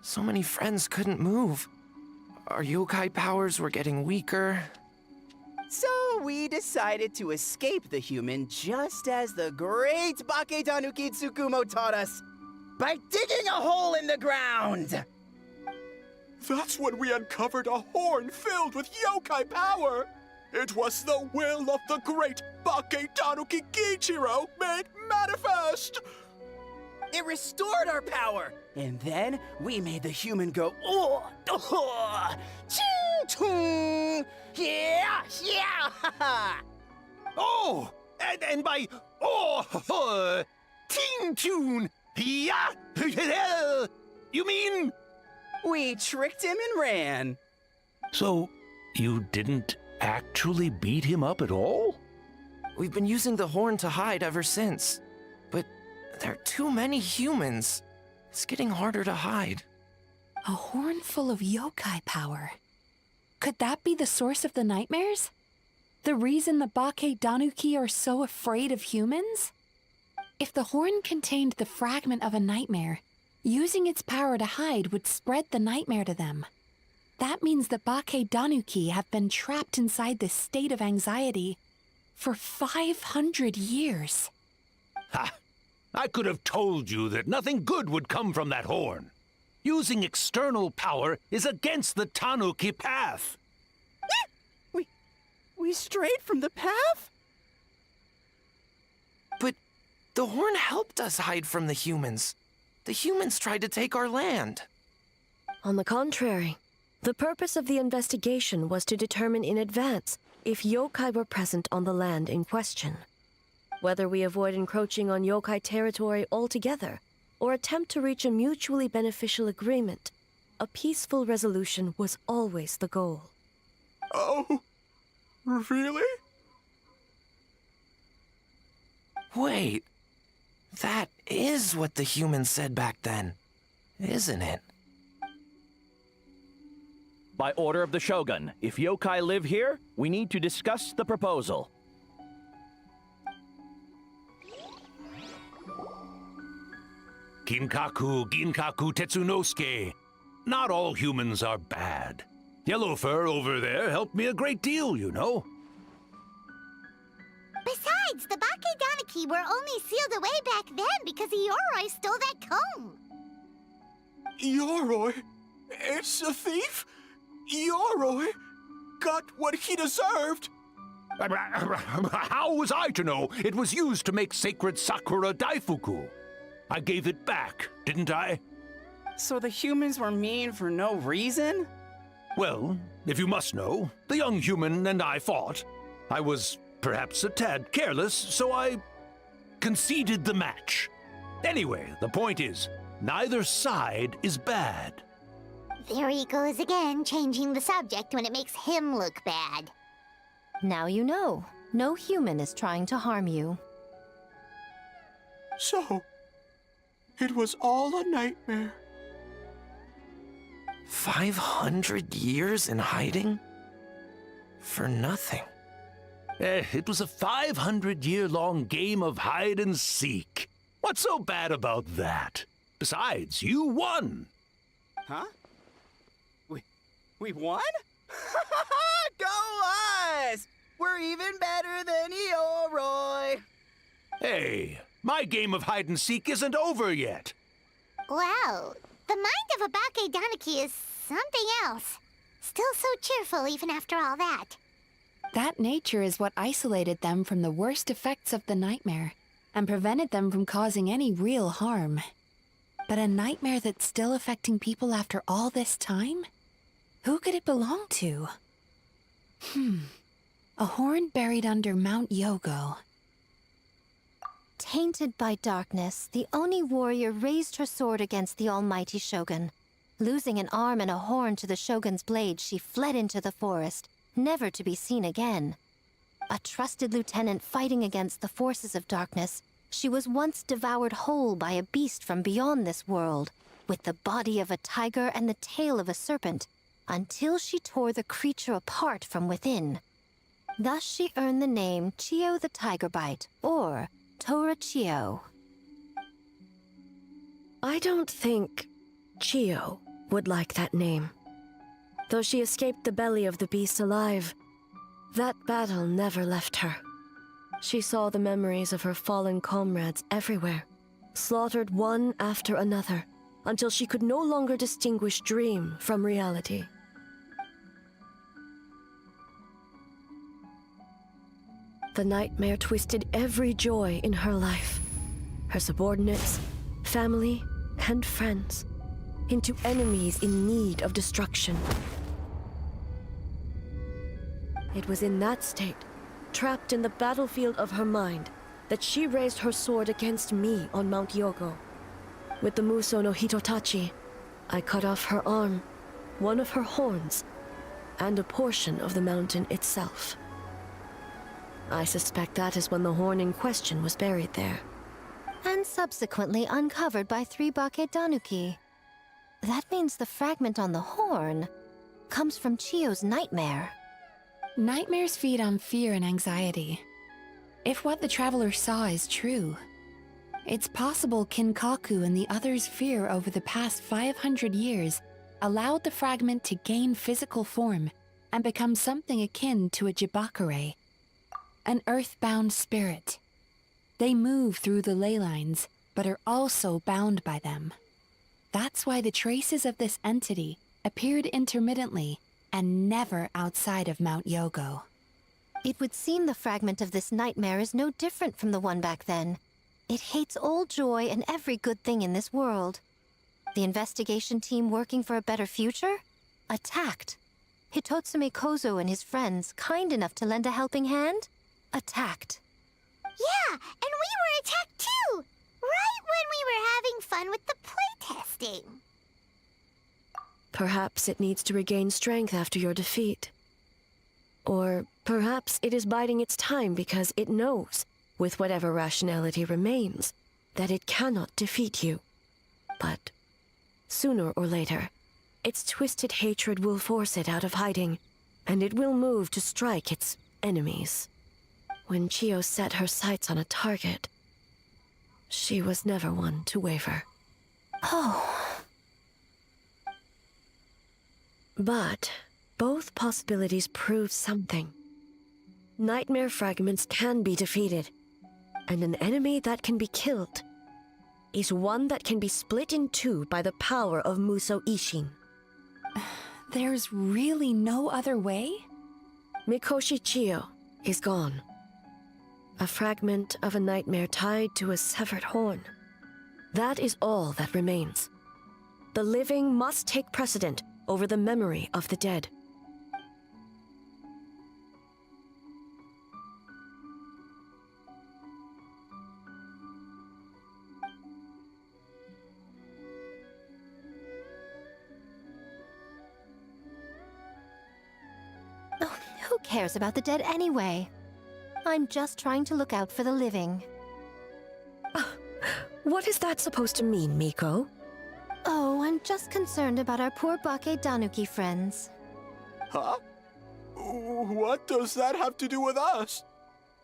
Speaker 1: So many friends couldn't move. Our yokai powers were getting weaker.
Speaker 13: So we decided to escape the human just as the great Baketanuki Tsukumo taught us, by digging a hole in the ground!
Speaker 11: That's when we uncovered a horn filled with yokai power. It was the will of the great Baketanuki Kichiro made manifest.
Speaker 13: It restored our power, and then we made the human go, ching-chung, yeah, yeah,
Speaker 5: Oh, and by, ting-tune, yeah, you mean?
Speaker 13: We tricked him and ran.
Speaker 5: So, you didn't actually beat him up at all?
Speaker 1: We've been using the horn to hide ever since. But there are too many humans. It's getting harder to hide.
Speaker 7: A horn full of yokai power. Could that be the source of the nightmares? The reason the Baketanuki are so afraid of humans? If the horn contained the fragment of a nightmare, using its power to hide would spread the nightmare to them. That means the Baketanuki have been trapped inside this state of anxiety for 500 years.
Speaker 5: Ha! I could have told you that nothing good would come from that horn. Using external power is against the Tanuki path.
Speaker 13: We strayed from the path?
Speaker 1: But the horn helped us hide from the humans. The humans tried to take our land.
Speaker 3: On the contrary, the purpose of the investigation was to determine in advance if yokai were present on the land in question. Whether we avoid encroaching on yokai territory altogether, or attempt to reach a mutually beneficial agreement, a peaceful resolution was always the goal.
Speaker 11: Oh, really?
Speaker 1: Wait, that is what the humans said back then, isn't it?
Speaker 19: By order of the Shogun, if yokai live here, we need to discuss the proposal.
Speaker 5: Ginkaku, Tetsunosuke. Not all humans are bad. Yellowfur over there helped me a great deal, you know.
Speaker 6: Besides, the Baketanuki were only sealed away back then because Ioroi stole that comb.
Speaker 11: Yoroi is a thief? Yoroi got what he deserved.
Speaker 5: How was I to know it was used to make sacred Sakura Daifuku? I gave it back, didn't I?
Speaker 13: So the humans were mean for no reason?
Speaker 5: Well, if you must know, the young human and I fought. I was perhaps a tad careless, so I conceded the match. Anyway, the point is, neither side is bad.
Speaker 6: There he goes again, changing the subject when it makes him look bad.
Speaker 2: Now you know. No human is trying to harm you.
Speaker 11: So, it was all a nightmare.
Speaker 1: 500 years in hiding? For nothing.
Speaker 5: It was a 500-year-long game of hide and seek. What's so bad about that? Besides, you won.
Speaker 13: Huh? We won? Go us! We're even better than Eoroy!
Speaker 5: Hey, my game of hide-and-seek isn't over yet.
Speaker 4: Wow, the mind of a Bakedaniki is something else. Still so cheerful even after all that.
Speaker 7: That nature is what isolated them from the worst effects of the nightmare and prevented them from causing any real harm. But a nightmare that's still affecting people after all this time? Who could it belong to? A horn buried under Mount Yogo.
Speaker 2: Tainted by darkness, the Oni warrior raised her sword against the almighty Shogun. Losing an arm and a horn to the Shogun's blade, she fled into the forest, never to be seen again. A trusted lieutenant fighting against the forces of darkness, she was once devoured whole by a beast from beyond this world, with the body of a tiger and the tail of a serpent, until she tore the creature apart from within. Thus she earned the name Chio the Tigerbite, or Tora Chio.
Speaker 3: I don't think Chio would like that name. Though she escaped the belly of the beast alive, that battle never left her. She saw the memories of her fallen comrades everywhere, slaughtered one after another, until she could no longer distinguish dream from reality. The nightmare twisted every joy in her life, her subordinates, family, and friends, into enemies in need of destruction. It was in that state, trapped in the battlefield of her mind, that she raised her sword against me on Mount Yogo. With the Muso no Hitotachi, I cut off her arm, one of her horns, and a portion of the mountain itself. I suspect that is when the horn in question was buried there.
Speaker 2: And subsequently uncovered by 3 Bakedanuki. That means the fragment on the horn comes from Chio's nightmare.
Speaker 7: Nightmares feed on fear and anxiety. If what the traveler saw is true, it's possible Kinkaku and the others' fear over the past 500 years allowed the fragment to gain physical form and become something akin to a Jibakure, an earthbound spirit. They move through the ley lines, but are also bound by them. That's why the traces of this entity appeared intermittently and never outside of Mount Yogo.
Speaker 2: It would seem the fragment of this nightmare is no different from the one back then. It hates all joy and every good thing in this world. The investigation team working for a better future? Attacked. Hitotsume Kozo and his friends, kind enough to lend a helping hand? Attacked.
Speaker 4: Yeah, and we were attacked too! Right when we were having fun with the playtesting.
Speaker 3: Perhaps it needs to regain strength after your defeat. Or perhaps it is biding its time because it knows, with whatever rationality remains, that it cannot defeat you. But sooner or later, its twisted hatred will force it out of hiding, and it will move to strike its enemies. When Chio set her sights on a target, she was never one to waver.
Speaker 2: Oh.
Speaker 3: But both possibilities prove something. Nightmare fragments can be defeated, and an enemy that can be killed is one that can be split in two by the power of Muso Ishin.
Speaker 7: There's really no other way?
Speaker 3: Mikoshi Chio is gone. A fragment of a nightmare tied to a severed horn. That is all that remains. The living must take precedent over the memory of the dead.
Speaker 2: Oh, who cares about the dead anyway? I'm just trying to look out for the living.
Speaker 3: What is that supposed to mean, Miko?
Speaker 2: Oh, I'm just concerned about our poor Bakedanuki friends.
Speaker 11: Huh? What does that have to do with us?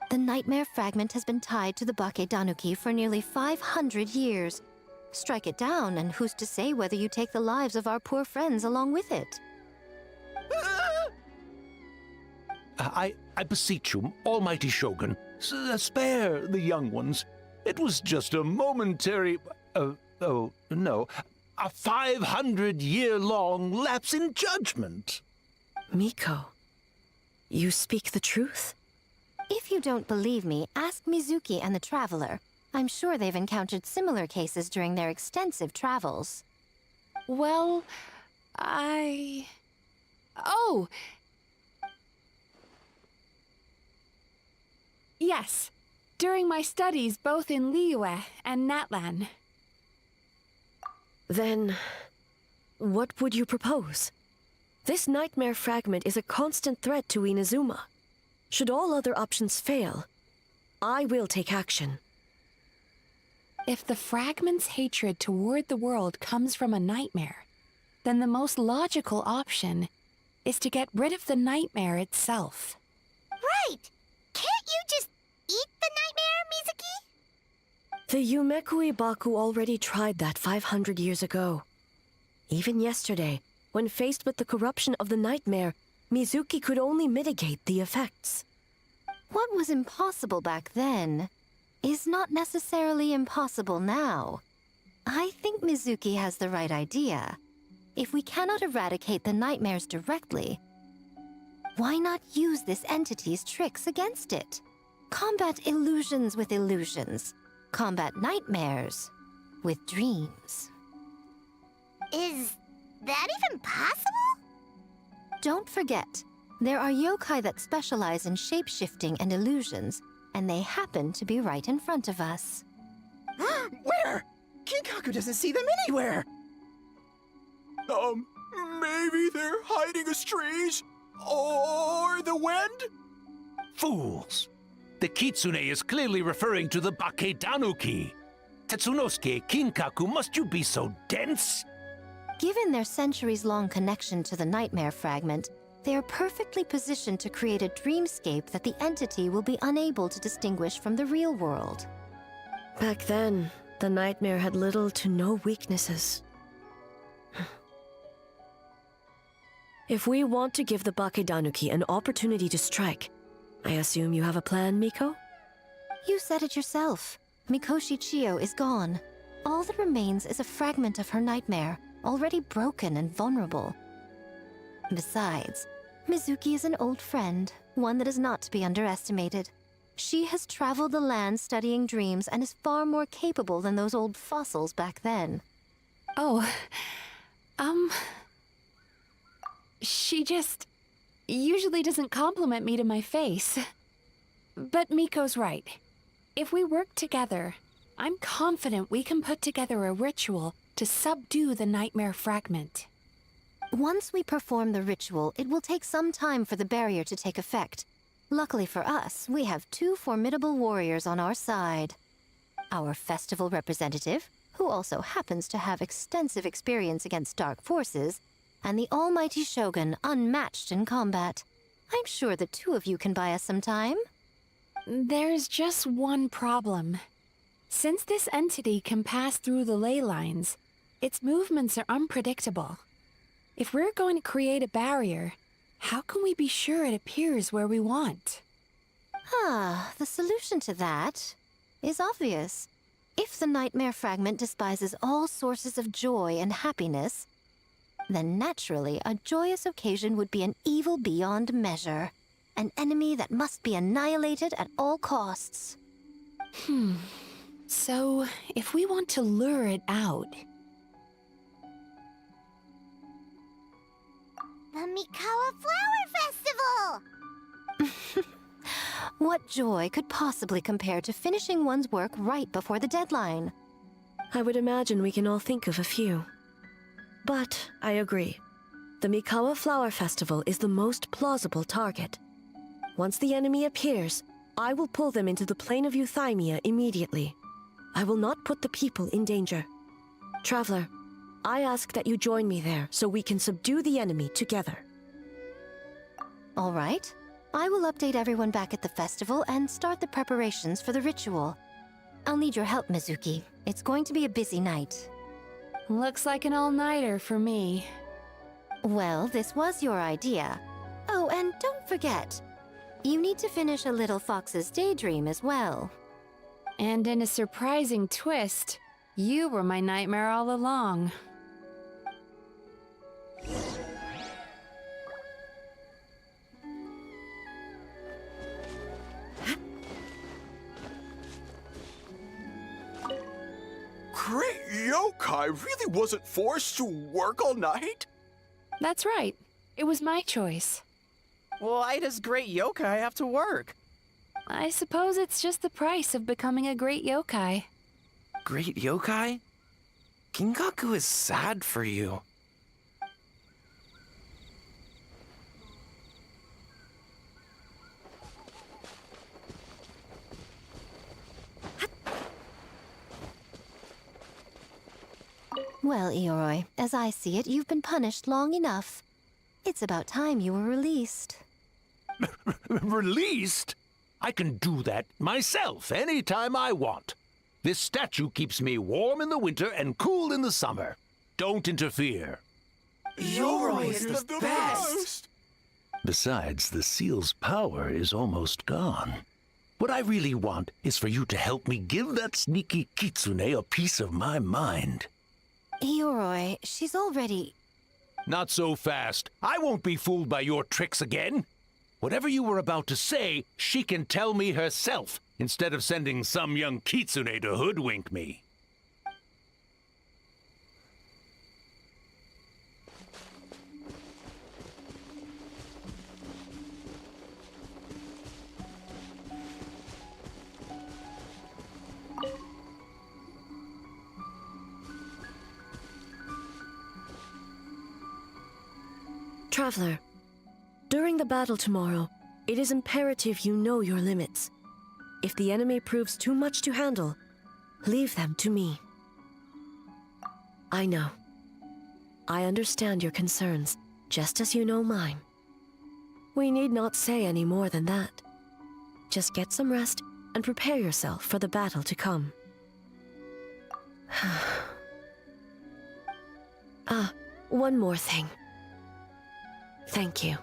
Speaker 2: The nightmare fragment has been tied to the Bakedanuki for nearly 500 years. Strike it down, and who's to say whether you take the lives of our poor friends along with it?
Speaker 5: I beseech you, almighty Shogun, spare the young ones. It was just a momentary... oh, no. A 500-year-long lapse in judgment.
Speaker 3: Miko, you speak the truth?
Speaker 2: If you don't believe me, ask Mizuki and the Traveler. I'm sure they've encountered similar cases during their extensive travels.
Speaker 7: Well, Oh! Yes. During my studies both in Liyue and Natlan.
Speaker 3: Then, what would you propose? This nightmare fragment is a constant threat to Inazuma. Should all other options fail, I will take action.
Speaker 7: If the fragment's hatred toward the world comes from a nightmare, then the most logical option is to get rid of the nightmare itself.
Speaker 6: Right! Can't you just eat the nightmare, Mizuki?
Speaker 3: The Yumekui Baku already tried that 500 years ago. Even yesterday, when faced with the corruption of the nightmare, Mizuki could only mitigate the effects.
Speaker 2: What was impossible back then is not necessarily impossible now. I think Mizuki has the right idea. If we cannot eradicate the nightmares directly, why not use this entity's tricks against it? Combat illusions with illusions. Combat nightmares with dreams.
Speaker 6: Is that even possible?
Speaker 2: Don't forget, there are yokai that specialize in shape-shifting and illusions, and they happen to be right in front of us.
Speaker 13: Where? Kinkaku doesn't see them anywhere!
Speaker 11: Maybe they're hiding as trees? Or the wind?
Speaker 5: Fools! The kitsune is clearly referring to the Baketanuki. Tetsunosuke, Kinkaku, must you be so dense?
Speaker 2: Given their centuries-long connection to the nightmare fragment, they are perfectly positioned to create a dreamscape that the entity will be unable to distinguish from the real world.
Speaker 3: Back then, the nightmare had little to no weaknesses. If we want to give the Bakedanuki an opportunity to strike, I assume you have a plan, Miko?
Speaker 2: You said it yourself. Mikoshi Chiyo is gone. All that remains is a fragment of her nightmare, already broken and vulnerable. Besides, Mizuki is an old friend, one that is not to be underestimated. She has traveled the land studying dreams and is far more capable than those old fossils back then.
Speaker 7: Oh, she just usually doesn't compliment me to my face. But Miko's right. If we work together, I'm confident we can put together a ritual to subdue the nightmare fragment.
Speaker 2: Once we perform the ritual, it will take some time for the barrier to take effect. Luckily for us, we have two formidable warriors on our side. Our festival representative, who also happens to have extensive experience against dark forces, and the almighty Shogun, unmatched in combat. I'm sure the two of you can buy us some time.
Speaker 7: There's just one problem. Since this entity can pass through the ley lines, its movements are unpredictable. If we're going to create a barrier, how can we be sure it appears where we want?
Speaker 2: The solution to that is obvious. If the nightmare fragment despises all sources of joy and happiness, then naturally a joyous occasion would be an evil beyond measure. An enemy that must be annihilated at all costs.
Speaker 7: So, if we want to lure it out...
Speaker 6: The Mikawa Flower Festival!
Speaker 2: What joy could possibly compare to finishing one's work right before the deadline?
Speaker 3: I would imagine we can all think of a few. But I agree. The Mikawa Flower Festival is the most plausible target. Once the enemy appears, I will pull them into the plane of Euthymia immediately. I will not put the people in danger. Traveler, I ask that you join me there so we can subdue the enemy together.
Speaker 2: All right. I will update everyone back at the festival and start the preparations for the ritual. I'll need your help, Mizuki. It's going to be a busy night.
Speaker 7: Looks like an all-nighter for me.
Speaker 2: Well, this was your idea. Oh, and don't forget, you need to finish a Little Fox's Daydream as well.
Speaker 7: And in a surprising twist, you were my nightmare all along.
Speaker 11: Great yokai really wasn't forced to work all night?
Speaker 7: That's right. It was my choice.
Speaker 13: Why does great yokai have to work?
Speaker 7: I suppose it's just the price of becoming a great yokai.
Speaker 1: Great yokai? Kingaku is sad for you.
Speaker 2: Well, Ioroi, as I see it, you've been punished long enough. It's about time you were released.
Speaker 5: Released? I can do that myself anytime I want. This statue keeps me warm in the winter and cool in the summer. Don't interfere.
Speaker 11: Ioroi is the best!
Speaker 5: Besides, the seal's power is almost gone. What I really want is for you to help me give that sneaky kitsune a piece of my mind.
Speaker 2: Ioroi, she's already...
Speaker 5: Not so fast. I won't be fooled by your tricks again. Whatever you were about to say, she can tell me herself, instead of sending some young kitsune to hoodwink me.
Speaker 3: Traveler, during the battle tomorrow, it is imperative you know your limits. If the enemy proves too much to handle, leave them to me. I know. I understand your concerns, just as you know mine. We need not say any more than that. Just get some rest and prepare yourself for the battle to come. One more thing. Thank you.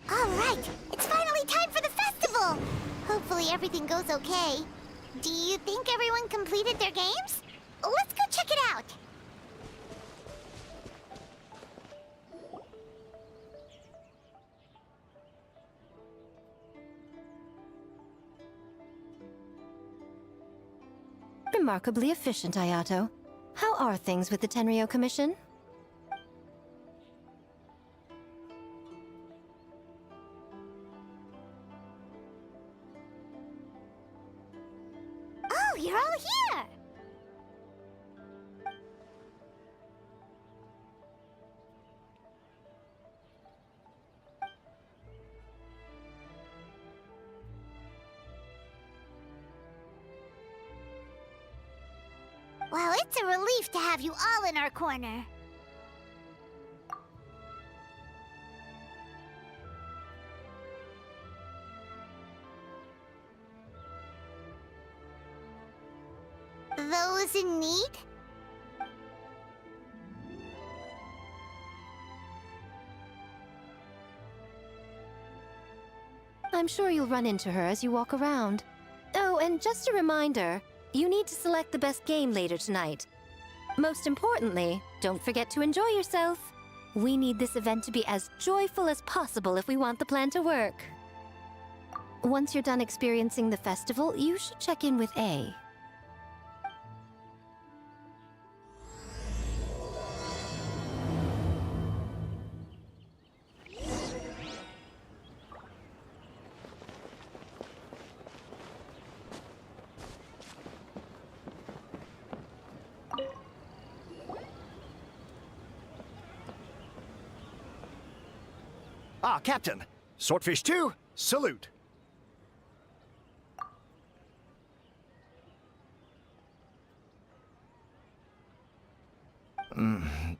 Speaker 4: Alright, it's finally time for the festival! Hopefully everything goes okay. Do you think everyone completed their games? Let's go check it out!
Speaker 2: Remarkably efficient, Ayato. How are things with the Tenryo Commission?
Speaker 4: Oh, you're all here! Well, it's a relief to have you all in our corner. Those in need?
Speaker 2: I'm sure you'll run into her as you walk around. Oh, and just a reminder, you need to select the best game later tonight. Most importantly, don't forget to enjoy yourself. We need this event to be as joyful as possible if we want the plan to work. Once you're done experiencing the festival, you should check in with A.
Speaker 21: Ah, Captain. Swordfish 2, salute.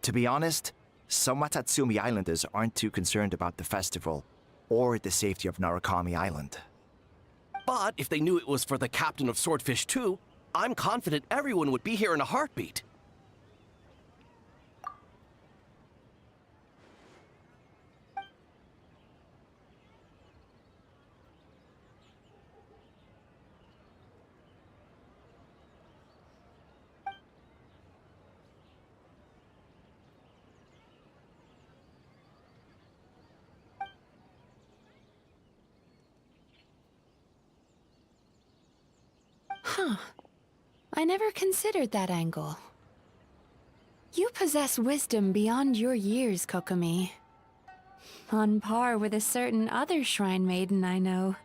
Speaker 22: To be honest, some Watatsumi Islanders aren't too concerned about the festival or the safety of Narukami Island.
Speaker 23: But if they knew it was for the captain of Swordfish 2, I'm confident everyone would be here in a heartbeat.
Speaker 7: Huh. I never considered that angle. You possess wisdom beyond your years, Kokomi. On par with a certain other shrine maiden I know.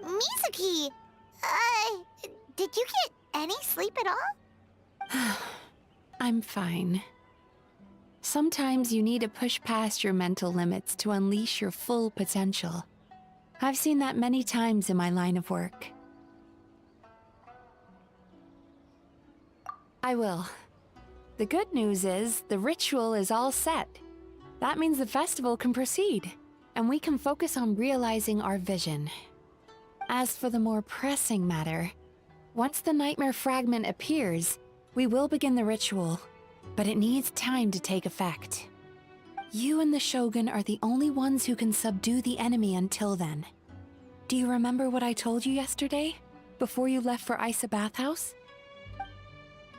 Speaker 6: Mizuki! Did you get any sleep at all?
Speaker 7: I'm fine. Sometimes you need to push past your mental limits to unleash your full potential. I've seen that many times in my line of work. I will. The good news is, the ritual is all set. That means the festival can proceed, and we can focus on realizing our vision. As for the more pressing matter, once the nightmare fragment appears, we will begin the ritual, but it needs time to take effect. You and the Shogun are the only ones who can subdue the enemy until then. Do you remember what I told you yesterday, before you left for Isa Bathhouse?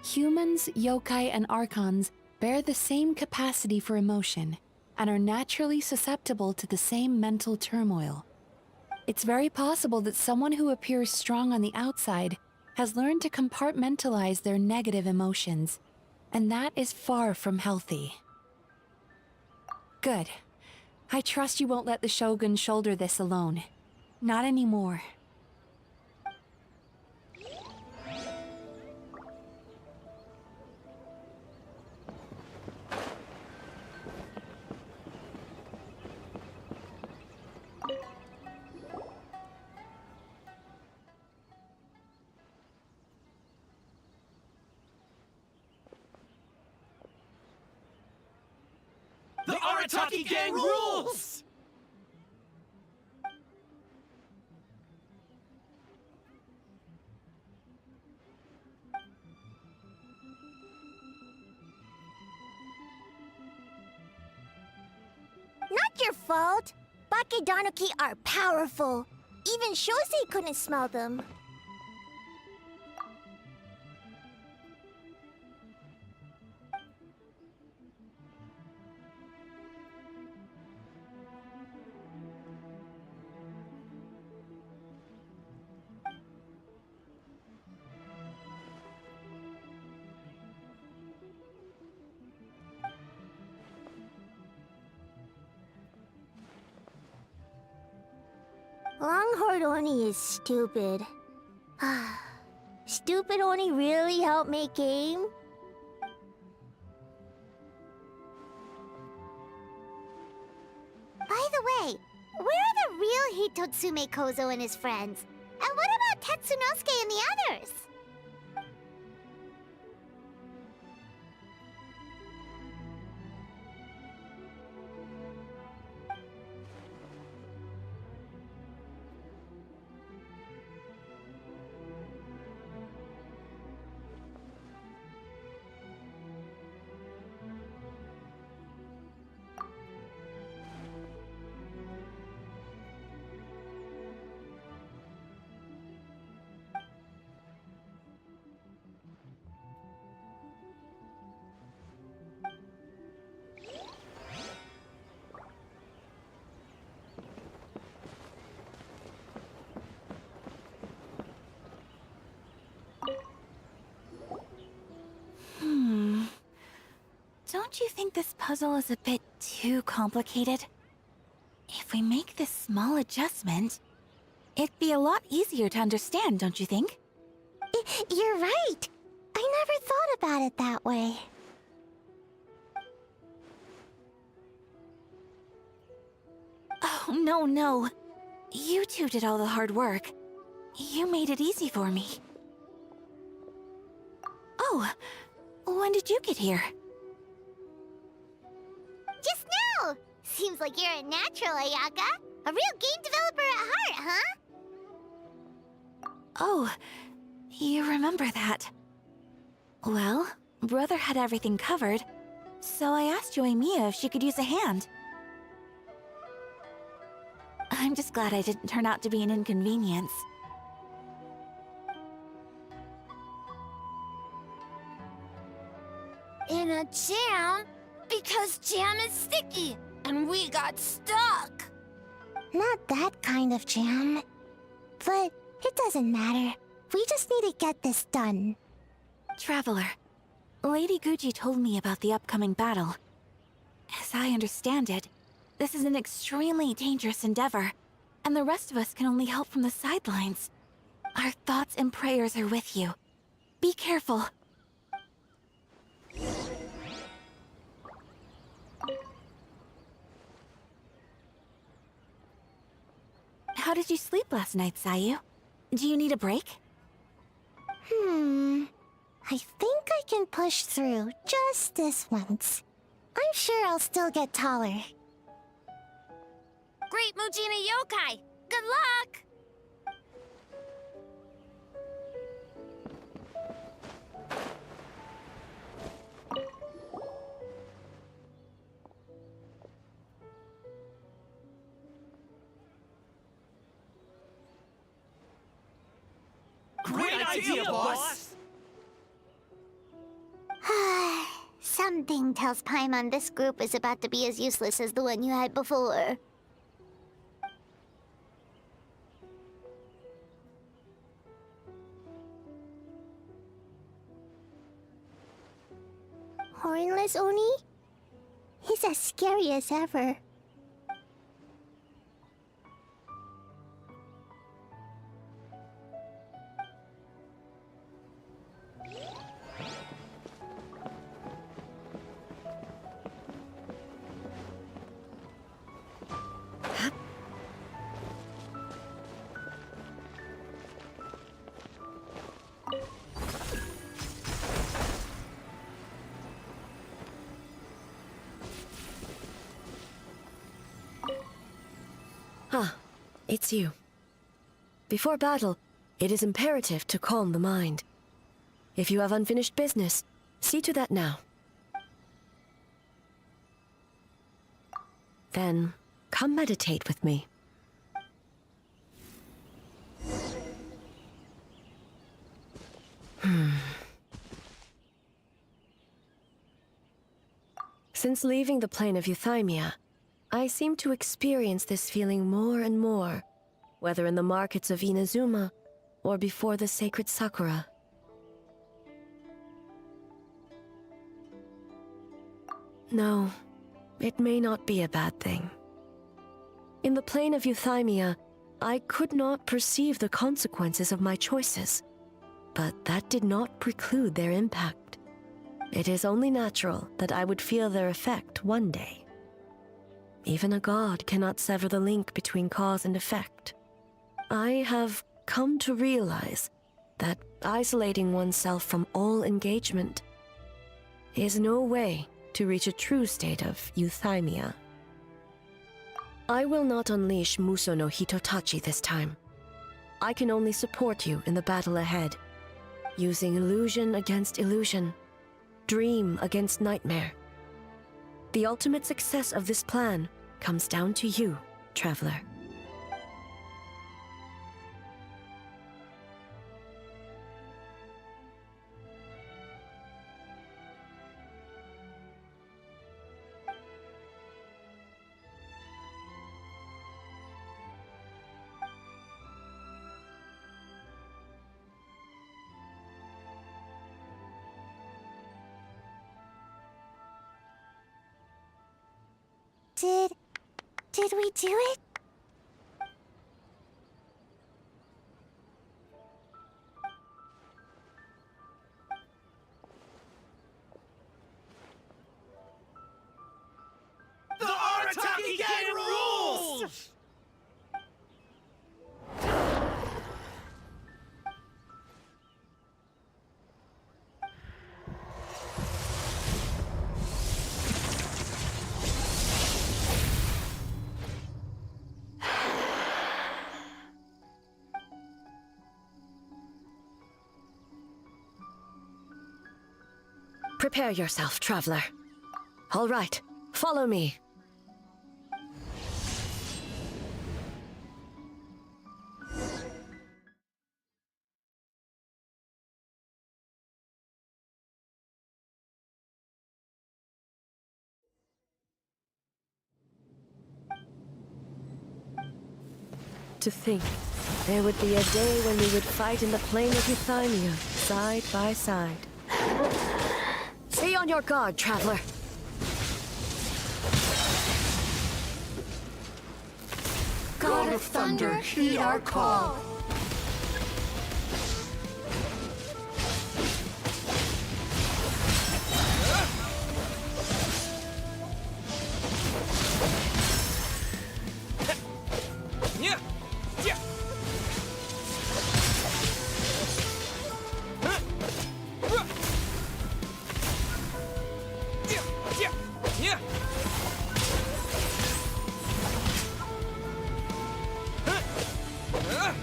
Speaker 7: Humans, yokai, and archons bear the same capacity for emotion, and are naturally susceptible to the same mental turmoil. It's very possible that someone who appears strong on the outside has learned to compartmentalize their negative emotions, and that is far from healthy. Good. I trust you won't let the Shogun shoulder this alone. Not anymore.
Speaker 20: The Arataki gang rules!
Speaker 6: Not your fault. Bakedanuki are powerful. Even Shosei couldn't smell them. Longhorn Oni is stupid. Stupid Oni really helped make game? By the way, where are the real Hitotsume Kozo and his friends? And what about Tetsunosuke and the others?
Speaker 24: Don't you think this puzzle is a bit too complicated? If we make this small adjustment, it'd be a lot easier to understand, don't you think?
Speaker 4: You're right. I never thought about it that way.
Speaker 24: Oh, no, no. You two did all the hard work. You made it easy for me. Oh, when did you get here?
Speaker 6: Just now! Seems like you're a natural, Ayaka. A real game developer at heart, huh?
Speaker 24: Oh, you remember that. Well, Brother had everything covered, so I asked Yoimiya if she could use a hand. I'm just glad I didn't turn out to be an inconvenience.
Speaker 6: In a jam? Because jam is sticky, and we got stuck.
Speaker 4: Not that kind of jam. But it doesn't matter. We just need to get this done.
Speaker 24: Traveler, Lady Guji told me about the upcoming battle. As I understand it, this is an extremely dangerous endeavor, and the rest of us can only help from the sidelines. Our thoughts and prayers are with you. Be careful. How did you sleep last night, Sayu? Do you need a break?
Speaker 4: I think I can push through just this once. I'm sure I'll still get taller.
Speaker 6: Great Mujina Yokai! Good luck!
Speaker 20: Great idea, boss!
Speaker 6: Something tells Paimon this group is about to be as useless as the one you had before. Hornless Oni? He's as scary as ever.
Speaker 3: Ah, it's you. Before battle, it is imperative to calm the mind. If you have unfinished business, see to that now. Then, come meditate with me. Since leaving the plane of Euthymia, I seem to experience this feeling more and more, whether in the markets of Inazuma or before the sacred Sakura. No, it may not be a bad thing. In the plane of Euthymia, I could not perceive the consequences of my choices, but that did not preclude their impact. It is only natural that I would feel their effect one day. Even a god cannot sever the link between cause and effect. I have come to realize that isolating oneself from all engagement is no way to reach a true state of euthymia. I will not unleash Muso no Hitotachi this time. I can only support you in the battle ahead, using illusion against illusion, dream against nightmare. The ultimate success of this plan comes down to you, traveler.
Speaker 4: Did we do it?
Speaker 20: The Arataki Gang rules!
Speaker 3: Prepare yourself, traveler. All right, follow me. To think, there would be a day when we would fight in the plain of Euthymia, side by side. Stay on your guard, traveler.
Speaker 4: God of Thunder, heed our call.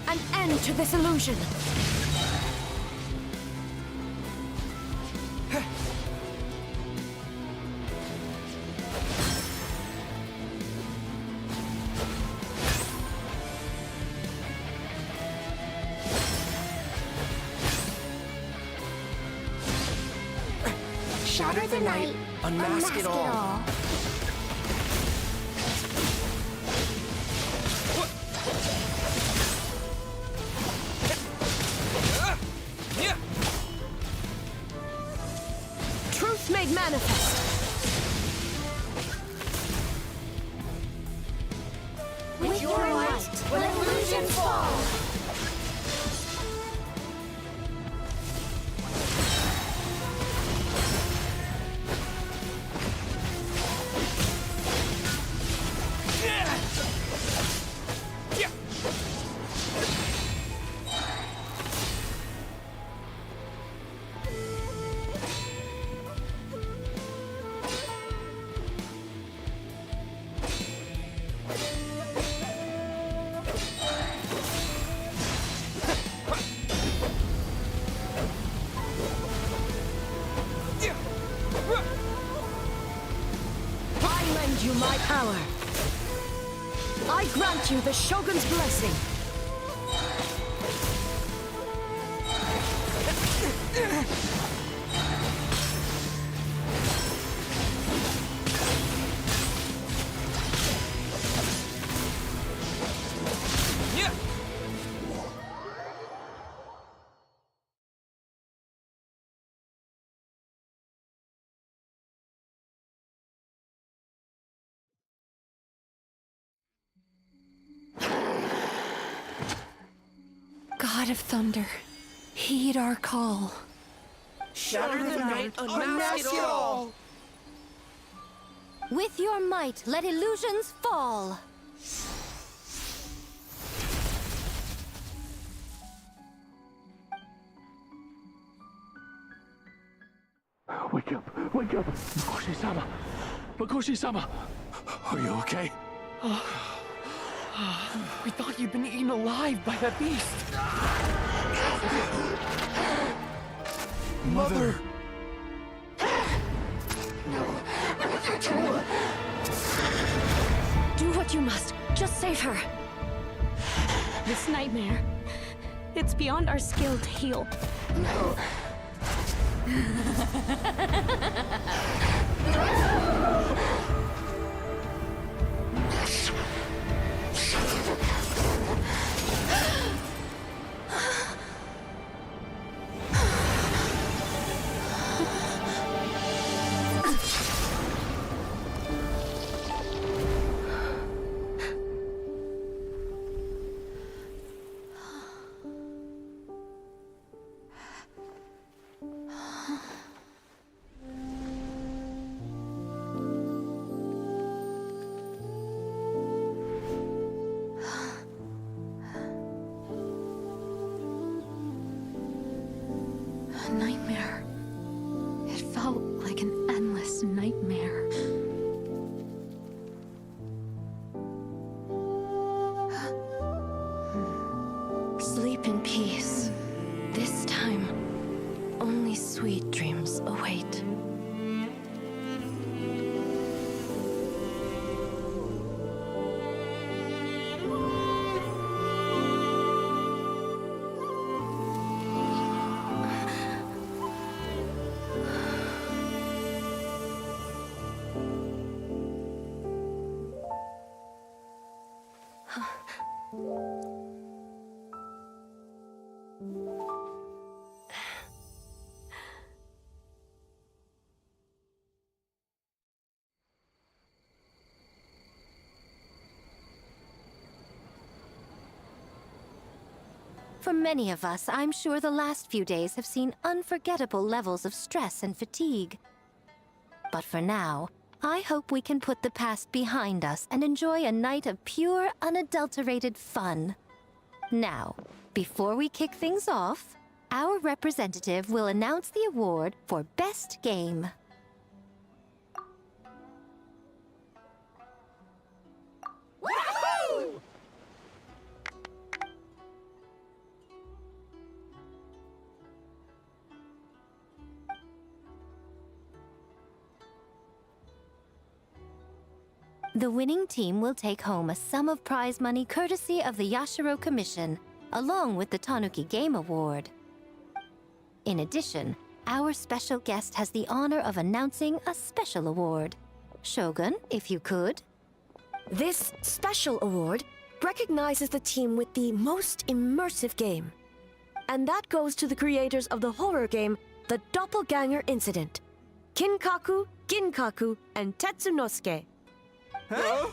Speaker 3: An end to this illusion.
Speaker 4: Shatter the night, unmask it all.
Speaker 3: Truth made manifest.
Speaker 4: With your might, let illusions fall.
Speaker 3: You my power. I grant you the Shogun's blessing.
Speaker 7: God of Thunder, heed our call.
Speaker 1: Shatter the night, unmask it all!
Speaker 2: With your might, let illusions fall.
Speaker 10: Wake up! Wake up! Makoshi-sama! Makoshi-sama! Are you okay? We thought you'd been eaten alive by that beast! Mother!
Speaker 3: Do what you must. Just save her.
Speaker 15: This nightmare, it's beyond our skill to heal.
Speaker 7: A nightmare. It felt like an endless nightmare.
Speaker 3: Sleep in peace. This time, only
Speaker 2: Sweet dreams await. For many of us, I'm sure the last few days have seen unforgettable levels of stress and fatigue. But for now, I hope we can put the past behind us and enjoy a night of pure, unadulterated fun. Now, before we kick things off, our representative will announce the award for Best Game.
Speaker 13: Woohoo!
Speaker 2: The winning team will take home a sum of prize money courtesy of the Yashiro Commission, along with the Tanuki Game Award. In addition, our special guest has the honor of announcing a special award. Shogun, if you could.
Speaker 3: This special award recognizes the team with the most immersive game. And that goes to the creators of the horror game, The Doppelganger Incident. Kinkaku, Ginkaku, and Tetsunosuke.
Speaker 13: Huh?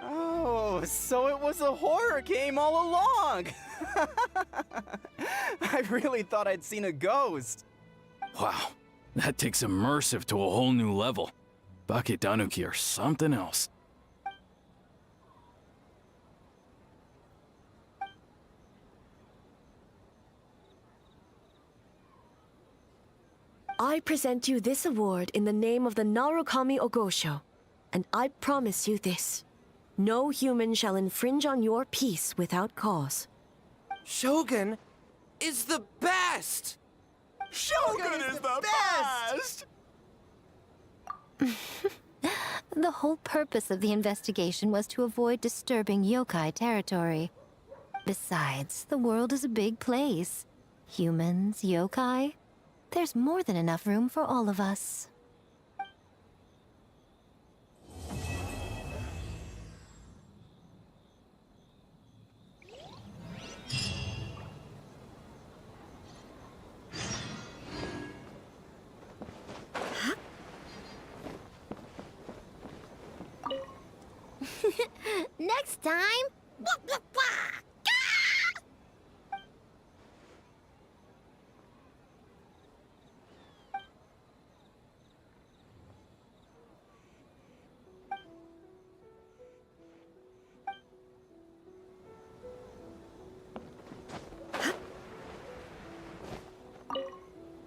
Speaker 13: Oh, so it was a horror game all along! I really thought I'd seen a ghost.
Speaker 10: Wow, that takes immersive to a whole new level. Baketanuki are something else.
Speaker 3: I present you this award in the name of the Narukami Ogosho, and I promise you this. No human shall infringe on your peace without cause.
Speaker 1: Shogun is the best!
Speaker 11: Shogun is the best!
Speaker 2: The whole purpose of the investigation was to avoid disturbing yokai territory. Besides, the world is a big place. Humans, yokai, there's more than enough room for all of us.
Speaker 6: Next time... Wah, wah, wah.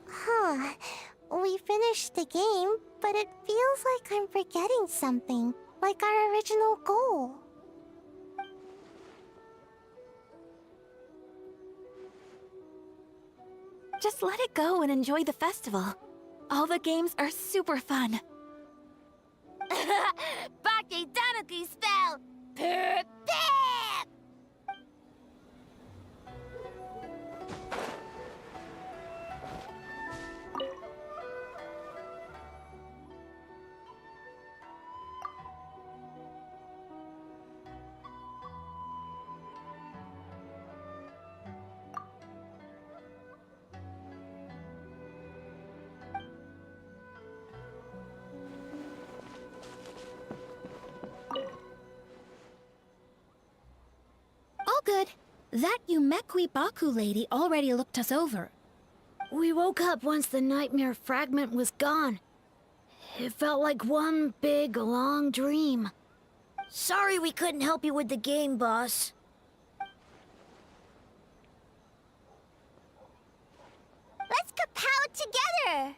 Speaker 4: Huh. We finished the game, but it feels like I'm forgetting something. Like our original goal.
Speaker 24: Just let it go and enjoy the festival. All the games are super fun.
Speaker 6: Baketanuki spell! Pip!
Speaker 8: All good. That Yumekwi Baku lady already looked us over. We woke up once the nightmare fragment was gone. It felt like one big, long dream. Sorry we couldn't help you with the game, boss.
Speaker 6: Let's kapow together!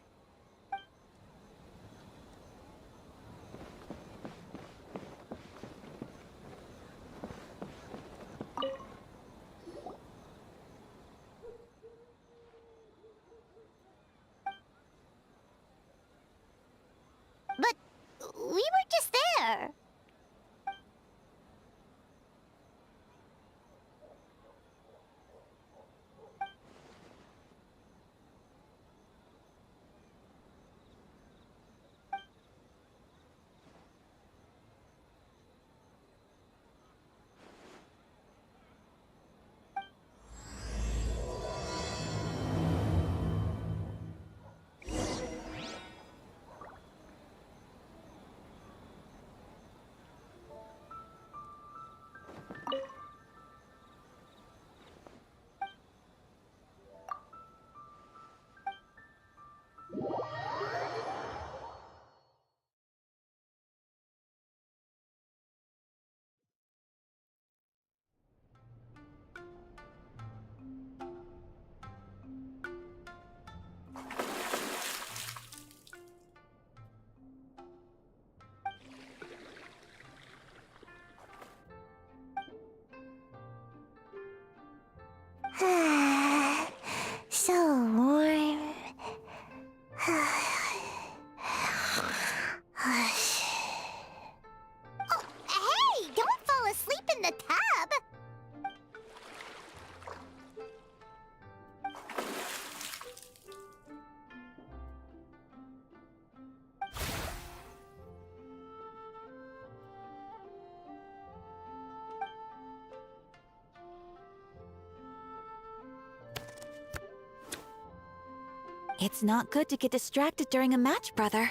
Speaker 4: So warm.
Speaker 6: Oh, hey! Don't fall asleep in the tub!
Speaker 24: It's not good to get distracted during a match, brother.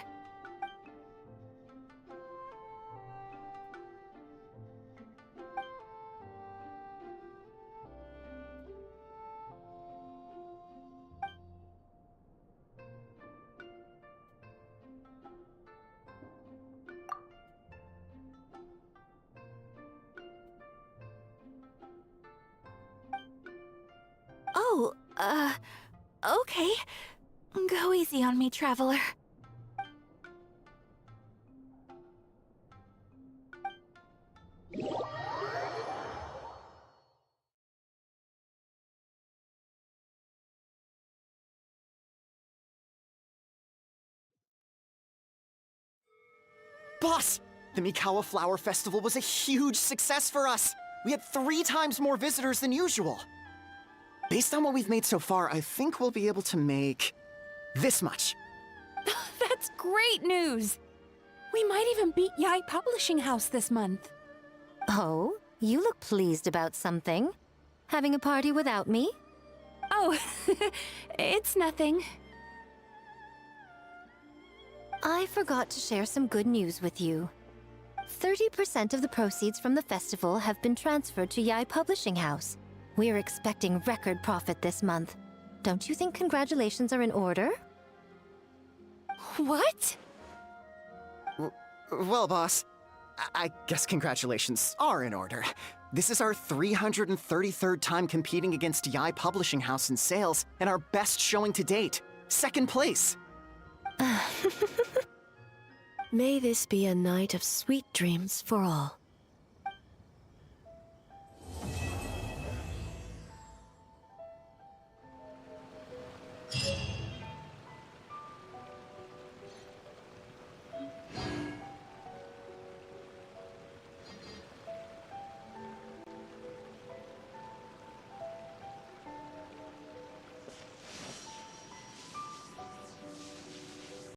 Speaker 24: Oh, okay. Go easy on me, traveler.
Speaker 13: Boss! The Mikawa Flower Festival was a huge success for us! We had 3 times more visitors than usual. Based on what we've made so far, I think we'll be able to make this much.
Speaker 7: That's great news! We might even beat Yai Publishing House this month.
Speaker 2: Oh, you look pleased about something. Having a party without me?
Speaker 7: Oh, it's nothing.
Speaker 2: I forgot to share some good news with you. 30% of the proceeds from the festival have been transferred to Yai Publishing House. We're expecting record profit this month. Don't you think congratulations are in order?
Speaker 7: What?
Speaker 13: Well, boss, I guess congratulations are in order. This is our 333rd time competing against Yai Publishing House in sales, and our best showing to date. 2nd place.
Speaker 3: May this be a night of sweet dreams for all.